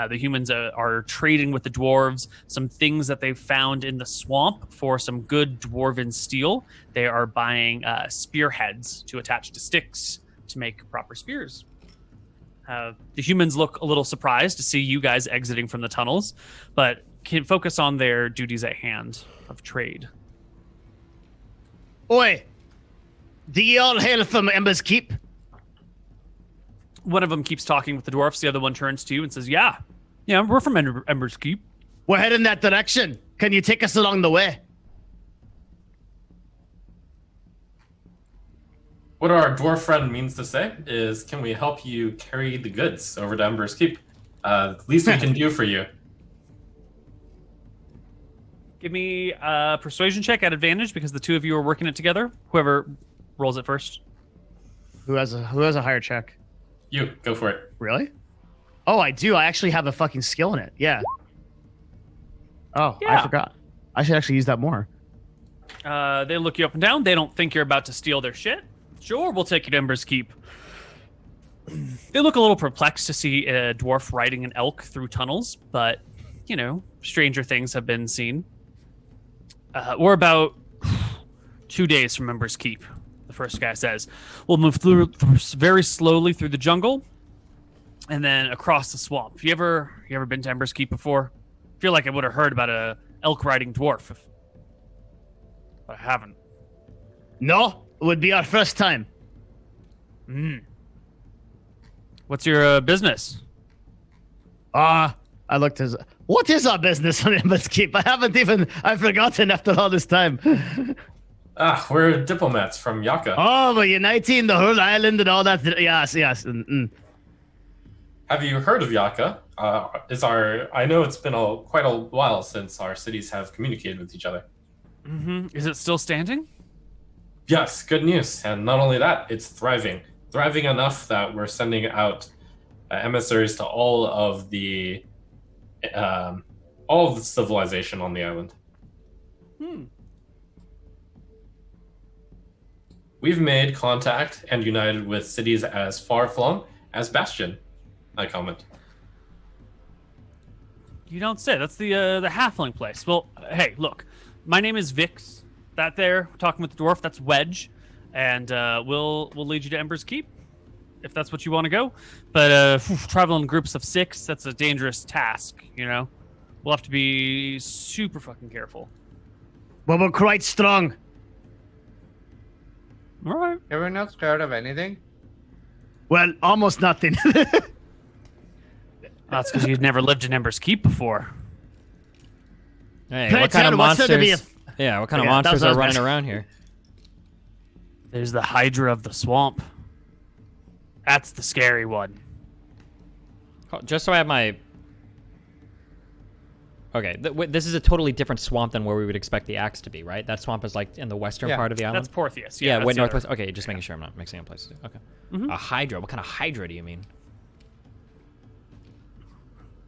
The humans are trading with the dwarves some things that they've found in the swamp for some good dwarven steel. They are buying spearheads to attach to sticks to make proper spears. The humans look a little surprised to see you guys exiting from the tunnels, but can focus on their duties at hand of trade. Oi! Do ye all hail from Ember's Keep? One of them keeps talking with the dwarfs. The other one turns to you and says, Yeah, we're from Ember's Keep. We're heading that direction. Can you take us along the way? What our dwarf friend means to say is, can we help you carry the goods over to Ember's Keep? Least we can do for you. Give me a persuasion check at advantage because the two of you are working it together. Whoever rolls it first. Who has a higher check? You, go for it. Really? Oh, I do. I actually have a fucking skill in it. Yeah. Oh, yeah. I forgot. I should actually use that more. They look you up and down. They don't think you're about to steal their shit. Sure, we'll take you to Ember's Keep. They look a little perplexed to see a dwarf riding an elk through tunnels, but, stranger things have been seen. We're about 2 days from Ember's Keep, the first guy says. We'll move through very slowly through the jungle. and then across the swamp. You ever been to Embers Keep before? I feel like I would have heard about a elk riding dwarf, but I haven't. No, it would be our first time. What's your business? I looked as what is our business on Embers Keep? I've forgotten after all this time. We're diplomats from Yaka. Oh, we're uniting the whole island and all that. Yes. Have you heard of Yaka? I know it's been quite a while since our cities have communicated with each other. Is it still standing? Yes, good news. And not only that, it's thriving. Thriving enough that we're sending out emissaries to all of the civilization on the island. We've made contact and united with cities as far-flung as Bastion, I comment. You don't say. That's the halfling place. Well, hey, look. My name is Vix. That there, talking with the dwarf, that's Wedge. And we'll lead you to Embers Keep, if that's what you want to go. But traveling in groups of 6, that's a dangerous task, you know? We'll have to be super fucking careful. Well, we're quite strong. All right. You're not scared of anything? Well, almost nothing. That's because you've never lived in Embers Keep before. Hey, Can I what kind tell of what's there to be monsters? Yeah, what kind of Yeah, monsters that are was running nice. around here? There's the Hydra of the Swamp. That's the scary one. Oh, just so I have my. Okay, this is a totally different swamp than where we would expect the axe to be, right? That swamp is like in the western Yeah, part of the island. That's Portheus. Yeah, that's way the other- northwest. Okay, just making sure I'm not mixing up places. Okay. A Hydra. What kind of Hydra do you mean?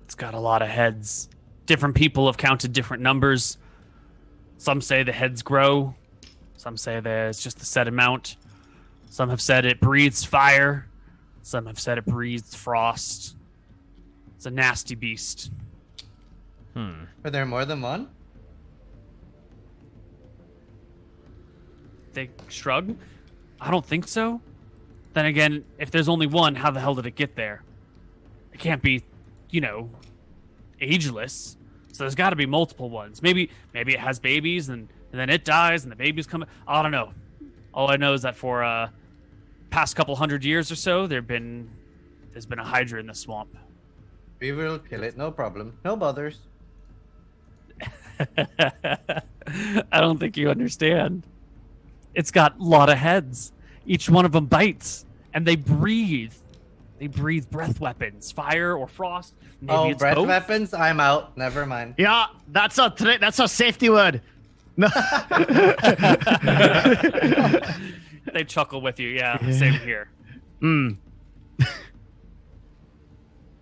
It's got a lot of heads. Different people have counted different numbers. Some say the heads grow. Some say there's just a set amount. Some have said it breathes fire. Some have said it breathes frost. It's a nasty beast. Are there more than one? They shrug. I don't think so. Then again, if there's only one, how the hell did it get there? It can't be, ageless. So there's got to be multiple ones. Maybe it has babies and then it dies and the babies come. I don't know. All I know is that for past couple 100 years or so, there's been a Hydra in the swamp. We will kill it, no problem. No bothers. I don't think you understand. It's got a lot of heads. Each one of them bites, and they breathe. They breathe breath weapons, fire or frost. Maybe it's breath both. weapons? I'm out. Never mind. Yeah, that's our safety word. No. They chuckle with you. Yeah, same here.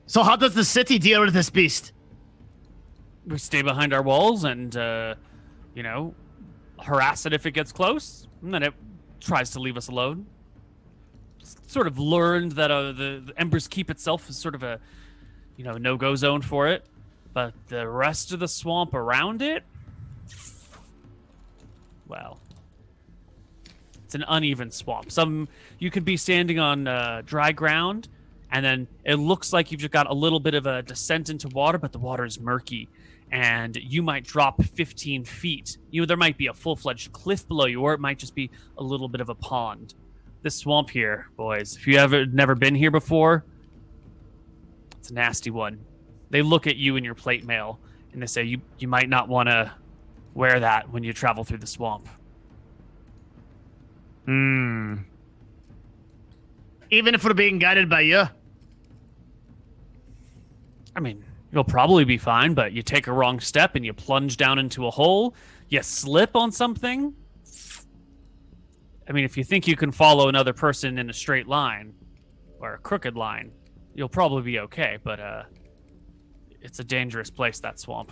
So how does the city deal with this beast? We stay behind our walls and, harass it if it gets close, and then it tries to leave us alone. Sort of learned that the Embers Keep itself is sort of a, no-go zone for it, but the rest of the swamp around it, well, it's an uneven swamp. You could be standing on dry ground, and then it looks like you've just got a little bit of a descent into water, but the water is murky. And you might drop 15 feet. There might be a full-fledged cliff below you, or it might just be a little bit of a pond. This swamp here, boys, if you never been here before, it's a nasty one. They look at you in your plate mail, and they say you might not want to wear that when you travel through the swamp. Even if we're being guided by you? I mean, you'll probably be fine, but you take a wrong step and you plunge down into a hole, you slip on something. I mean, if you think you can follow another person in a straight line or a crooked line, you'll probably be okay, but it's a dangerous place, that swamp.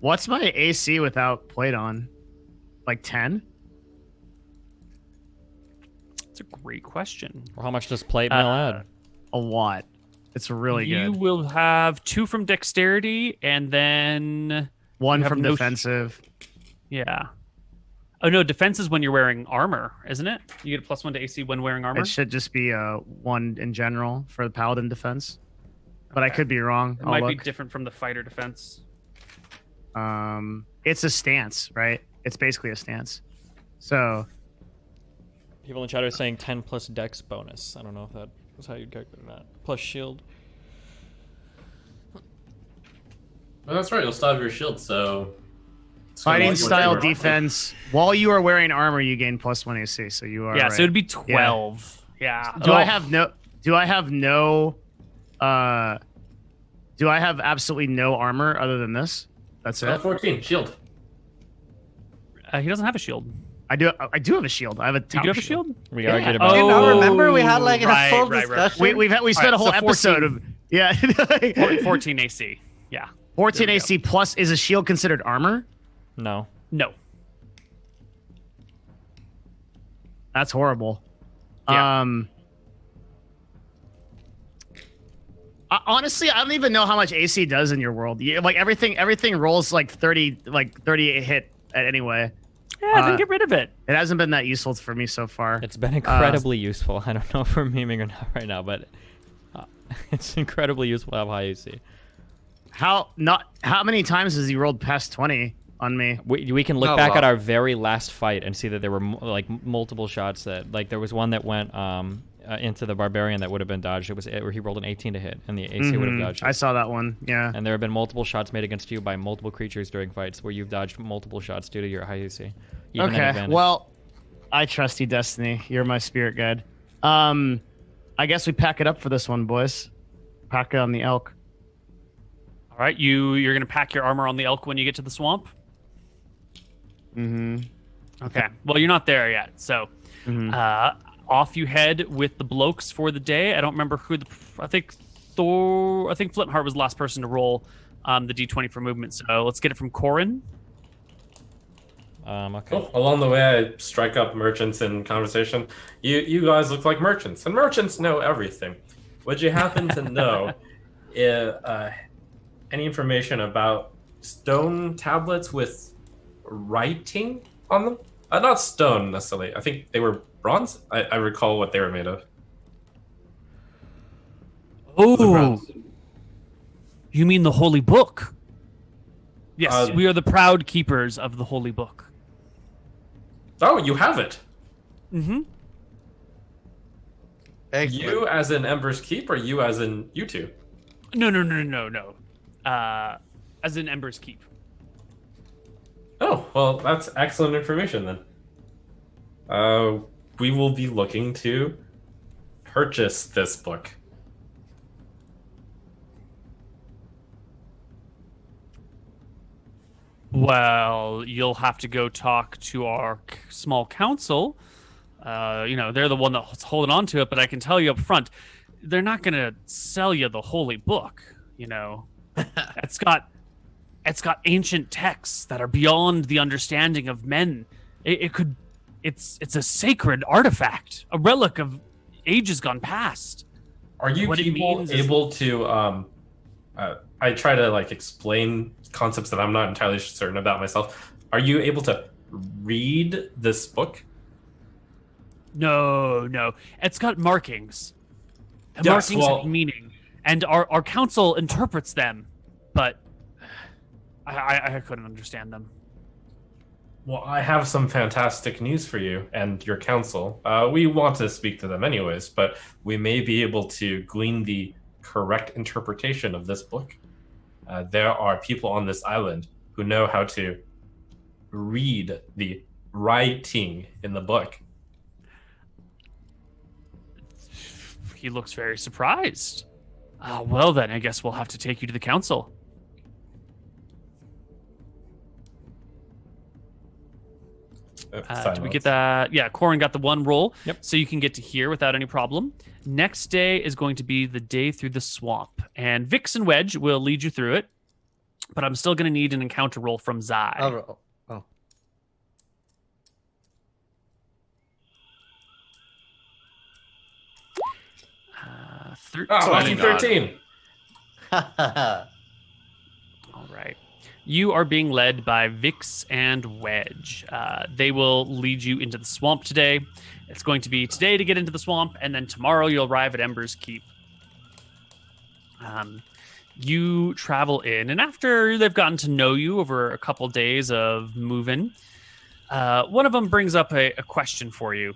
What's my AC without plate on? Like 10? It's a great question. Or how much does plate mail add? A lot. It's really You good. will have 2 from dexterity, and then One you have from no defensive. yeah. Oh no, defense is when you're wearing armor, isn't it? You get a +1 to AC when wearing armor. It should just be 1 in general for the paladin defense. but I could be wrong. It I'll might be look. different from the fighter defense. It's a stance, right? It's basically a stance. So People in chat are saying 10 plus dex bonus. I don't know if that was how you'd calculate that. Plus shield. Well, that's right. You'll still have your shield, so. fighting style Whatever. defense. While you are wearing armor, you gain +1 AC. So you are. Yeah, right. so it'd be 12. Yeah. Do I have no? Do I have no? Do I have absolutely no armor other than this? That's it. 14 shield. He doesn't have a shield. I do. I do have a shield. I have a. Do you have a shield? We Yeah. argued about You it. know, remember we had like a right, full right, right. discussion. We spent a whole so episode 14. of yeah. 14 AC. Yeah. 14 There we AC plus is a shield considered armor? No. No. That's horrible. Yeah. Honestly, I don't even know how much AC does in your world. Like everything rolls like 38 hit anyway. Yeah, then get rid of it. It hasn't been that useful for me so far. It's been incredibly useful. I don't know if we're memeing or not right now, but it's incredibly useful to have high AC. How many times has he rolled past 20 on me? We can look Oh, back wow. at our very last fight and see that there were multiple shots that there was one that went into the barbarian that would have been dodged. It was where he rolled an 18 to hit and the AC would have dodged it. I saw that one. Yeah. And there have been multiple shots made against you by multiple creatures during fights where you've dodged multiple shots due to your high AC. Even at Okay. advantage. Well, I trust you, Destiny. You're my spirit guide. I guess we pack it up for this one, boys. Pack it on the elk. All right, you're gonna pack your armor on the elk when you get to the swamp. Mm-hmm. Okay. Well, you're not there yet, so off you head with the blokes for the day. I don't remember who I think Flintheart was the last person to roll the D20 for movement. So let's get it from Corin. Okay. Cool. Along the way, I strike up merchants in conversation. You guys look like merchants, and merchants know everything. Would you happen to know any information about stone tablets with writing on them? Not stone necessarily. I think they were bronze. I recall what they were made of. Oh, bronze. you mean the Holy Book? Yes, Uh, we are the proud keepers of the Holy Book. Oh, you have it. Mm-hmm. Excellent. You as in Ember's Keep, or you as in you two? No. As in Ember's Keep. Oh, well, that's excellent information then. We will be looking to purchase this book. Well, you'll have to go talk to our small council. They're the one that's holding on to it, but I can tell you up front, they're not going to sell you the Holy Book. It's got ancient texts that are beyond the understanding of men. It's a sacred artifact, a relic of ages gone past. Are you What it people means is- able to? I try to explain concepts that I'm not entirely certain about myself. Are you able to read this book? No. It's got markings. And Yes, markings well- have meaning. And our council interprets them, but I couldn't understand them. Well, I have some fantastic news for you and your council. We want to speak to them anyways, but we may be able to glean the correct interpretation of this book. There are people on this island who know how to read the writing in the book. He looks very surprised. Well, then, I guess we'll have to take you to the council. Did we get that? Yeah, Corin got the one roll. Yep. So you can get to here without any problem. Next day is going to be the day through the swamp. And Vix and Wedge will lead you through it. But I'm still going to need an encounter roll from Zai. Oh. 13. Lucky 13. All right. You are being led by Vix and Wedge. They will lead you into the swamp today. It's going to be today to get into the swamp, and then tomorrow you'll arrive at Ember's Keep. You travel in, and after they've gotten to know you over a couple days of moving, one of them brings up a question for you.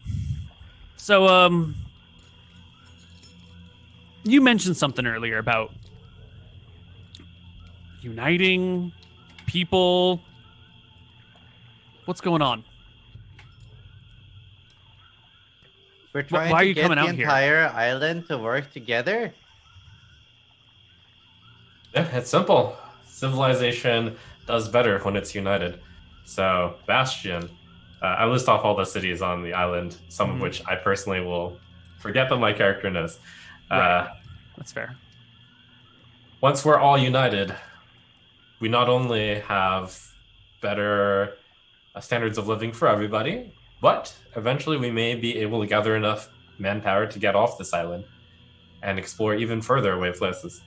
So, you mentioned something earlier about uniting people. What's going on? We're trying why are to you get coming the out here? entire island to work together. Yeah, it's simple. Civilization does better when it's united. So, Bastion, I list off all the cities on the island, some of which I personally will forget that my character knows. Right. That's fair. Once we're all united, we not only have better standards of living for everybody, but eventually we may be able to gather enough manpower to get off this island and explore even further away places.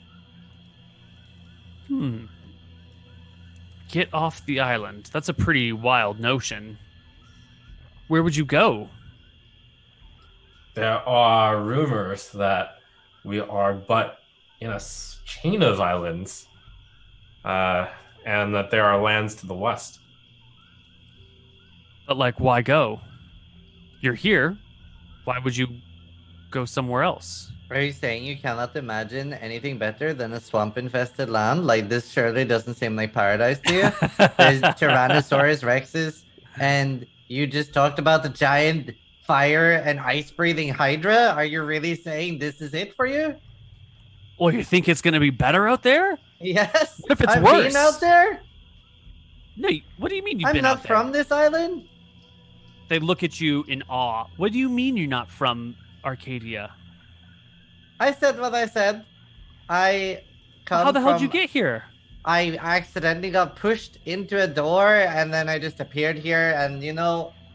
Get off the island. That's a pretty wild notion. Where would you go? There are rumors that we are but in a chain of islands, and that there are lands to the west. But, like, why go? You're here. Why would you go somewhere else? Are you saying you cannot imagine anything better than a swamp-infested land? Like, this surely doesn't seem like paradise to you. There's Tyrannosaurus Rexes, and you just talked about the giant fire and ice-breathing Hydra. Are you really saying this is it for you? Well, you think it's going to be better out there? Yes. What if it's I've worse? been out there. No, what do you mean you've I'm been not out there? from this island. They look at you in awe. What do you mean you're not from Arcadia? I said what I said. I come How the hell did from- you get here? I accidentally got pushed into a door and then I just appeared here and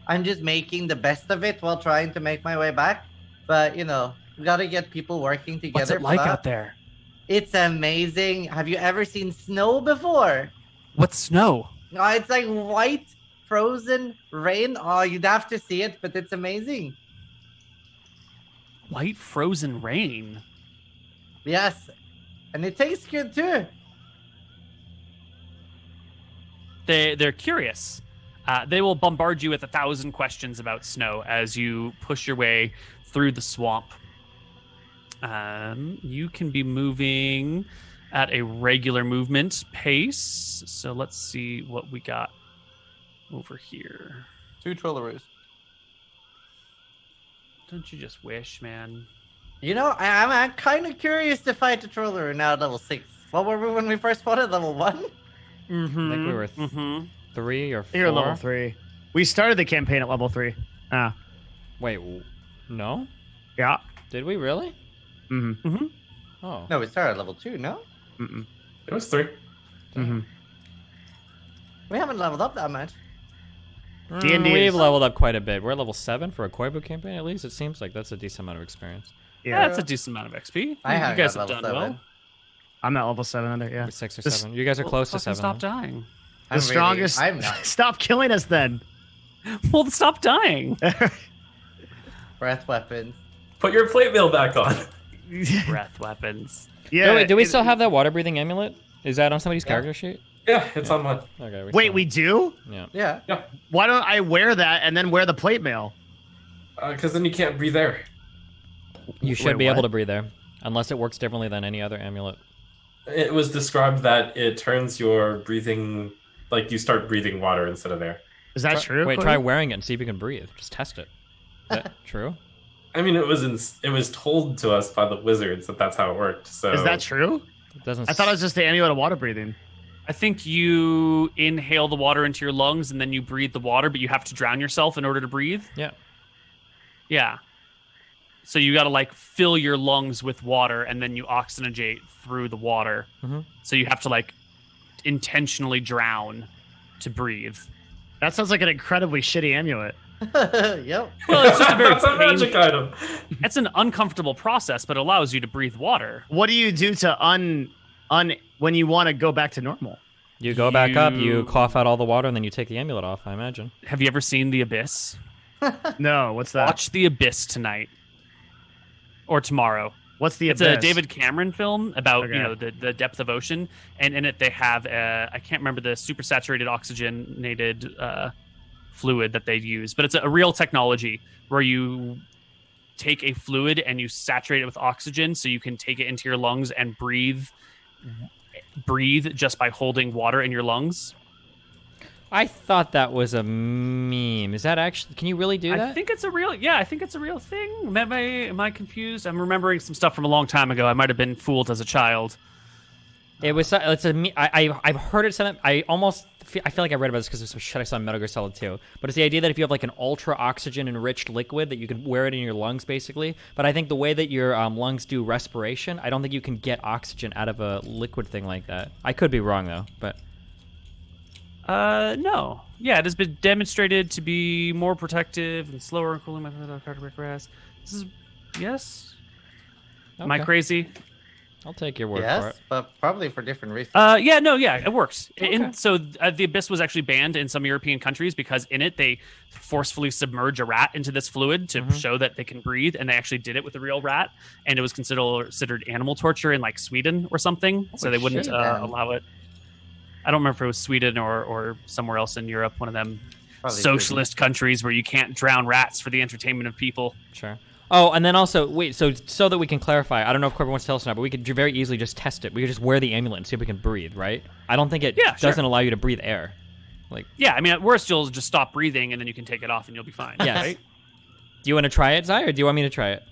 I'm just making the best of it while trying to make my way back. But we gotta get people working together. What's it for like that. out there? It's amazing. Have you ever seen snow before? What's snow? Oh, it's like white frozen rain. Oh, you'd have to see it, but it's amazing. White frozen rain. Yes. And it tastes good too. They're curious. They will bombard you with 1,000 questions about snow as you push your way through the swamp. You can be moving at a regular movement pace. So let's see what we got over here. 2 Trollaroos. Don't you just wish, man? I'm kind of curious to fight a Trollaroo now at level 6. What were we when we first fought at level 1? Mm-hmm. I think we were 3 or 4. You're level 3. We started the campaign at level 3. Wait, no? Yeah. Did we really? Mm-hmm. Oh. No, we started at level 2, no? Mm-mm. It was 3. Mm-hmm. We haven't leveled up that much. D&D We've is- leveled up quite a bit. We're level 7 for a Koibu campaign, at least. It seems like that's a decent amount of experience. Yeah, that's a decent amount of XP. I you haven't guys got have done level 7. well. I'm at level 7 under, yeah. We're 6 or This- 7. You guys are close to 7. Stop though. dying. I'm The strongest. I'm not. Stop killing us then. Well, stop dying. Breath weapons. Put your plate mail back on. Breath weapons. Yeah. Wait, do we still have that water breathing amulet? Is that on somebody's Yeah. character sheet? Yeah, it's on mine. Okay. Wait, still- we do? Yeah. Yeah. Why don't I wear that and then wear the plate mail? Because then you can't breathe air. You should Wait, be able what? to breathe there, unless it works differently than any other amulet. It was described that it turns your breathing, like you start breathing water instead of air. Is that true? Wait, Cody? try wearing it and see if you can breathe. Just test it. Is that true? I mean, it was told to us by the wizards that that's how it worked. So Is that true? It doesn't. I thought it was just the amulet of water breathing. I think you inhale the water into your lungs and then you breathe the water, but you have to drown yourself in order to breathe. Yeah. Yeah. So you got to like fill your lungs with water and then you oxygenate through the water. Mhm. So you have to like intentionally drown to breathe. That sounds like an incredibly shitty amulet. Yep. Well, it's just a very that's a magic item. It's an uncomfortable process, but it allows you to breathe water. What do you do to when you want to go back to normal? You go back up, You- you cough out all the water, and then you take the amulet off. I imagine. Have you ever seen The Abyss? No, what's that? Watch The Abyss tonight or tomorrow. What's the It's Abyss? a David Cameron film about Okay. the depth of ocean, and in it they have I can't remember the super saturated oxygenated fluid that they use, but it's a real technology where you take a fluid and you saturate it with oxygen, so you can take it into your lungs and breathe just by holding water in your lungs. I thought that was a meme. Is that actually? Can you really do that? I think it's a real. Yeah, I think it's a real thing. Am I confused? I'm remembering some stuff from a long time ago. I might have been fooled as a child. It was. It's a. I've heard it said. I feel like I read about this because there's some shit I saw in Metal Gear Solid 2. But it's the idea that if you have like an ultra oxygen enriched liquid, that you can wear it in your lungs, basically. But I think the way that your lungs do respiration, I don't think you can get oxygen out of a liquid thing like that. I could be wrong though, but. No. Yeah, it has been demonstrated to be more protective and slower in cooling method of cardiac arrest. This is yes. Am I Okay. crazy? I'll take your word for Yes, it. but probably for different reasons. Yeah, it works. Okay. So the Abyss was actually banned in some European countries because in it they forcefully submerge a rat into this fluid to show that they can breathe, and they actually did it with a real rat, and it was considered animal torture in like Sweden or something, so they wouldn't shit, man. allow it. I don't remember if it was Sweden or somewhere else in Europe, one of them Probably socialist countries where you can't drown rats for the entertainment of people. Sure. Oh, and then also, wait, so that we can clarify, I don't know if Corbin wants to tell us now, but we could very easily just test it. We could just wear the amulet and see if we can breathe, right? I don't think it Yeah, sure. doesn't allow you to breathe air. Yeah, I mean, at worst, you'll just stop breathing and then you can take it off and you'll be fine. Yes. Right? Do you want to try it, Zai, or do you want me to try it?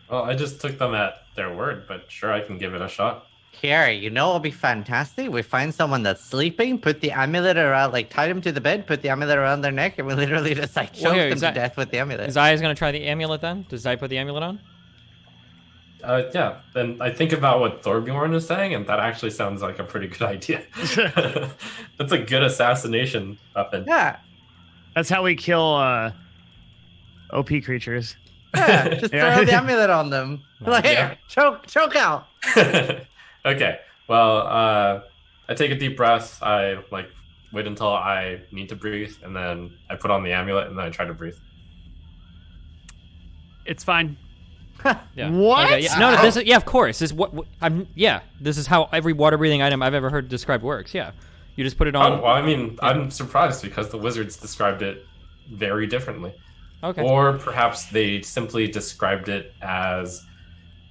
Well, I just took them at their word, but sure, I can give it a shot. Here, you know what would be fantastic? We find someone that's sleeping, put the amulet around, like tie them to the bed, put the amulet around their neck, and we literally just like choke here, them Zai- to death with the amulet. Zai is going to try the amulet then? Does Zai put the amulet on? Yeah, then I think about what Thorbjorn is saying, and that actually sounds like a pretty good idea. That's a good assassination weapon. Yeah, That's how we kill OP creatures. yeah, just Yeah. throw the amulet on them. Like, Yeah. here, choke out. Okay, well, I take a deep breath. I wait until I need to breathe, and then I put on the amulet, and then I try to breathe. It's fine. Yeah. What? Okay, yeah. No, this is, yeah, of course. This is this is how every water breathing item I've ever heard described works. Yeah. You just put it on. Oh, well, I mean, I'm surprised because the wizards described it very differently. Okay. Or perhaps they simply described it as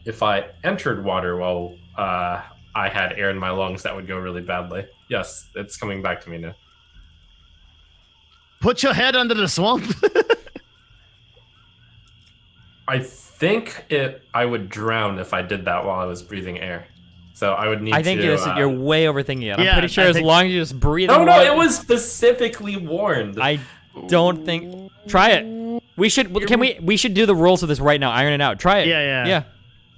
if I entered water while I had air in my lungs, that would go really badly. Yes, it's coming back to me now. Put your head under the swamp. I think I would drown if I did that while I was breathing air. So I would need I think to... you're way overthinking it. I'm Yeah, pretty sure I as think- long as you just breathe. No, in no, water- it was specifically warned. I don't think. Try it. We should. Can we? We should do the rules of this right now. Iron it out. Try it. Yeah. Yeah.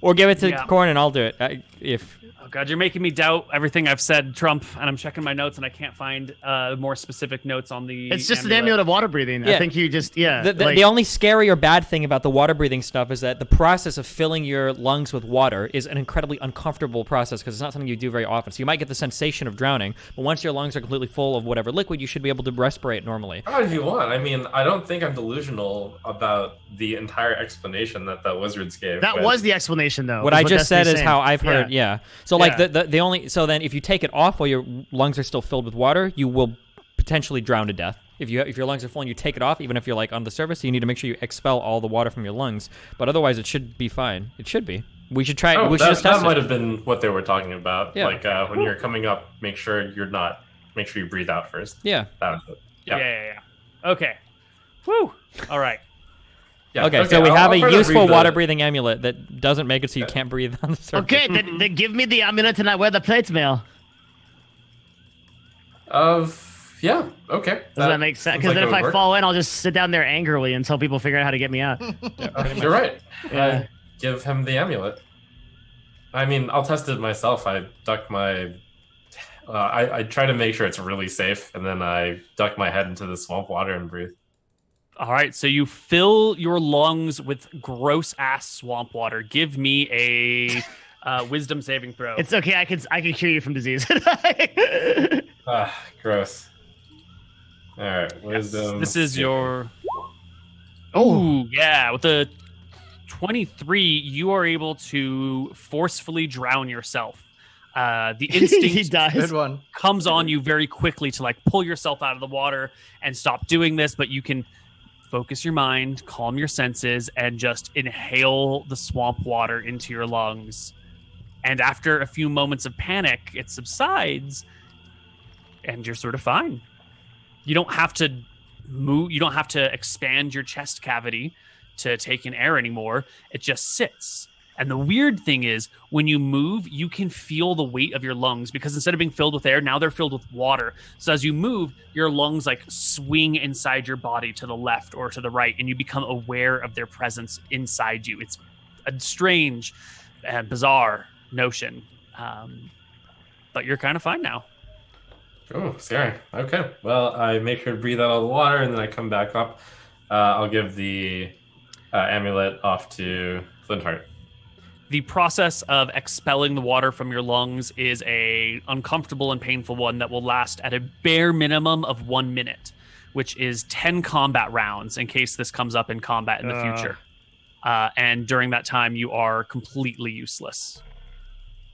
Or give it to Yeah. Corn and I'll do it. If Oh God, you're making me doubt everything I've said, Trump. And I'm checking my notes, and I can't find more specific notes on the. It's just an amulet of water breathing. Yeah. I think you just the only scary or bad thing about the water breathing stuff is that the process of filling your lungs with water is an incredibly uncomfortable process because it's not something you do very often. So you might get the sensation of drowning, but once your lungs are completely full of whatever liquid, you should be able to respirate normally. How do you want? I mean, I don't think I'm delusional about the entire explanation that the wizards gave. that but- was the explanation, though. What I just said Destiny's is saying. how I've heard. Yeah. So like Yeah. the only so then if you take it off while your lungs are still filled with water, you will potentially drown to death. If your lungs are full and you take it off, even if you're like on the surface, you need to make sure you expel all the water from your lungs. But otherwise, it should be fine. It should be. We should try. Oh, we should that, just test that might it. have been what they were talking about. Yeah. Like when you're coming up, make sure you breathe out first. Yeah. That was it. Yeah. Okay. Woo. All right. Yeah, Okay, so we I'll have a try to useful read the- water breathing amulet that doesn't make it so you can't breathe on the surface. Okay, then give me the amulet and I wear the plate mail. Yeah, okay. Does that make sense? sounds Because like then it if would I work. fall in, I'll just sit down there angrily until people figure out how to get me out. You're right. Yeah. I give him the amulet. I mean, I'll test it myself. I duck my... I try to make sure it's really safe, and then I duck my head into the swamp water and breathe. All right. So you fill your lungs with gross ass swamp water. Give me a wisdom saving throw. It's okay. I can cure you from disease. Gross. All right, wisdom. This is your. Oh, Ooh, yeah, with the 23, you are able to forcefully drown yourself. The instinct Good one. comes on you very quickly to like pull yourself out of the water and stop doing this, but you can focus your mind, calm your senses, and just inhale the swamp water into your lungs. And after a few moments of panic, it subsides, and you're sort of fine. You don't have to move. You don't have to expand your chest cavity to take in air anymore. It just sits. And the weird thing is, when you move, you can feel the weight of your lungs, because instead of being filled with air, now they're filled with water. So as you move, your lungs like swing inside your body to the left or to the right, and you become aware of their presence inside you. It's a strange and bizarre notion, but you're kind of fine now. Oh, scary. Okay. Well, I make her breathe out of the water, and then I come back up. I'll give the amulet off to Flintheart. The process of expelling the water from your lungs is a uncomfortable and painful one that will last at a bare minimum of 1 minute, which is 10 combat rounds in case this comes up in combat in the future. And during that time, you are completely useless.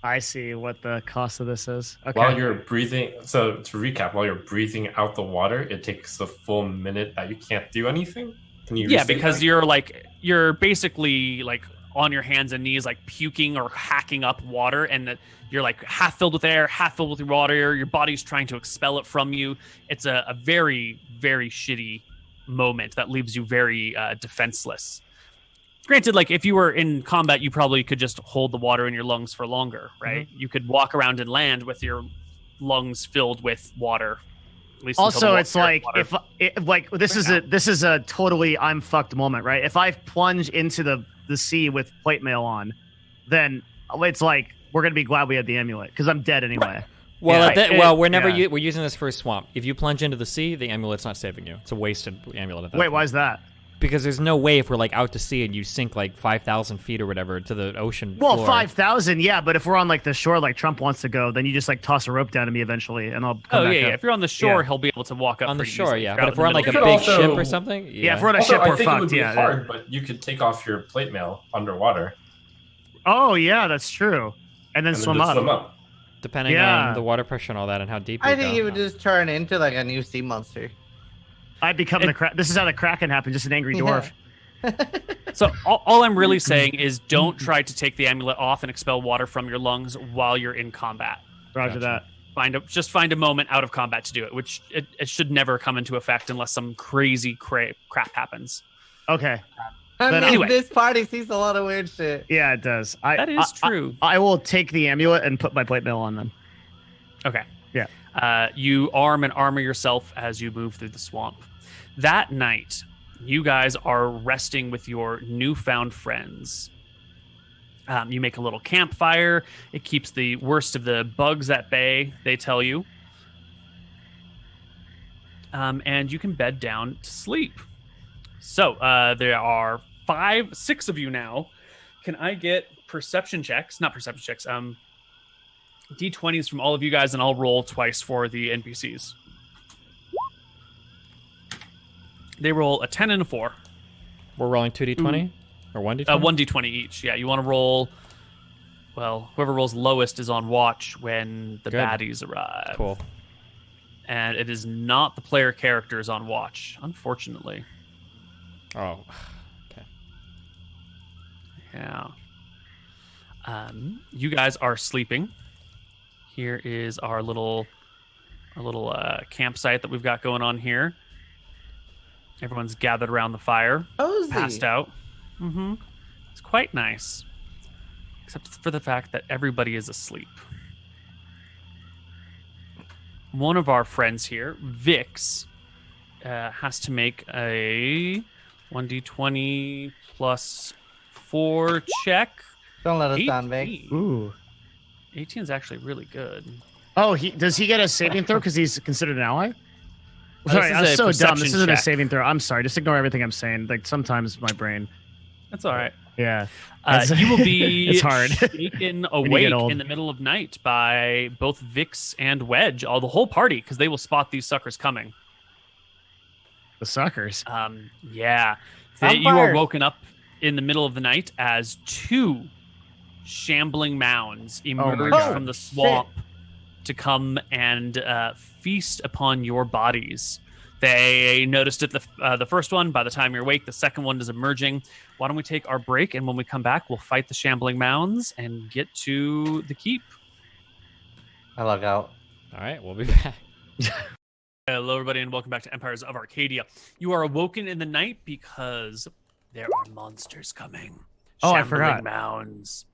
I see what the cost of this is. Okay. While you're breathing, so to recap, while you're breathing out the water, it takes a full minute that you can't do anything. Can you? Yeah, because you're basically like on your hands and knees, like puking or hacking up water, and you're like half filled with air, half filled with water. Your body's trying to expel it from you. It's a very, very shitty moment that leaves you very defenseless. Granted, like if you were in combat, you probably could just hold the water in your lungs for longer, right? Mm-hmm. You could walk around and land with your lungs filled with water. At least also, it's like this is a totally I'm fucked moment, right? If I plunge into the sea with plate mail on, then it's like we're gonna be glad we had the amulet because I'm dead anyway. Well, we're using this for a swamp. If you plunge into the sea, the amulet's not saving you. It's a wasted amulet. At that point. Why is that? Because there's no way if we're like out to sea and you sink like 5,000 feet or whatever to the ocean. Well, floor. 5,000, yeah, but if we're on like the shore like Trump wants to go, then you just like toss a rope down to me eventually, and I'll come back up. If you're on the shore, he'll be able to walk up on the shore. Easily. Yeah, but if we're on like a big ship or something, if we're on a ship, we're fucked. It would be hard, but you could take off your plate mail underwater. Oh yeah, that's true, and then swim up. Depending on the water pressure and all that, and how deep. I think he would just turn into like a new sea monster. I become This is how the Kraken happened. Just an angry dwarf. So all I'm really saying is don't try to take the amulet off and expel water from your lungs while you're in combat. Roger that. Find a moment out of combat to do it, which it should never come into effect unless some crazy crap happens. Okay. Anyway, this party sees a lot of weird shit. Yeah, it does. That is true. I will take the amulet and put my plate mail on them. Okay. Yeah. You armor yourself as you move through the swamp. That night, you guys are resting with your newfound friends. You make a little campfire. It keeps the worst of the bugs at bay, they tell you. And you can bed down to sleep. So there are 6 of you now. Can I get perception checks? Not perception checks. D20s from all of you guys, and I'll roll twice for the NPCs. They roll a 10 and a 4. We're rolling 2d20 or 1d20? 1d20 each. Yeah, you want to roll. Well, whoever rolls lowest is on watch when the baddies arrive. Cool. And it is not the player characters on watch, unfortunately. Oh, okay. Yeah. You guys are sleeping. Here is our little campsite that we've got going on here. Everyone's gathered around the fire, passed out. Mm-hmm. It's quite nice, except for the fact that everybody is asleep. One of our friends here, Vix, has to make a 1d20 plus 4 check. Don't let us down, Vix. Ooh. 18 is actually really good. Oh, does he get a saving throw because he's considered an ally? Sorry, I'm so dumb. This isn't a saving throw. I'm sorry. Just ignore everything I'm saying. Like sometimes my brain. That's all right. Yeah. You will be it's hard. shaken awake in the middle of night by both Vix and Wedge, the whole party, because they will spot these suckers coming. The suckers. Yeah. You are woken up in the middle of the night as 2 shambling mounds emerge God. from the swamp to come and feast upon your bodies. They noticed it the first one. By the time you're awake, the second one is emerging. Why don't we take our break, and when we come back, we'll fight the shambling mounds and get to the keep. I log out. All right, we'll be back. Hello, everybody, and welcome back to Empires of Arcadia. You are awoken in the night because there are monsters coming. Oh, I Shambling forgot. mounds.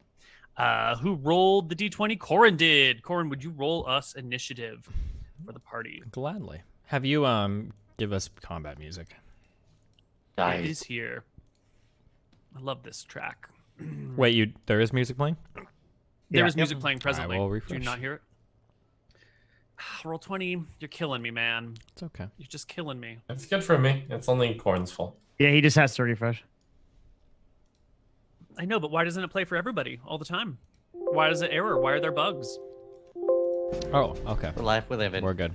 Who rolled the D20? Corin did. Corin, would you roll us initiative for the party? Gladly. Have you give us combat music? It is here. I love this track. Wait, there is music playing? There Yeah. is music playing presently. will Do you refresh. not hear it? Roll 20. You're killing me, man. It's okay. You're just killing me. It's good for me. It's only Corn's fault. Yeah, he just has to refresh. I know, but why doesn't it play for everybody all the time? Why does it error? Why are there bugs? Oh, okay. The life we live in. We're good.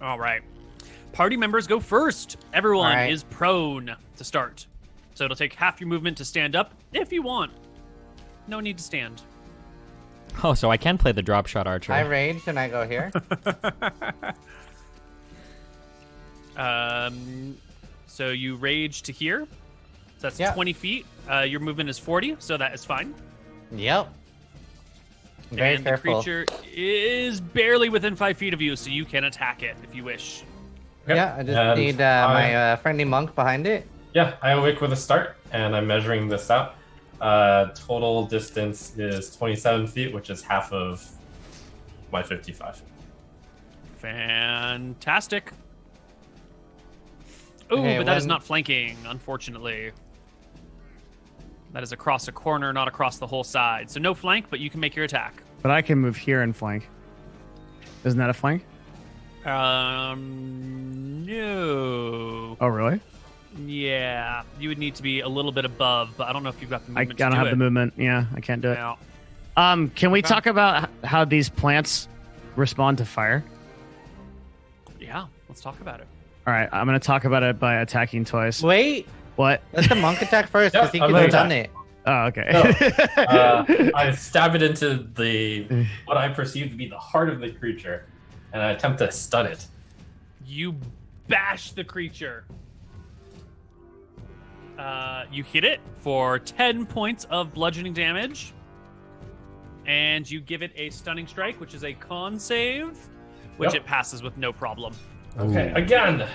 All right. Party members go first. Everyone All right. is prone to start. So it'll take half your movement to stand up if you want. No need to stand. Oh, so I can play the drop shot archer. I rage and I go here. So you rage to here. So that's Yeah. 20 feet. Your movement is 40, so that is fine. Yep. Very and careful. the creature is barely within 5 feet of you, so you can attack it if you wish. Okay. Yeah, I just And need my friendly monk behind it. Yeah, I awake with a start, and I'm measuring this out. Total distance is 27 feet, which is half of my 55. Fantastic. Oh, Okay, but that is when- not flanking, unfortunately. That is across a corner, not across the whole side. So no flank, but you can make your attack. But I can move here and flank. Isn't that a flank? No. Oh, really? Yeah, you would need to be a little bit above, but I don't know if you've got the I movement don't to do have it. the movement. Yeah, I can't do it. Now, Can we Okay. talk about how these plants respond to fire? yeah, let's talk about it. All right, I'm gonna talk about it by attacking twice. Wait, What? let the monk attack first Yeah, because he I'm could gonna have done attack. it. Oh, okay. I stab it into the what I perceive to be the heart of the creature, and I attempt to stun it. You bash the creature. You hit it for 10 points of bludgeoning damage. And you give it a stunning strike, which is a con save, which Yep. it passes with no problem. Okay, again,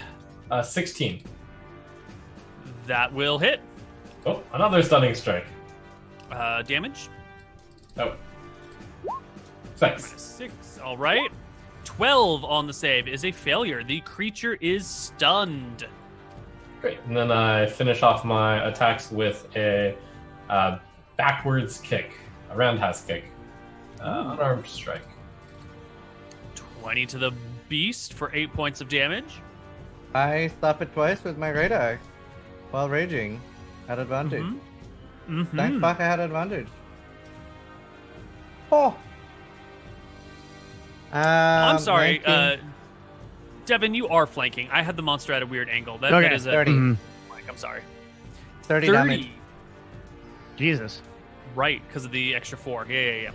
16. That will hit. Oh, another stunning strike. Damage. Oh. 6. 6. All right. 12 on the save is a failure. The creature is stunned. Great. And then I finish off my attacks with a backwards kick, a roundhouse kick. Unarmed strike. 20 to the beast for 8 points of damage. I stop it twice with my radar while raging at advantage. Mhm. Thank fuck I had advantage. Oh. I'm sorry, 19, Devin, you are flanking. I had the monster at a weird angle. That Okay, is a 30. Mhm. flank. I'm sorry. 30 damage. Jesus. Right, because of the extra 4. Yeah.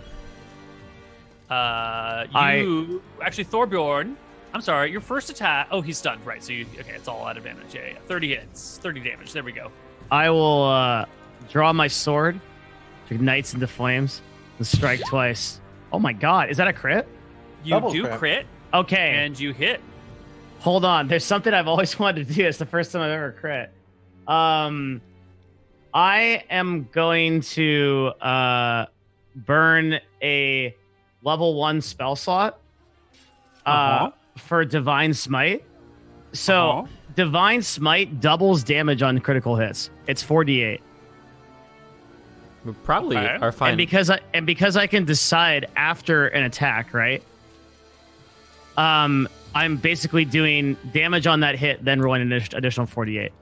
Actually, Thorbjorn. I'm sorry. Your first attack. Oh, he's stunned. Right. So okay. It's all at advantage. Yeah. 30 hits. 30 damage. There we go. I will draw my sword, which ignites into flames, and strike twice. Oh my god, is that a crit? You Double do crit. crit Okay, and you hit. hold on. There's something I've always wanted to do. It's the first time I've ever crit. I am going to burn a level 1 spell slot for Divine Smite. So Divine Smite doubles damage on critical hits. It's 4d8. We probably Okay. are fine. And because I can decide after an attack, right? I'm basically doing damage on that hit, then rolling an additional 48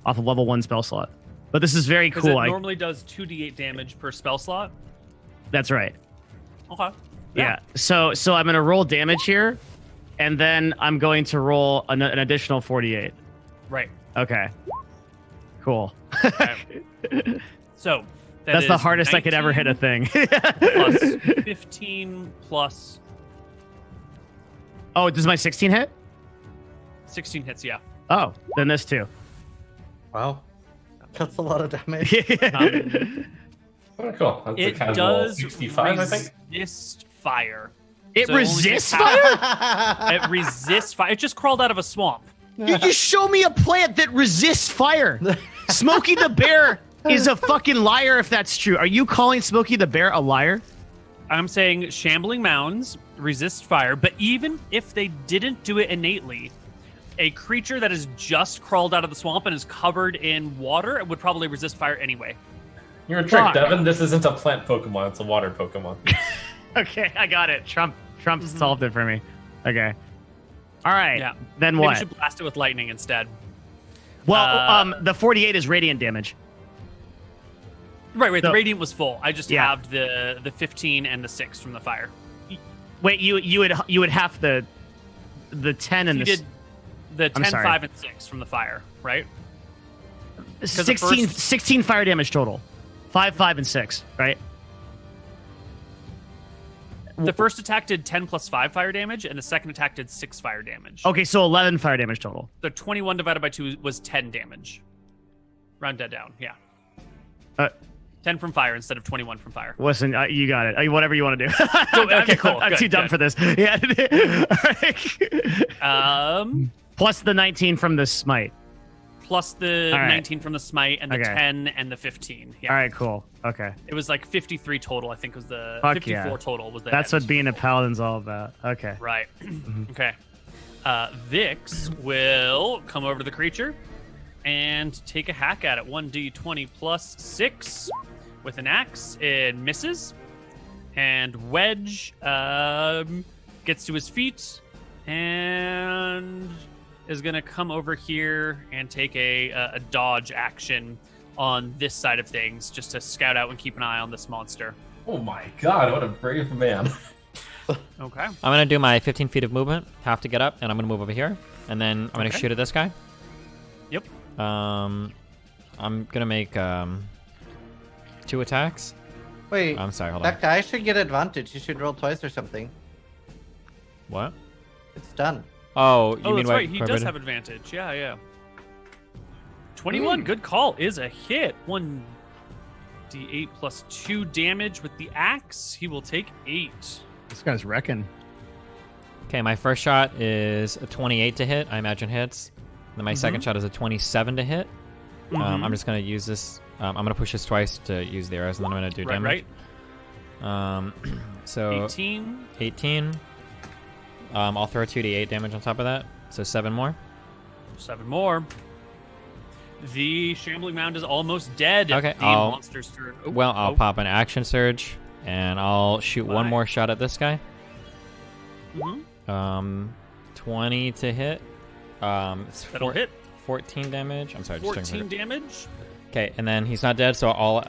off of level 1 spell slot. But this is very Because cool. it normally does 2d8 damage per spell slot. That's right. Okay. Yeah. So I'm going to roll damage here, and then I'm going to roll an additional 48. Right. Okay. Cool. So that's the is hardest I could ever hit a 19 thing. plus 15 plus Oh, does my 16 hit? 16 hits, yeah. Oh, then this too. Wow. That's a lot of damage. Oh, cool. That's a It casual does 65, I think. resist fire. It So it only resists takes fire? It resists fire. It just crawled out of a swamp. You just show me a plant that resists fire. Smokey the Bear is a fucking liar if that's true. Are you calling Smokey the Bear a liar? I'm saying shambling mounds resist fire, but even if they didn't do it innately, a creature that has just crawled out of the swamp and is covered in water would probably resist fire anyway. You're a trick, Fuck. Devin. This isn't a plant Pokemon. It's a water Pokemon. Okay, I got it. Trump solved it for me. Okay. All right. Yeah. Then Maybe what? we should blast it with lightning instead. Well, the 48 is radiant damage. Right. So- The radiant was full. I just Yeah. halved the 15 and the 6 from the fire. Wait, you would half the 10 and You the did the I'm 10, sorry. 5, and 6 from the fire, right? 16 first- 16 fire damage total. 5, 5, and 6, right? The first attack did 10 plus 5 fire damage, and the second attack did 6 fire damage. Okay, so 11 fire damage total. The 21 divided by 2 was 10 damage. Round that down, yeah. Uh, 10 from fire instead of 21 from fire. Listen, you got it. Whatever you want to do. Okay, cool. I'm Good, too dumb good. for this. Yeah. All right. Plus the 19 from the smite. Plus the All right. 19 from the smite and the Okay. 10 and the 15. Yeah. All right, cool. Okay. It was like 53 total, I think was the Fuck 54 yeah. total was the That's head. what being a paladin's all about. Okay. Right. Okay. Vix will come over to the creature and take a hack at it. 1d20 plus 6 with an axe. It misses. And Wedge gets to his feet and is going to come over here and take a dodge action on this side of things just to scout out and keep an eye on this monster. Oh my god, what a brave man. Okay. I'm gonna do my 15 feet of movement, have to get up, and I'm gonna move over here, and then I'm gonna Okay. shoot at this guy. Yep. I'm gonna make 2 attacks. Wait, I'm sorry, hold on. that guy should get advantage. You should roll twice or something. What? It's done. Oh, you Oh, mean that's what? right. He does have advantage. Yeah, yeah. 21, good call, is a hit. 1d8 plus 2 damage with the axe. He will take 8. This guy's wrecking. Okay, my first shot is a 28 to hit. I imagine hits. Then my second shot is a 27 to hit. I'm just gonna use this. I'm gonna push this twice to use the arrows, and then I'm gonna do Right, damage. right. So 18. 18. I'll throw 2d8 damage on top of that, so 7 more. 7 more. The shambling mound is almost dead. Okay, The I'll- monster's turn. Oh, Well, I'll oh. pop an action surge, and I'll shoot one Fine. more shot at this guy. Mhm. 20 to hit. It's That'll hit. 14 damage. I'm sorry, just 14 damage. Okay, and then he's not dead, so I'll...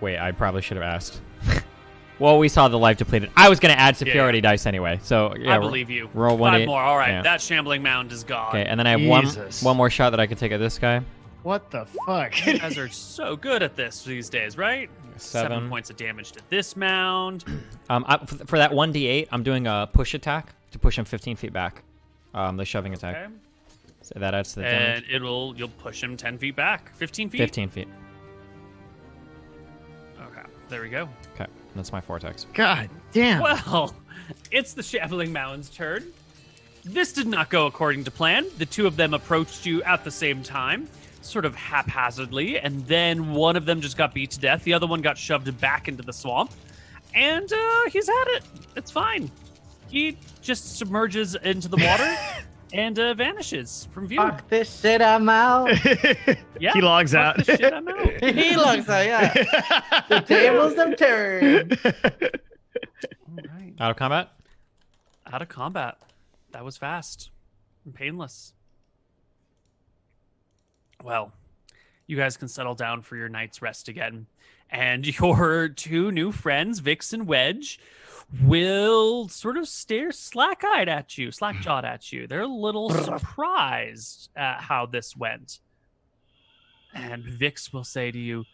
Wait, I probably should have asked. Well, we saw the life depleted. I was going to add superiority dice anyway, so... Yeah, I believe you. roll 5 1d8. more. All right, Yeah. that shambling mound is gone. Okay, and then I have Jesus. one more shot that I could take at this guy. What the fuck? You guys are so good at this these days, right? 7 points of damage to this mound. For that 1d8, I'm doing a push attack to push him 15 feet back. The shoving attack. Okay. So that adds to the damage. And you'll push him 10 feet back. 15 feet? 15 feet. Okay, there we go. Okay, that's my 4 attacks. God damn. Well, it's the Shambling Mound's turn. This did not go according to plan. The two of them approached you at the same time, sort of haphazardly, and then one of them just got beat to death. The other one got shoved back into the swamp, and he's had it. It's fine. He just submerges into the water and vanishes from view. Fuck this shit, I'm out. Yeah, He logs fuck out. this shit, I'm out. He looks like, yeah. The tables have turned. All right. Out of combat? Out of combat. That was fast and painless. Well, you guys can settle down for your night's rest again. And your two new friends, Vix and Wedge, will sort of stare slack-jawed at you. They're a little surprised at how this went. And Vix will say to you,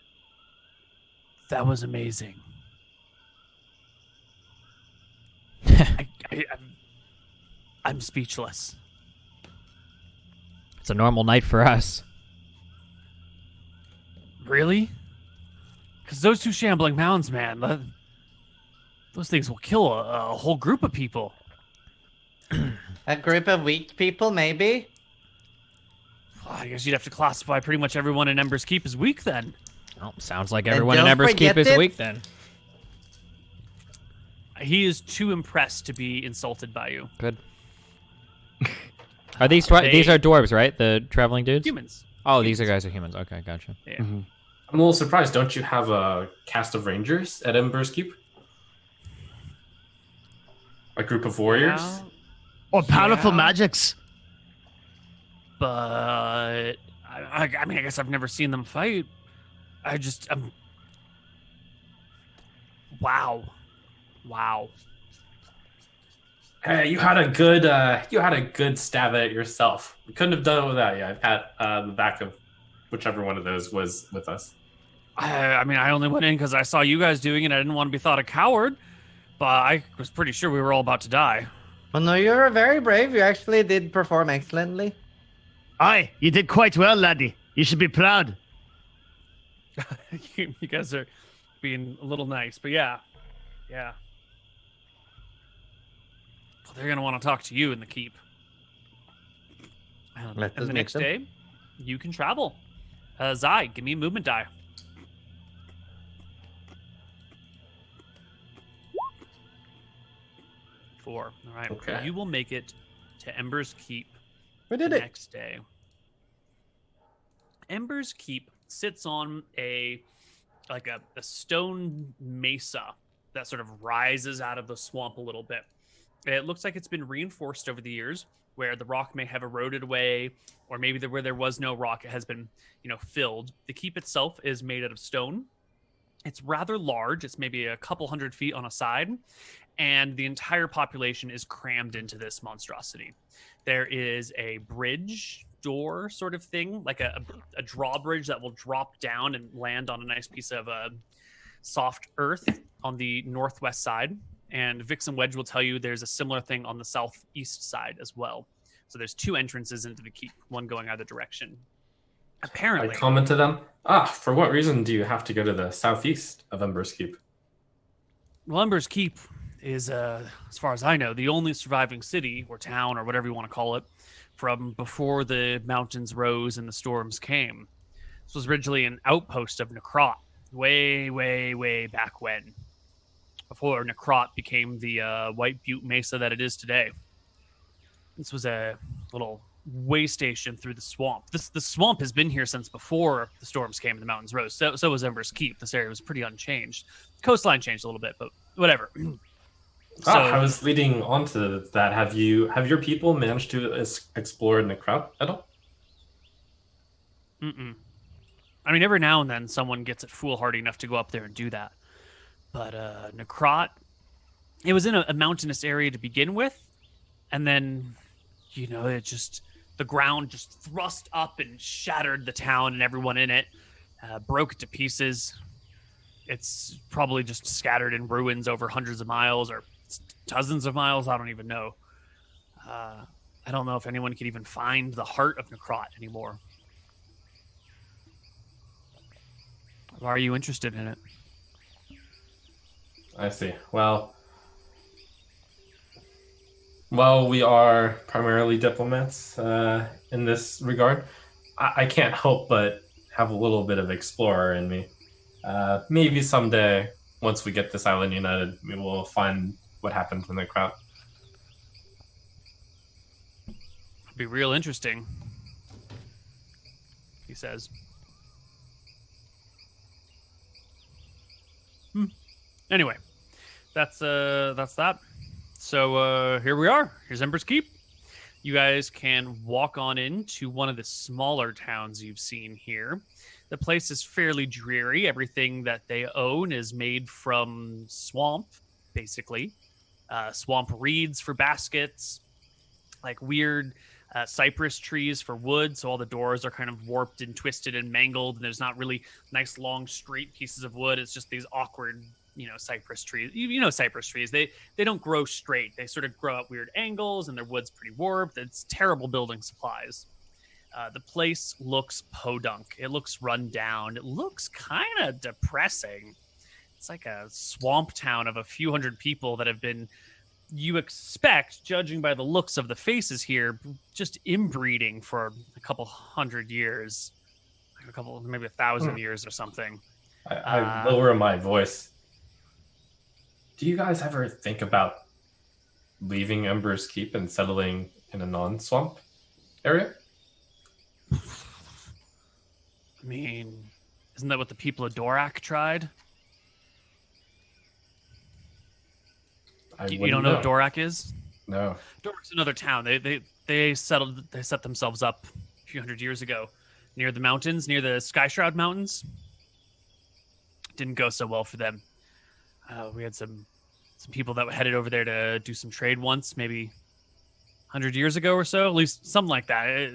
"That was amazing." I'm speechless. It's a normal night for us. Really? Because those two shambling mounds, man, those things will kill a whole group of people. A group of weak people, maybe? Well, I guess you'd have to classify pretty much everyone in Ember's Keep as weak then. Oh, sounds like And everyone in don't Ember's Keep forget is it. weak then. He is too impressed to be insulted by you. Good. Are these these are dwarves, right? The traveling dudes? Humans. Oh, these are guys are humans. Okay, gotcha. Yeah. I'm a little surprised. Don't you have a cast of rangers at Ember's Keep? A group of warriors? Yeah, Or powerful Yeah. magics. but I mean, I guess I've never seen them fight. Wow. Hey, you had a good stab at it yourself. We couldn't have done it without you. I've had the back of whichever one of those was with us. I mean, I only went in because I saw you guys doing it. I didn't want to be thought a coward, but I was pretty sure we were all about to die. Well, no, you were very brave. You actually did perform excellently. Aye, you did quite well, laddie. You should be proud. You guys are being a little nice, but yeah. Well, they're gonna want to talk to you in the keep. Let us And the meet next them. day, you can travel. Zai, give me a movement die. Four. All right. Okay. You will make it to Ember's Keep We the did it. next day. Ember's Keep sits on a stone mesa that sort of rises out of the swamp a little bit. It looks like it's been reinforced over the years, where the rock may have eroded away, or maybe where there was no rock, it has been, filled. The keep itself is made out of stone. It's rather large. It's maybe a couple 100 feet on a side, and the entire population is crammed into this monstrosity. There is a bridge door sort of thing, like a drawbridge that will drop down and land on a nice piece of soft earth on the northwest side. And Vix and Wedge will tell you there's a similar thing on the southeast side as well. So there's two entrances into the keep, one going either direction. I Apparently, comment to them. For what reason do you have to go to the southeast of Ember's Keep? well, Ember's Keep is, as far as I know, the only surviving city or town or whatever you want to call it from before the mountains rose and the storms came. This was originally an outpost of Necrot, way back when, before Necrot became the White Butte Mesa that it is today. This was a little way station through the swamp. The swamp has been here since before the storms came and the mountains rose. So was Ember's Keep. This area was pretty unchanged. The coastline changed a little bit, but whatever. I was leading on to that. Have your people managed to explore Necrot at all? Mm-mm. I mean, every now and then someone gets it foolhardy enough to go up there and do that. But Necrot, it was in a mountainous area to begin with, and then, the ground just thrust up and shattered the town and everyone in it, broke it to pieces. It's probably just scattered in ruins over hundreds of miles or dozens of miles. I don't even know. I don't know if anyone could even find the heart of Necrot anymore. Why are you interested in it? I see. Well, we are primarily diplomats in this regard. I can't help but have a little bit of explorer in me. Maybe someday, once we get this island united, we will find what happened to Necrot. It'd be real interesting, he says. Anyway, that's that. So here we are. Here's Ember's Keep. You guys can walk on into one of the smaller towns you've seen here. The place is fairly dreary. Everything that they own is made from swamp, basically. Swamp reeds for baskets, like weird cypress trees for wood, so all the doors are kind of warped and twisted and mangled, and there's not really nice long straight pieces of wood. It's just these awkward, cypress trees. Cypress trees, they don't grow straight. They sort of grow at weird angles, and their wood's pretty warped. It's terrible building supplies. The place looks podunk. It looks run down. It looks kind of depressing. It's like a swamp town of a few hundred people that have been, you expect, judging by the looks of the faces here, just inbreeding for a couple hundred years, maybe 1,000 years or something. I lower my voice. Do you guys ever think about leaving Ember's Keep and settling in a non-swamp area? I mean, isn't that what the people of Dorak tried? You don't know what Dorak is? No. Dorak's another town. They set themselves up a few hundred years ago near the mountains, near the Skyshroud Mountains. Didn't go so well for them. We had some people that headed over there to do some trade once, maybe 100 years ago or so, at least something like that.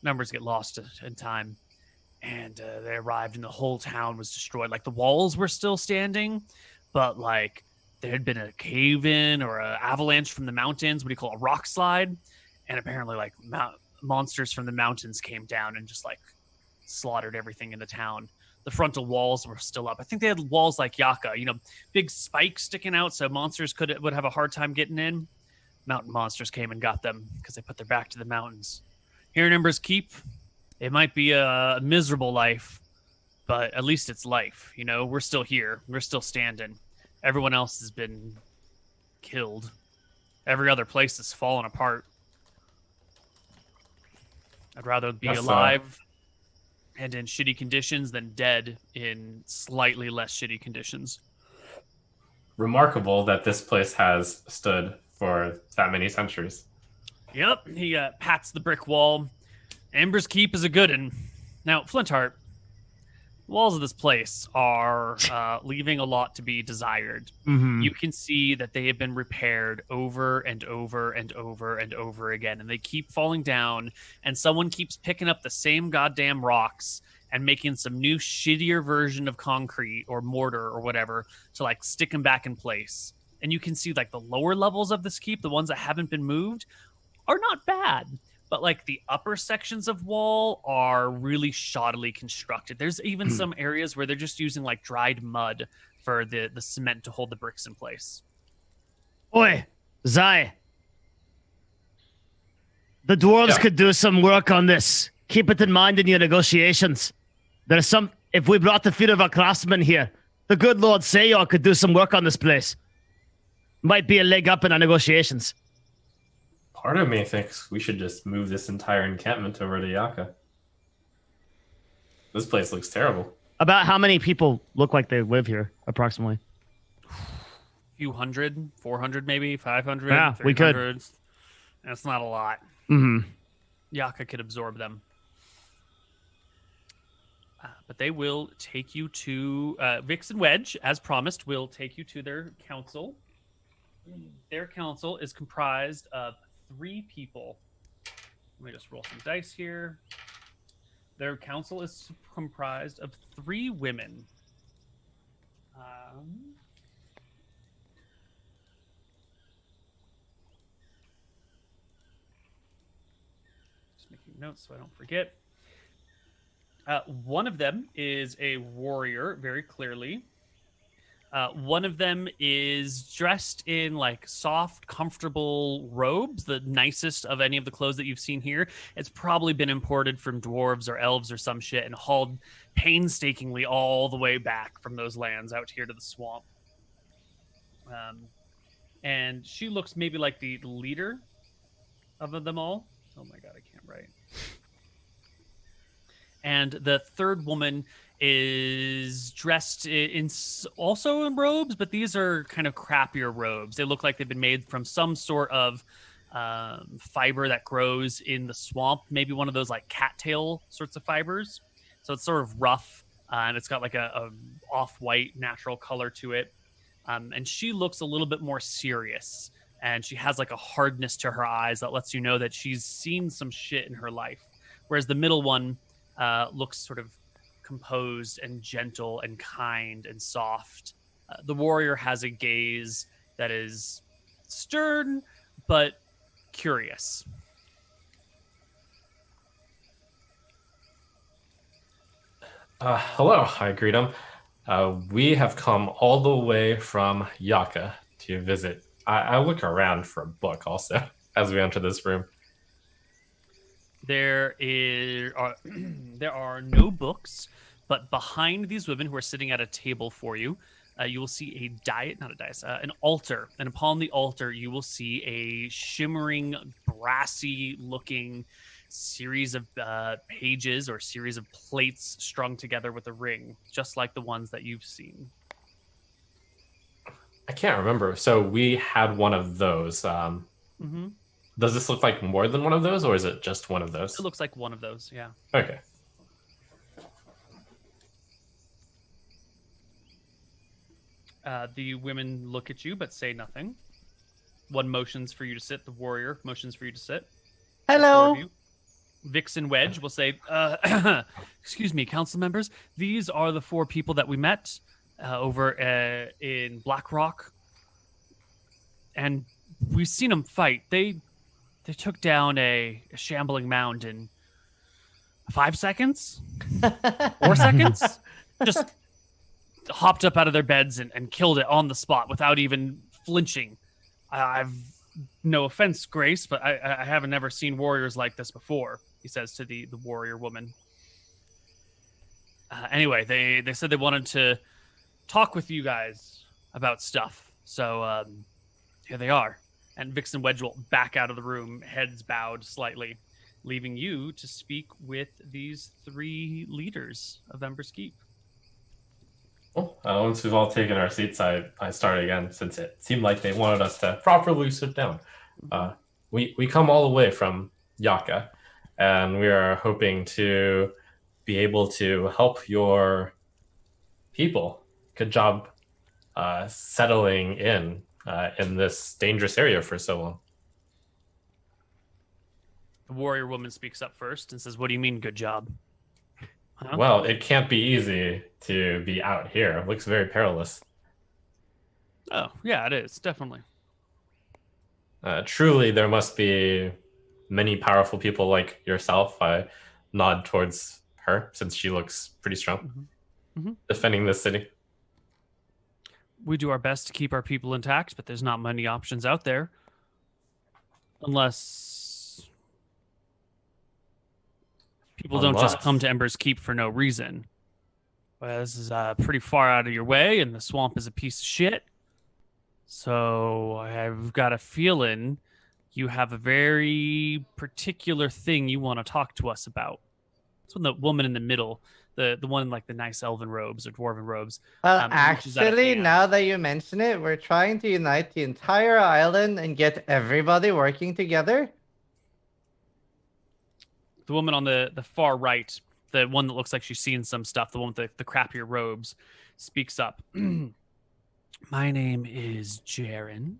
Numbers get lost in time. And they arrived and the whole town was destroyed. Like the walls were still standing, but like there had been a cave-in or an avalanche from the mountains, what do you call it, a rock slide? And apparently like monsters from the mountains came down and just like slaughtered everything in the town. The frontal walls were still up. I think they had walls like Yaka, big spikes sticking out so monsters would have a hard time getting in. Mountain monsters came and got them because they put their back to the mountains. Here in Ember's Keep, it might be a miserable life, but at least it's life. We're still here. We're still standing. Everyone else has been killed. Every other place has fallen apart. I'd rather be alive and in shitty conditions than dead in slightly less shitty conditions. Remarkable that this place has stood for that many centuries. Yep, he pats the brick wall. Ember's Keep is a good one. Now, Flintheart, the walls of this place are leaving a lot to be desired. Mm-hmm. You can see that they have been repaired over and over and over and over again, and they keep falling down, and someone keeps picking up the same goddamn rocks and making some new shittier version of concrete or mortar or whatever to like stick them back in place. And you can see like the lower levels of this keep, the ones that haven't been moved, are not bad. But like the upper sections of wall are really shoddily constructed. There's even some areas where they're just using like dried mud for the cement to hold the bricks in place. Oi, Zai. The dwarves could do some work on this. Keep it in mind in your negotiations. If we brought the feet of our craftsmen here, the good Lord Sayor could do some work on this place. Might be a leg up in our negotiations. Part of me thinks we should just move this entire encampment over to Yaka. This place looks terrible. About how many people look like they live here, approximately? Few hundred, 400 maybe, 500. Yeah, we could. That's not a lot. Mm-hmm. Yaka could absorb them. But they will take you to... Vix and Wedge, as promised, will take you to their council. Their council is comprised of 3 people. Let me just roll some dice here. Their council is comprised of 3 women. Just making notes so I don't forget. One of them is a warrior, very clearly. One of them is dressed in like soft, comfortable robes, the nicest of any of the clothes that you've seen here. It's probably been imported from dwarves or elves or some shit and hauled painstakingly all the way back from those lands out here to the swamp. And she looks maybe like the leader of them all. Oh my god, I can't write. And the third woman is dressed also in robes, but these are kind of crappier robes. They look like they've been made from some sort of fiber that grows in the swamp, maybe one of those like cattail sorts of fibers. So it's sort of rough, and it's got like a off-white natural color to it. And she looks a little bit more serious and she has like a hardness to her eyes that lets you know that she's seen some shit in her life. Whereas the middle one looks sort of composed and gentle and kind and soft. The warrior has a gaze that is stern but curious. Hello, I greet him. We have come all the way from Yaka to visit. I look around for a book also as we enter this room. There are no books, but behind these women who are sitting at a table for you, you will see an altar. And upon the altar, you will see a shimmering, brassy-looking series of pages or series of plates strung together with a ring, just like the ones that you've seen. I can't remember. So we had one of those. Does this look like more than one of those, or is it just one of those? It looks like one of those, yeah. Okay. The women look at you but say nothing. One motions for you to sit. The warrior motions for you to sit. Hello. Vixen Wedge will say, excuse me, council members, these are the 4 people that we met over in Black Rock. And we've seen them fight. They took down a shambling mound in 5 seconds? 4 seconds? Just hopped up out of their beds and killed it on the spot without even flinching. I've no offense, Grace, but I haven't ever seen warriors like this before, he says to the warrior woman. Anyway, they said they wanted to talk with you guys about stuff. So here they are. And Vixen Wedge will back out of the room, heads bowed slightly, leaving you to speak with these 3 leaders of Ember's Keep. Well, once we've all taken our seats, I start again, since it seemed like they wanted us to properly sit down. We come all the way from Yaka, and we are hoping to be able to help your people. Good job settling in this dangerous area for so long. The warrior woman speaks up first and says, "What do you mean, good job?" Huh? Well, it can't be easy to be out here. It looks very perilous. Oh, yeah, it is, definitely. Truly, there must be many powerful people like yourself. I nod towards her, since she looks pretty strong, defending this city. We do our best to keep our people intact, but there's not many options out there. Unless people don't just come to Ember's Keep for no reason. Well, this is pretty far out of your way, and the swamp is a piece of shit. So I've got a feeling you have a very particular thing you want to talk to us about. That's when the woman in the middle, the one in like the nice elven robes or dwarven robes. Well, actually, now that you mention it, we're trying to unite the entire island and get everybody working together. The woman on the far right, the one that looks like she's seen some stuff, the one with the crappier robes, speaks up. My name is Jaren.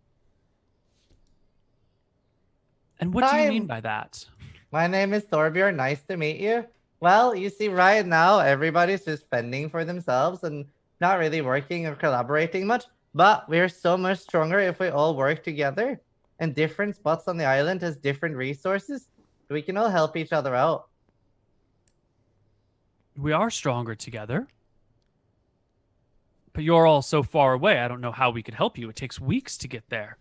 And what do you mean by that? My name is Thorbjorn. Nice to meet you. Well, you see, right now, everybody's just fending for themselves and not really working or collaborating much. But we're so much stronger if we all work together. And different spots on the island has different resources. We can all help each other out. We are stronger together. But you're all so far away, I don't know how we could help you. It takes weeks to get there.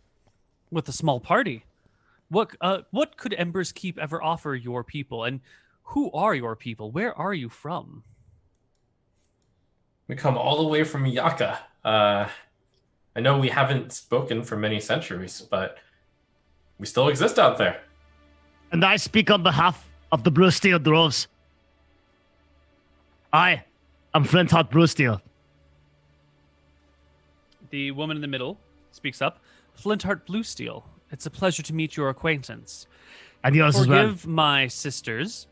With a small party. What could Ember's Keep ever offer your people? And who are your people? Where are you from? We come all the way from Yaka. I know we haven't spoken for many centuries, but we still exist out there. And I speak on behalf of the Blue Steel Droves. I am Flintheart Blue Steel. The woman in the middle speaks up. Flintheart Bluesteel, it's a pleasure to meet your acquaintance. And yours as well. Forgive my sisters.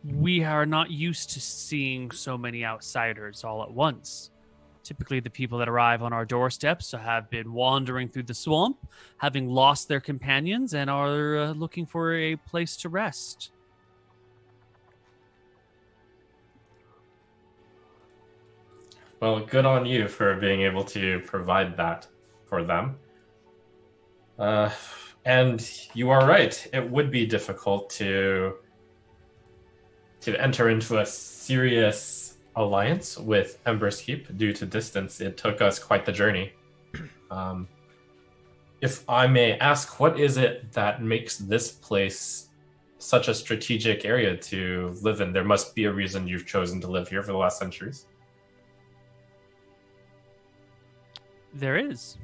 We are not used to seeing so many outsiders all at once. Typically, the people that arrive on our doorsteps have been wandering through the swamp, having lost their companions, and are looking for a place to rest. Well, good on you for being able to provide that for them. And you are right. It would be difficult to enter into a serious alliance with Embers Keep due to distance. It took us quite the journey. If I may ask, what is it that makes this place such a strategic area to live in? There must be a reason you've chosen to live here for the last centuries. There is.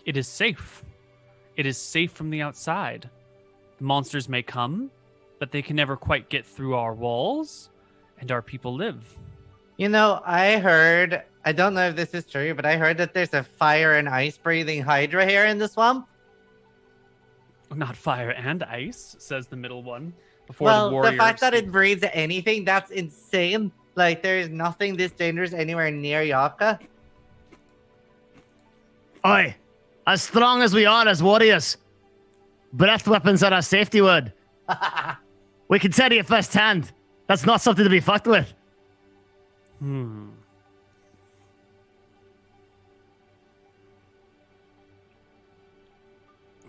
It is safe. It is safe from the outside. The monsters may come, but they can never quite get through our walls, and our people live. You know, I heard, I don't know if this is true, but I heard that there's a fire and ice breathing Hydra here in the swamp. Not fire and ice, says the middle one. Before Well, the warrior. the fact that it breathes anything, that's insane. Like, there is nothing this dangerous anywhere near Yaka. Oi, as strong as we are as warriors, breath weapons are our safety word. We can tell you firsthand. That's not something to be fucked with.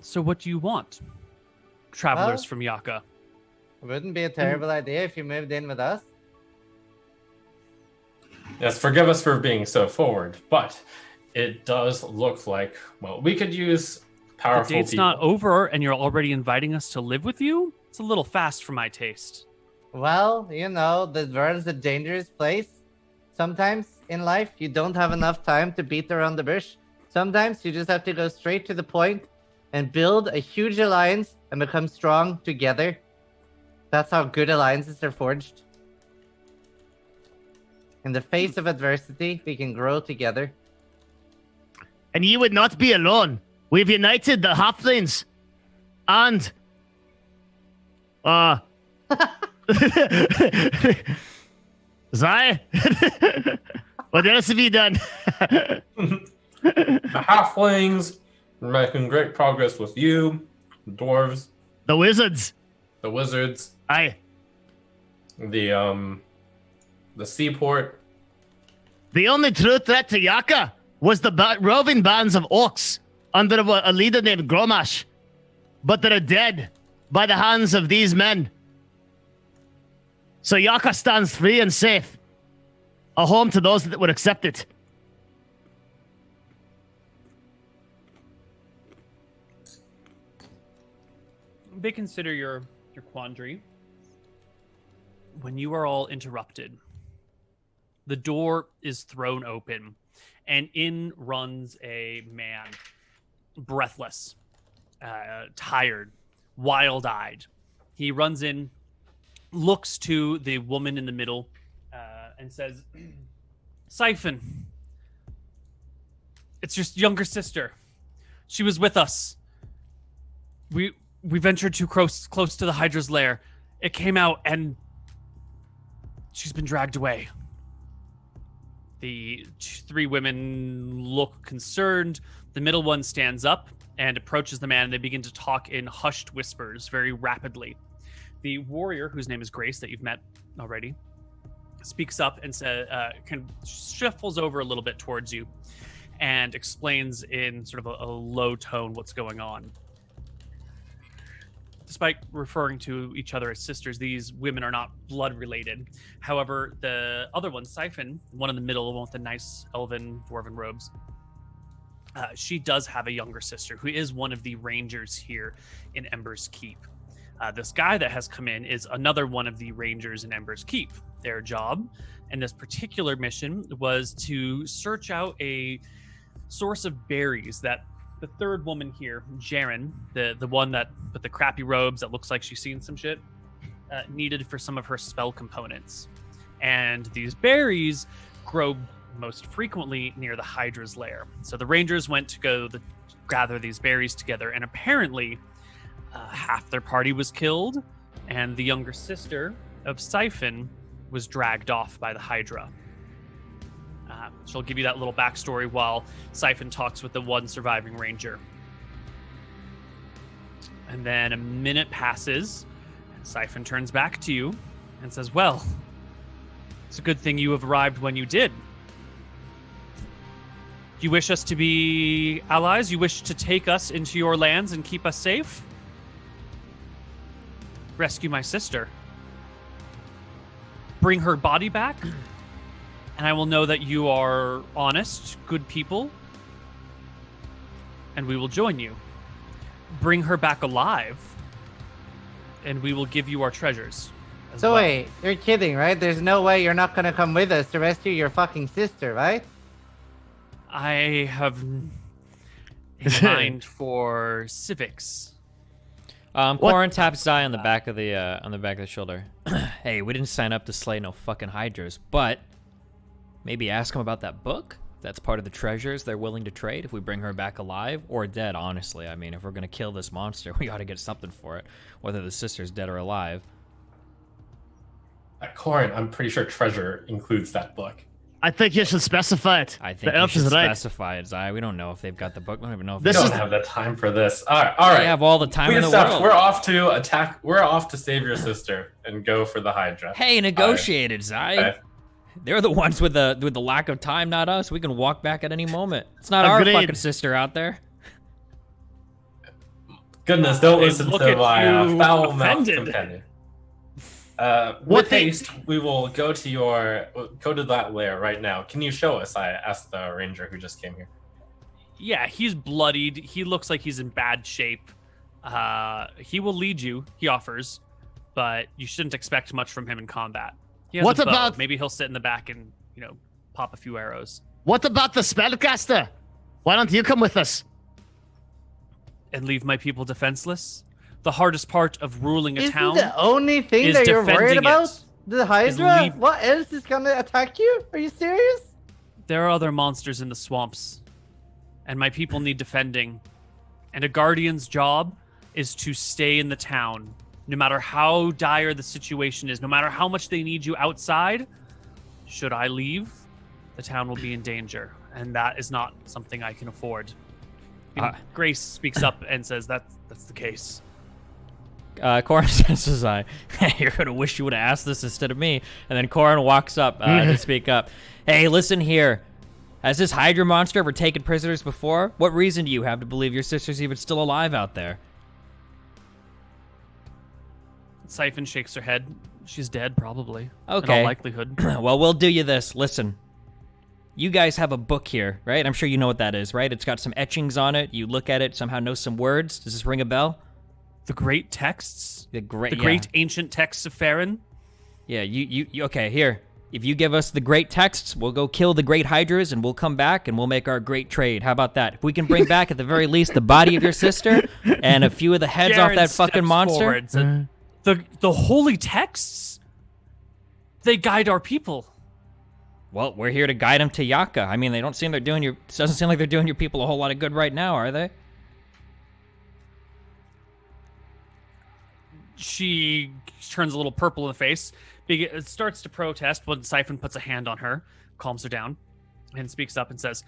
So what do you want, travelers from Yaka? It wouldn't be a terrible idea if you moved in with us. Yes, forgive us for being so forward, but it does look like, well, we could use powerful The date's people. not over, and you're already inviting us to live with you? It's a little fast for my taste. Well, you know, the world's a dangerous place. Sometimes in life, you don't have enough time to beat around the bush. Sometimes you just have to go straight to the point and build a huge alliance and become strong together. That's how good alliances are forged. In the face of adversity, we can grow together. And you would not be alone. We've united the halflings. And... Zai? What else have you done? The halflings are making great progress with you, the dwarves, The wizards. the wizards, Aye. the seaport. The only true threat to Yaka was the roving bands of orcs under a leader named Gromash. But they're dead by the hands of these men. So Yaka stands free and safe. A home to those that would accept it. They consider your quandary. When you are all interrupted, the door is thrown open, and in runs a man, breathless, tired, wild-eyed. He runs in, looks to the woman in the middle, and says, "Siphon, it's your younger sister. She was with us. We ventured too close to the Hydra's lair. It came out, and she's been dragged away." The three women look concerned. The middle one stands up and approaches the man, and they begin to talk in hushed whispers very rapidly. The warrior, whose name is Grace, that you've met already, speaks up and kind of shuffles over a little bit towards you and explains in sort of a low tone what's going on. Despite referring to each other as sisters, these women are not blood related. However, the other one, Siphon, one in the middle, one with the nice elven dwarven robes, she does have a younger sister who is one of the rangers here in Embers Keep. This guy that has come in is another one of the rangers in Embers Keep. Their job in this particular mission was to search out a source of berries that the third woman here, Jaren, the one that with the crappy robes that looks like she's seen some shit, needed for some of her spell components. And these berries grow most frequently near the Hydra's lair. So the rangers went to go gather these berries together, and apparently half their party was killed, and the younger sister of Siphon was dragged off by the Hydra. She'll give you that little backstory while Siphon talks with the one surviving ranger. And then a minute passes, and Siphon turns back to you and says, well, it's a good thing you have arrived when you did. You wish us to be allies? You wish to take us into your lands and keep us safe? Rescue my sister. Bring her body back, and I will know that you are honest, good people, and we will join you. Bring her back alive, and we will give you our treasures. So wait, you're kidding, right? There's no way you're not gonna come with us to rescue your fucking sister, right? I have in mind for civics. Corin taps Zai on the back of the shoulder. Hey, we didn't sign up to slay no fucking hydras, but maybe ask him about that book. That's part of the treasures they're willing to trade if we bring her back alive or dead, honestly. I mean, if we're gonna kill this monster, we ought to get something for it, whether the sister's dead or alive. Corin, I'm pretty sure treasure includes that book. I think you should specify it. I think the you elf should is right. specify it, Zai. We don't know if they've got the book. We don't even know if We don't have the time for this. All right. We have all the time in the world. We're off to attack. We're off to save your sister and go for the Hydra. Hey, negotiated, Zai. Okay. They're the ones with the lack of time, not us. We can walk back at any moment. It's not our fucking sister out there. Goodness, don't listen look to at my you foul-mouthed offended. companion. With haste, we will go to that lair right now. Can you show us? I asked the ranger who just came here. Yeah, he's bloodied. He looks like he's in bad shape. He will lead you, he offers, but you shouldn't expect much from him in combat. He has What a bow. about- Maybe he'll sit in the back and, pop a few arrows. What about the spellcaster? Why don't you come with us? And leave my people defenseless? The hardest part of ruling a Isn't town the only thing is that you're worried defending about it. the Hydra? leave- What else is gonna attack you? Are you serious? There are other monsters in the swamps, and my people need defending. And a guardian's job is to stay in the town, no matter how dire the situation is, no matter how much they need you outside. Should I leave, the town will be in danger, and that is not something I can afford. Grace speaks up and says that's the case. Corin says to Zai, hey, you're going to wish you would have asked this instead of me. And then Corin walks up to speak up. Hey, listen here. Has this Hydra monster ever taken prisoners before? What reason do you have to believe your sister's even still alive out there? Siphon shakes her head. She's dead, probably. Okay. In all likelihood. Well, we'll do you this. Listen. You guys have a book here, right? I'm sure you know what that is, right? It's got some etchings on it. You look at it, somehow know some words. Does this ring a bell? The great texts? The great ancient texts of Farron? Yeah, you okay, here. If you give us the great texts, we'll go kill the great Hydras, and we'll come back, and we'll make our great trade. How about that? If we can bring back, at the very least, the body of your sister, and a few of the heads off that fucking monster. The holy texts? They guide our people. Well, we're here to guide them to Yaka. I mean, it doesn't seem like they're doing your people a whole lot of good right now, are they? She turns a little purple in the face. It starts to protest when Siphon puts a hand on her, calms her down, and speaks up and says,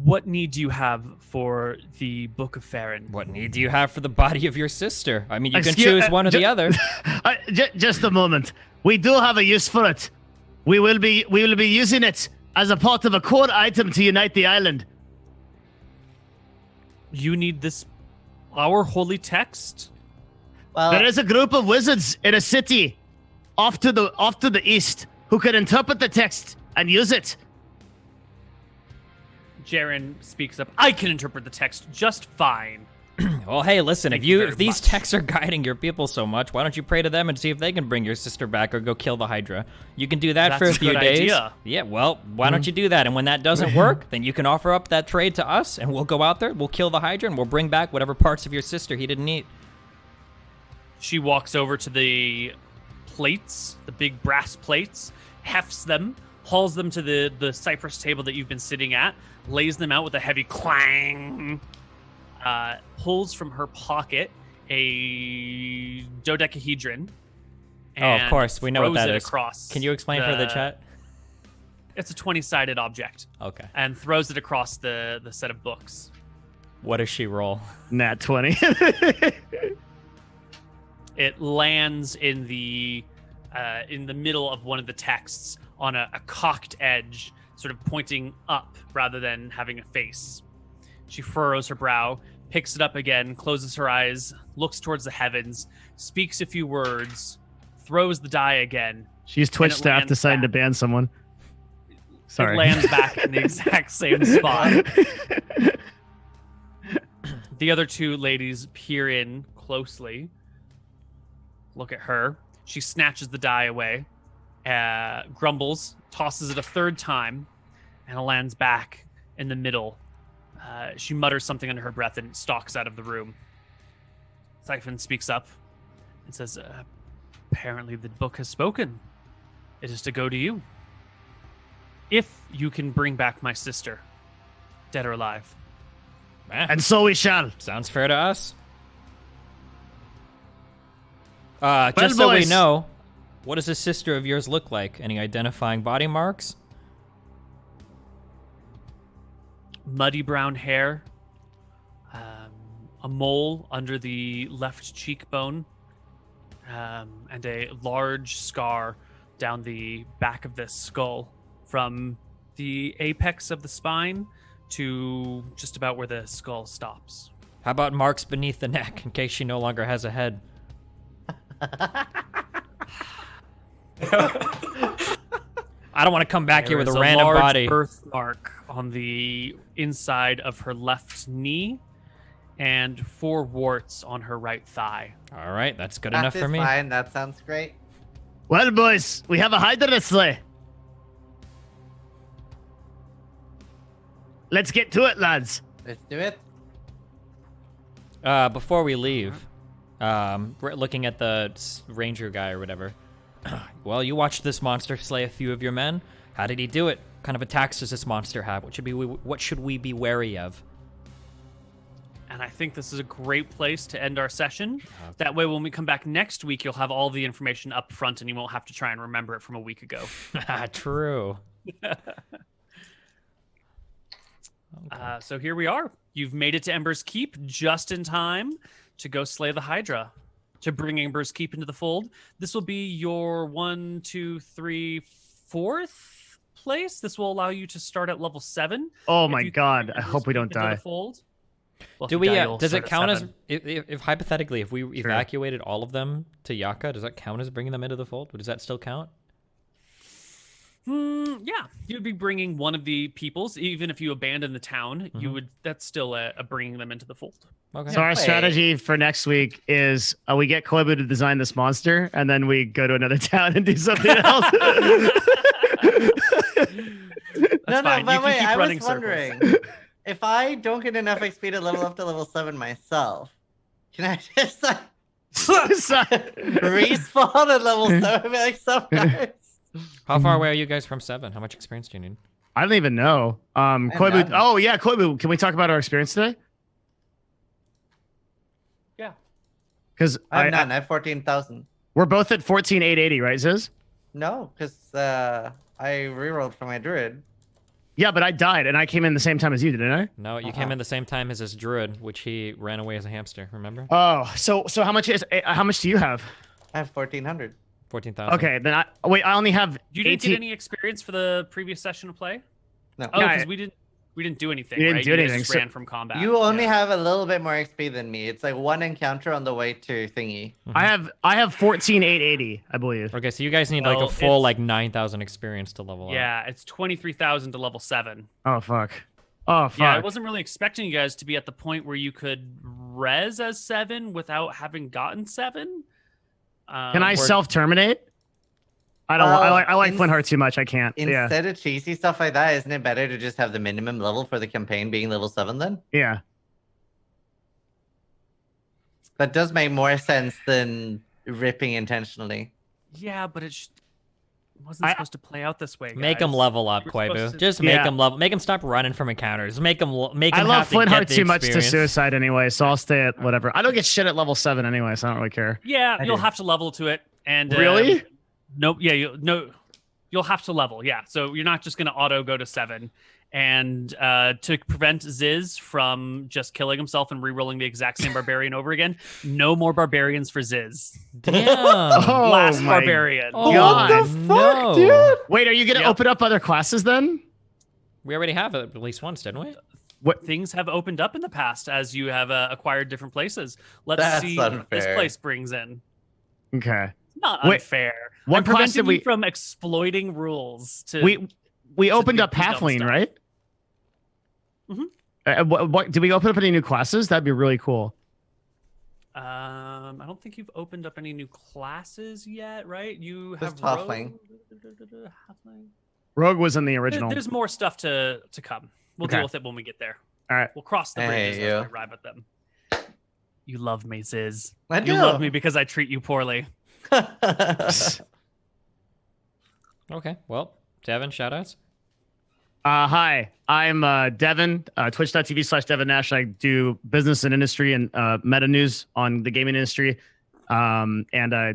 what need do you have for the Book of Farron? What need do you have for the body of your sister? I mean, you can choose one or the other. Just a moment. We do have a use for it. We will be using it as a part of a core item to unite the island. You need our holy text? Well, There is a group of wizards in a city off to the east who can interpret the text and use it. Jaren speaks up. I can interpret the text just fine. Well, hey, listen, Thank you very if these much. texts are guiding your people so much, why don't you pray to them and see if they can bring your sister back or go kill the Hydra? You can do that for a That's a few good days. idea. Yeah, well, why don't you do that? And when that doesn't work, then you can offer up that trade to us, and we'll go out there, we'll kill the Hydra, and we'll bring back whatever parts of your sister he didn't eat. She walks over to the plates, the big brass plates, hefts them, hauls them to the cypress table that you've been sitting at, lays them out with a heavy clang, pulls from her pocket a dodecahedron. Oh, of course, we know what throws that it is. Across Can you explain for the chat? It's a 20-sided object, Okay. and throws it across the set of books. What does she roll? Nat 20. It lands in the middle of one of the texts on a cocked edge, sort of pointing up rather than having a face. She furrows her brow, picks it up again, closes her eyes, looks towards the heavens, speaks a few words, throws the die again. She's Twitch And it staff lands deciding to back. ban someone. Sorry. It lands back in the exact same spot. The other two ladies peer in closely. Look at her. She snatches the die away, grumbles, tosses it a third time, and it lands back in the middle. She mutters something under her breath and stalks out of the room. Siphon speaks up and says, apparently the book has spoken. It is to go to you. If you can bring back my sister, dead or alive. And so we shall. Sounds fair to us. Just so we boys. know, what does a sister of yours look like? Any identifying body marks? Muddy brown hair, a mole under the left cheekbone, and a large scar down the back of the skull from the apex of the spine to just about where the skull stops. How about marks beneath the neck in case she no longer has a head? I don't want to come back here with a random large body. Birthmark on the inside of her left knee, and 4 warts on her right thigh. All right, that's good That enough is for me. fine. That sounds great. Well, boys, we have a Hydra to slay. Let's get to it, lads. Let's do it. Before we leave, we're looking at the ranger guy or whatever. Well, you watched this monster slay a few of your men. How did he do it? What kind of attacks does this monster have? What should we be wary of? And I think this is a great place to end our session. That way, when we come back next week, you'll have all the information up front and you won't have to try and remember it from a week ago. True. So here we are. You've made it to Ember's Keep just in time to go slay the Hydra, to bring Ember's Keep into the fold. This will be your 1, 2, 3, 4th place. This will allow you to start at level 7. Oh If my you god, take I Ember's hope we Keep don't into die. the fold. Well, if Do you we? die, you'll Does it start at count as 7. if hypothetically, if we evacuated all of them to Yaka, does that count as bringing them into the fold? Does that still count? Yeah, you'd be bringing one of the peoples, even if you abandon the town. You would. That's still a bringing them into the fold. Okay. So our Wait. strategy for next week is we get Koibu to design this monster, and then we go to another town and do something else. That's fine. but You can wait, keep I running was circles. wondering if I don't get enough XP to level up to level 7 myself, can I just like respawn at level 7 like sometimes? How far away are you guys from 7? How much experience do you need? I don't even know. Koibu. none. Oh yeah, Koibu. Can we talk about our experience today? Yeah. Because I have none. I have 14,000. we're both at 14,880, right, Ziz? No, because I rerolled for my druid. Yeah, but I died and I came in the same time as you, didn't I? No, you came in the same time as this druid, which he ran away as a hamster. Remember? Oh, so how much do you have? I have 1,400. 14,000. Okay, then I only have You didn't 18. get any experience for the previous session of play? No. Oh, Yeah, because we didn't do anything. We didn't right? do You guys anything, just so- ran from combat. You only have a little bit more XP than me. It's like 1 encounter on the way to thingy. I have 14,880, I believe. Okay, so you guys need like Well, a full it's- like 9,000 experience to level up. Yeah, it's 23,000 to level 7. Oh fuck. Oh fuck. Yeah, I wasn't really expecting you guys to be at the point where you could res as 7 without having gotten 7. Can I Or- self-terminate? I don't. Well, I like in- Flintheart too much. I can't. Yeah. Instead of cheesy stuff like that, isn't it better to just have the minimum level for the campaign being level 7 then? Yeah. That does make more sense than ripping intentionally. Yeah, but it wasn't supposed to play out this way. Guys. Make him level up, We're supposed Koibu. to- Just make Yeah. him level. Make him stop running from encounters. Make him. Make I him love have to get Flintheart the too much to experience. suicide anyway, so I'll stay at whatever. I don't get shit at level 7 anyway, so I don't really care. Yeah, I you'll do. have to level to it. And Really? Nope. Yeah. No. You'll have to level, yeah. So you're not just going to auto go to 7. And to prevent Ziz from just killing himself and re-rolling the exact same barbarian over again, no more barbarians for Ziz. Damn. Last my barbarian. Oh, God. What the no. fuck, dude? Wait, are you going to open up other classes then? We already have it at least once, didn't we? What? Things have opened up in the past as you have acquired different places. Let's That's see what this unfair. place brings in. Okay. Not Wait, unfair. what I'm class preventing did we- you from exploiting rules to We opened do up dumb Halfling, stuff. right? Mhm. What did we open up any new classes? That'd be really cool. I don't think you've opened up any new classes yet, right? You Just have Halfling. Halfling. Rogue was in the original. There's more stuff to come. We'll Okay. deal with it when we get there. All right. We'll cross the I bridges hate as you. we arrive at them. You love me, Ziz. I You do. love me because I treat you poorly. Okay. Well, Devin, shoutouts. Hi, I'm Devin, twitch.tv/Devin Nash. I do business and industry and meta news on the gaming industry. And I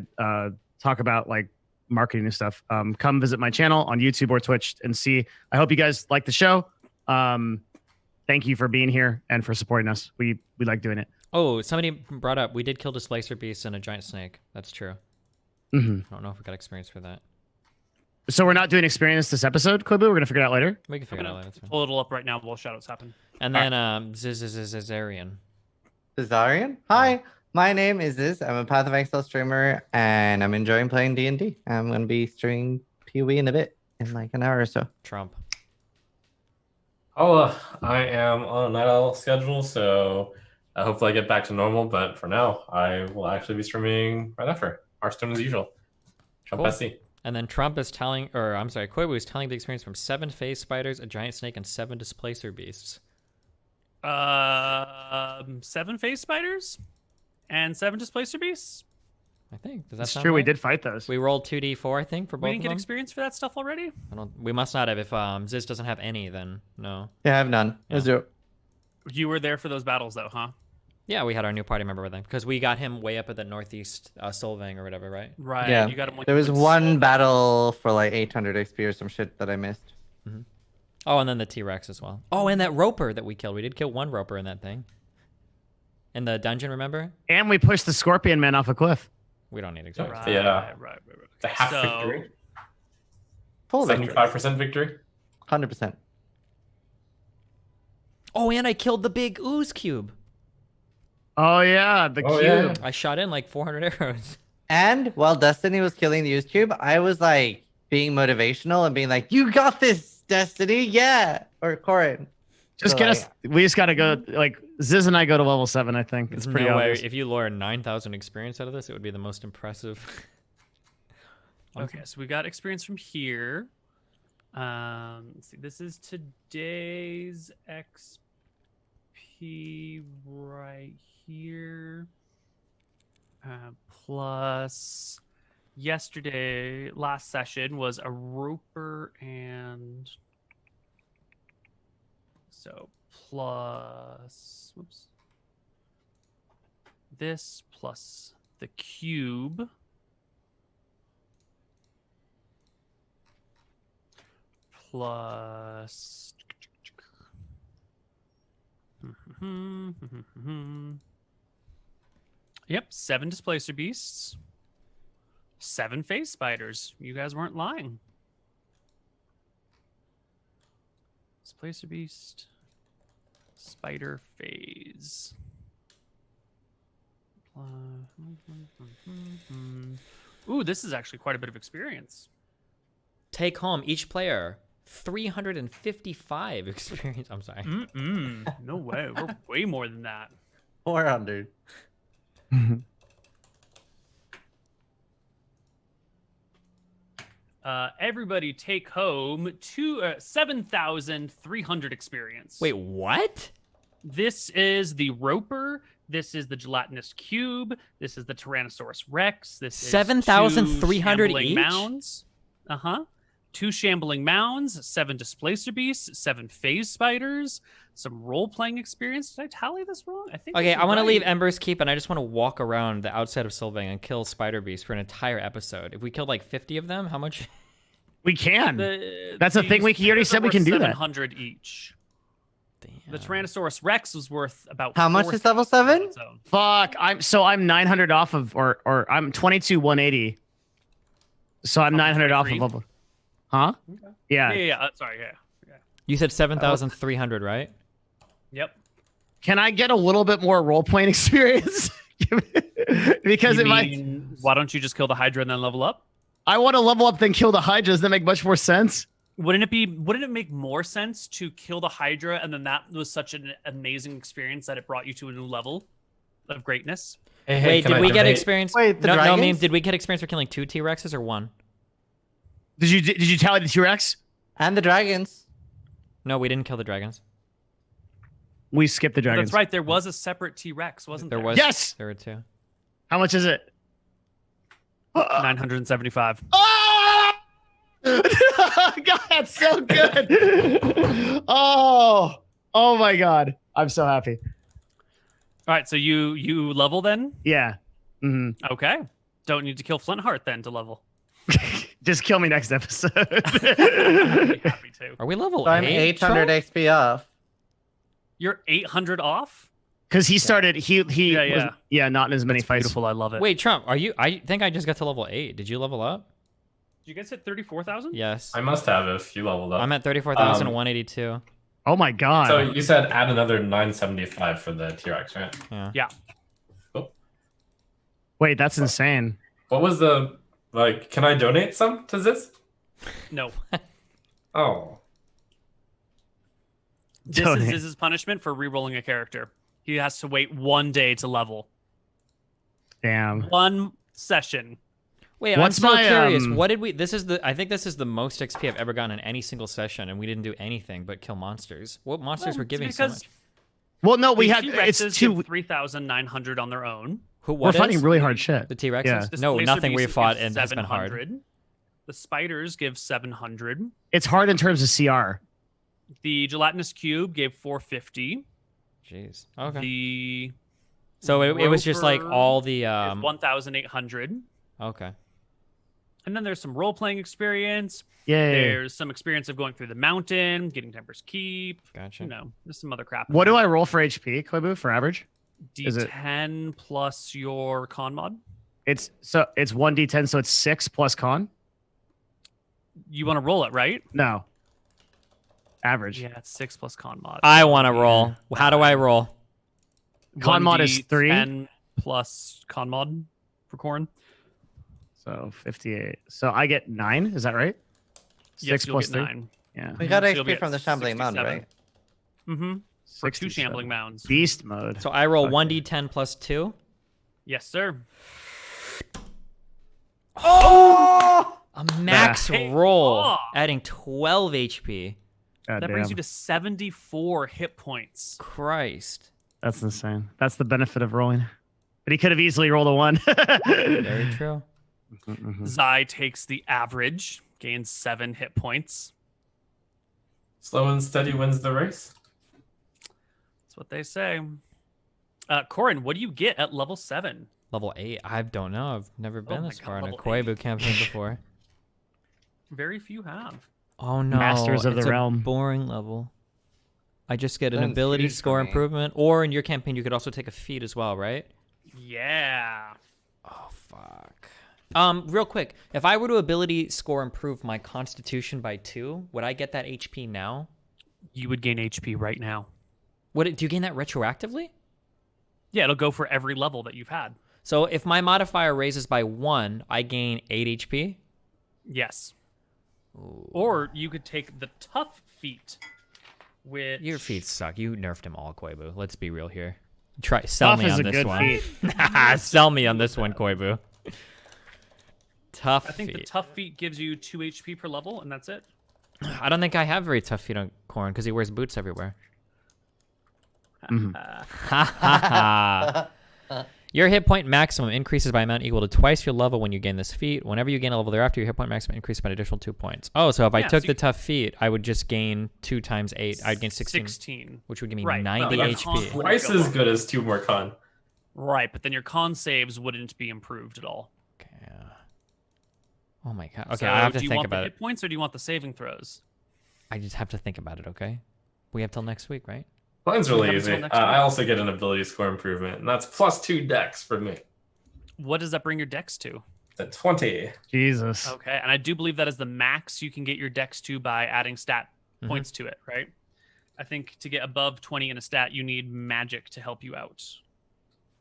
talk about like marketing and stuff. Come visit my channel on YouTube or Twitch and see. I hope you guys like the show. Thank you for being here and for supporting us. We like doing it. Oh, somebody brought up we did kill Displacer Beast and a giant snake. That's true. hmm I don't know if we got experience for that. So we're not doing experience this episode, Quibu. We're gonna figure it out later. We can figure it out later. That's fine. Pull it all up right now while shadows happen. And then Zizarian. Cesarian? Hi, my name is Ziz. I'm a Path of Exile streamer, and I'm enjoying playing D&D. I'm going to be streaming PoE in a bit, in like an hour or so. Trump. Oh, I am on a night owl schedule, so hopefully I get back to normal. But for now, I will actually be streaming right after Hearthstone as usual. Trump Cool. SC. And then Trump is telling, or I'm sorry, Koibu is telling the experience from 7 phase spiders, a giant snake, and 7 displacer beasts. 7 phase spiders and 7 displacer beasts. I think. Does that That's sound true. We right? did fight those. We rolled 2d4, I think, for both We didn't of get them. experience for that stuff already. I don't. We must not have. If Ziz doesn't have any, then no. Yeah, I have none. Yeah. Zero. You were there for those battles, though, huh? Yeah, we had our new party member with him because we got him way up at the northeast Solvang or whatever, right? Right. Yeah. You got him. There was one battle for like 800 XP or some shit that I missed. Oh, and then the T-Rex as well. Oh, and that Roper that we killed. We did kill one Roper in that thing. In the dungeon, remember? And we pushed the Scorpion Man off a cliff. We don't need experience. Right, Yeah. right. The half So- victory. Full victory. 75% victory. 100%. Oh, and I killed the big ooze cube. Oh yeah, the Oh, cube. yeah. I shot in like 400 arrows. And while Destiny was killing the use cube, I was like being motivational and being like, "You got this, Destiny, yeah." Or Corin. Just So, get like, us. We just gotta go. Like Ziz and I go to level 7. I think it's There's pretty no way. obvious. If you lure 9,000 experience out of this, it would be the most impressive. Okay, so we got experience from here. Let's see. This is today's XP right here. Plus last session was a Roper and so plus whoops. This plus the cube. Plus yep, 7 displacer beasts, 7 phase spiders. You guys weren't lying. Displacer beast, spider phase. Ooh, this is actually quite a bit of experience. Take home each player 355 experience. I'm sorry. No way. We're way more than that. 400. Everybody take home 7,300 experience. Wait, what? This is the Roper. This is the gelatinous cube. This is the Tyrannosaurus Rex. This is 7,300 2 shambling each? mounds. 2 shambling mounds, 7 displacer beasts, 7 phase spiders, some role-playing experience. Did I tally this wrong? I think. Okay, this is I want to right. leave Ember's Keep, and I just want to walk around the outside of Sylvain and kill Spider Beast for an entire episode. If we killed like 50 of them, how much? We can. That's the thing. You already said we can do that. 700 each. Damn. The Tyrannosaurus Rex was worth about. How much is level 7? Fuck. I'm 900 off of, or I'm 22 180. So I'm 900 off of level. Huh? Okay. Yeah. Yeah. Sorry. Yeah. You said 7,300, right? Yep. Can I get a little bit more role playing experience? Because why don't you just kill the Hydra and then level up? I want to level up then kill the Hydras. That make much more sense. Wouldn't it make more sense to kill the Hydra and then that was such an amazing experience that it brought you to a new level of greatness? Hey, Wait, can did I we get donate? experience? Wait, the no, dragons? meme. Did we get experience for killing 2 T-Rexes or 1? Did you tally the T-Rex? And the dragons. No, we didn't kill the dragons. We skipped the dragons. That's right. There was a separate T-Rex, wasn't there? There was. Yes! There were 2. How much is it? 975. Oh! God, that's so good. Oh my God. I'm so happy. All right. So you level then? Yeah. hmm Okay. Don't need to kill Flintheart then to level. Just kill me next episode. I'd be happy to. Are we level So I'm 8? 800 XP off. You're 800 off? Because he started, he Yeah. was, not in as many fights. Beautiful. I love it. Wait, Trump, are you? I think I just got to level 8. Did you level up? Did you guys hit 34,000? Yes. I must have if you leveled up. I'm at 34,182. Oh my God. So you said add another 975 for the T-Rex, right? Yeah. Wait, that's insane. What was the can I donate some to this? No. Oh. This Donate. is his punishment for re-rolling a character. He has to wait 1 day to level. Damn. 1 session. Wait, What's I'm so my, curious. What did we? I think this is the most XP I've ever gotten in any single session, and we didn't do anything but kill monsters. What monsters were giving so much? Well, no, we the had T-Rexes it's two. give 3,900 on their own. Who? We're What fighting is? really hard shit. The T-Rexes? Yeah. The No, Laser nothing we Beasts fought give and has been hard. 700. The spiders give 700. It's hard in terms of CR. The gelatinous cube gave 450. Jeez. Okay. The So it was just like Rover all the is 1,800. Okay. And then there's some role playing experience. Yay. There's some experience of going through the mountain, getting Temper's Keep. Gotcha. You know, there's some other crap. What do I roll for HP, Koibu, for average? is it- D10 plus your con mod. It's 1d10, so it's 6 plus con. You want to roll it, right? No. Average. Yeah, it's 6 plus con mod. I want to roll. How do I roll? Con mod is 3. 10 plus con mod for Corn. So 58. So I get 9. Is that right? Yes, 6 you'll plus get 3. 9. Yeah. We got So you'll be XP at from the Shambling Mound, 67. right? Mm-hmm. For 2 67. shambling mounds. Beast mode. So I roll Okay. 1d10 plus 2. Yes, sir. Oh! A max Hey, roll, oh. adding 12 HP. God That brings damn. you to 74 hit points. Christ. That's insane. That's the benefit of rolling. But he could have easily rolled a 1. Very true. Mhm. Zai takes the average, gains 7 hit points. Slow and steady wins the race. That's what they say. Corin, what do you get at level 7? Level 8. I don't know. I've never been my this God, far in a level Koibu campaign before. Very few have. Oh no. Masters of the it's a Realm. boring level. I just get an Sounds ability huge for score me. improvement, or in your campaign you could also take a feat as well, right? Yeah. Oh fuck. Real quick, if I were to ability score improve my Constitution by 2, would I get that HP now? You would gain HP right now. Do you gain that retroactively? Yeah, it'll go for every level that you've had. So if my modifier raises by 1, I gain 8 HP. Yes. Or you could take the tough feat, which Your feet suck. You nerfed them all, Koibu. Let's be real here. Sell Tough me is on a this good one. feat. Sell me on this one, Koibu. Tough I think feet. the tough feat gives you 2 HP per level, and that's it. I don't think I have very tough feet on Corn because he wears boots everywhere. Mhm. Ha ha ha. Your hit point maximum increases by amount equal to twice your level when you gain this feat. Whenever you gain a level thereafter, your hit point maximum increases by an additional 2 points. Oh, so if I Yeah, took so the you- tough feat, I would just gain 2 times 8. I'd gain 16, 16. which would give me Right. 90 No, that's HP. con- Twice as good as 2 more con. Right, but then your con saves wouldn't be improved at all. Okay. Oh my god. Okay, So I have to do you think want the about it. hit points or do you want the saving throws? I just have to think about it. Okay. We have till next week, right? Mine's We really have easy. until next week. I also get an ability score improvement, and that's +2 dex for me. What does that bring your dex to? At 20. Jesus. Okay, and I do believe that is the max you can get your dex to by adding stat points to it, right? I think to get above 20 in a stat, you need magic to help you out.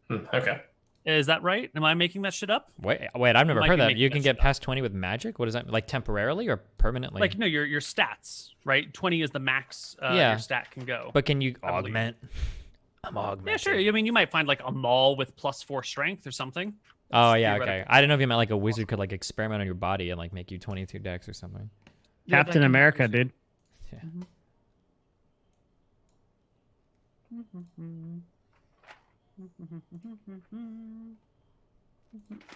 Okay. Is that right? Am I making that shit up? Wait, I've never might heard be that. making You that can shit get past 20 with magic? What is that? Like temporarily or permanently? Like, no, your stats, right? 20 is the max Yeah. your stat can go. But can you I believe. augment? I'm augmenting. Yeah, sure. I mean, you might find like a maul with +4 strength or something. Oh That's yeah, okay. theoretical. I didn't know if you meant like a wizard could like experiment on your body and like make you 22 dex or something. Yeah, that Captain can America, happen. dude.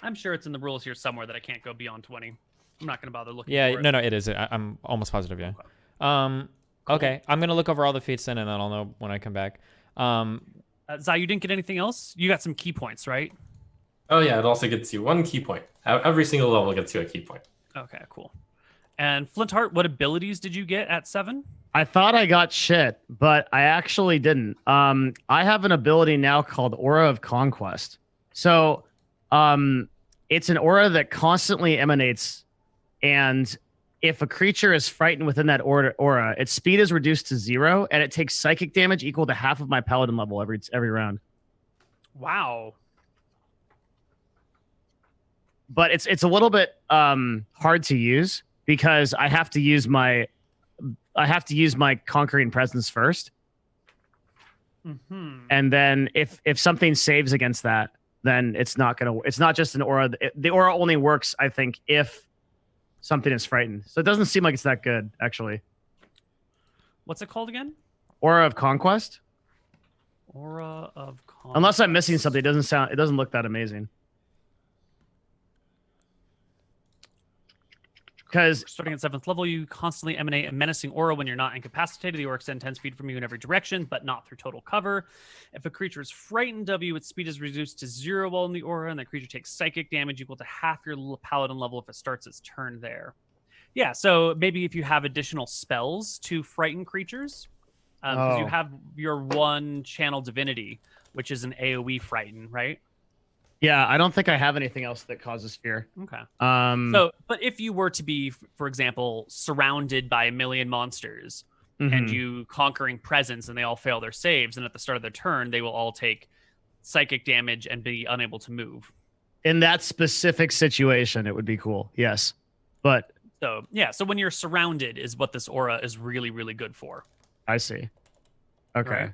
I'm sure it's in the rules here somewhere that I can't go beyond 20. I'm not going to bother looking Yeah, for it. no, it is. I'm almost positive. Yeah. Okay. I'm gonna look over all the feats then, and then I'll know when I come back. Zai, you didn't get anything else? You got some key points, right? Oh yeah, it also gets you 1 key point. Every single level gets you a key point. Okay, cool. And Flintheart, what abilities did you get at 7? I thought I got shit, but I actually didn't. I have an ability now called Aura of Conquest. So, it's an aura that constantly emanates, and if a creature is frightened within that aura, its speed is reduced to 0, and it takes psychic damage equal to half of my paladin level every round. Wow. But it's a little bit hard to use because I have to use my conquering presence first. Mm-hmm. And then if something saves against that, then it's not just an aura. The aura only works, I think, if something is frightened. So it doesn't seem like it's that good, actually. What's it called again? Aura of Conquest. Aura of Conquest. Unless I'm missing something, it doesn't look that amazing. Because Starting at 7th level, you constantly emanate a menacing aura when you're not incapacitated. The aura extends 10 feet from you in every direction, but not through total cover. If a creature is frightened of you, its speed is reduced to 0 while in the aura, and the creature takes psychic damage equal to half your paladin level if it starts its turn there. Yeah, so maybe if you have additional spells to frighten creatures, because you Oh. have your one channel divinity, which is an AoE frighten, right? yeah, I don't think I have anything else that causes fear. Okay. Hmm. So, but if you were to be, for example, surrounded by a million monsters, and Mhm. you conquering presence and they all fail their saves, and at the start of their turn they will all take psychic damage and be unable to move. In that specific situation, it would be cool. Yes, but So yeah, so when you're surrounded is what this aura is really, really good for. I see. Okay.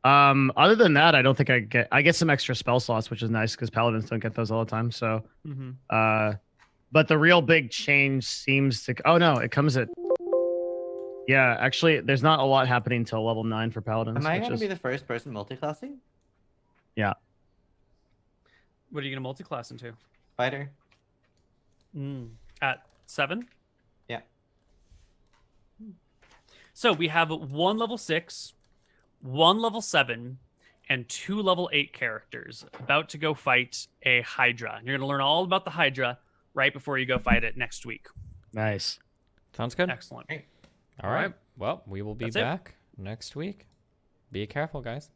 Other than that, I don't think I get some extra spell slots, which is nice because paladins don't get those all the time. So, but the real big change seems to. Oh no, it comes at. Yeah, actually, there's not a lot happening till level 9 for paladins. Am I which going to is- be the first person multiclassing? Yeah. What are you going to multi-class into? Fighter. At 7? Yeah. So we have 1 level 6, 1 level 7, and 2 level 8 characters about to go fight a Hydra. And you're going to learn all about the Hydra right before you go fight it next week. Nice. Sounds good. Excellent. All right. Well, we will be That's it. back next week. Be careful, guys.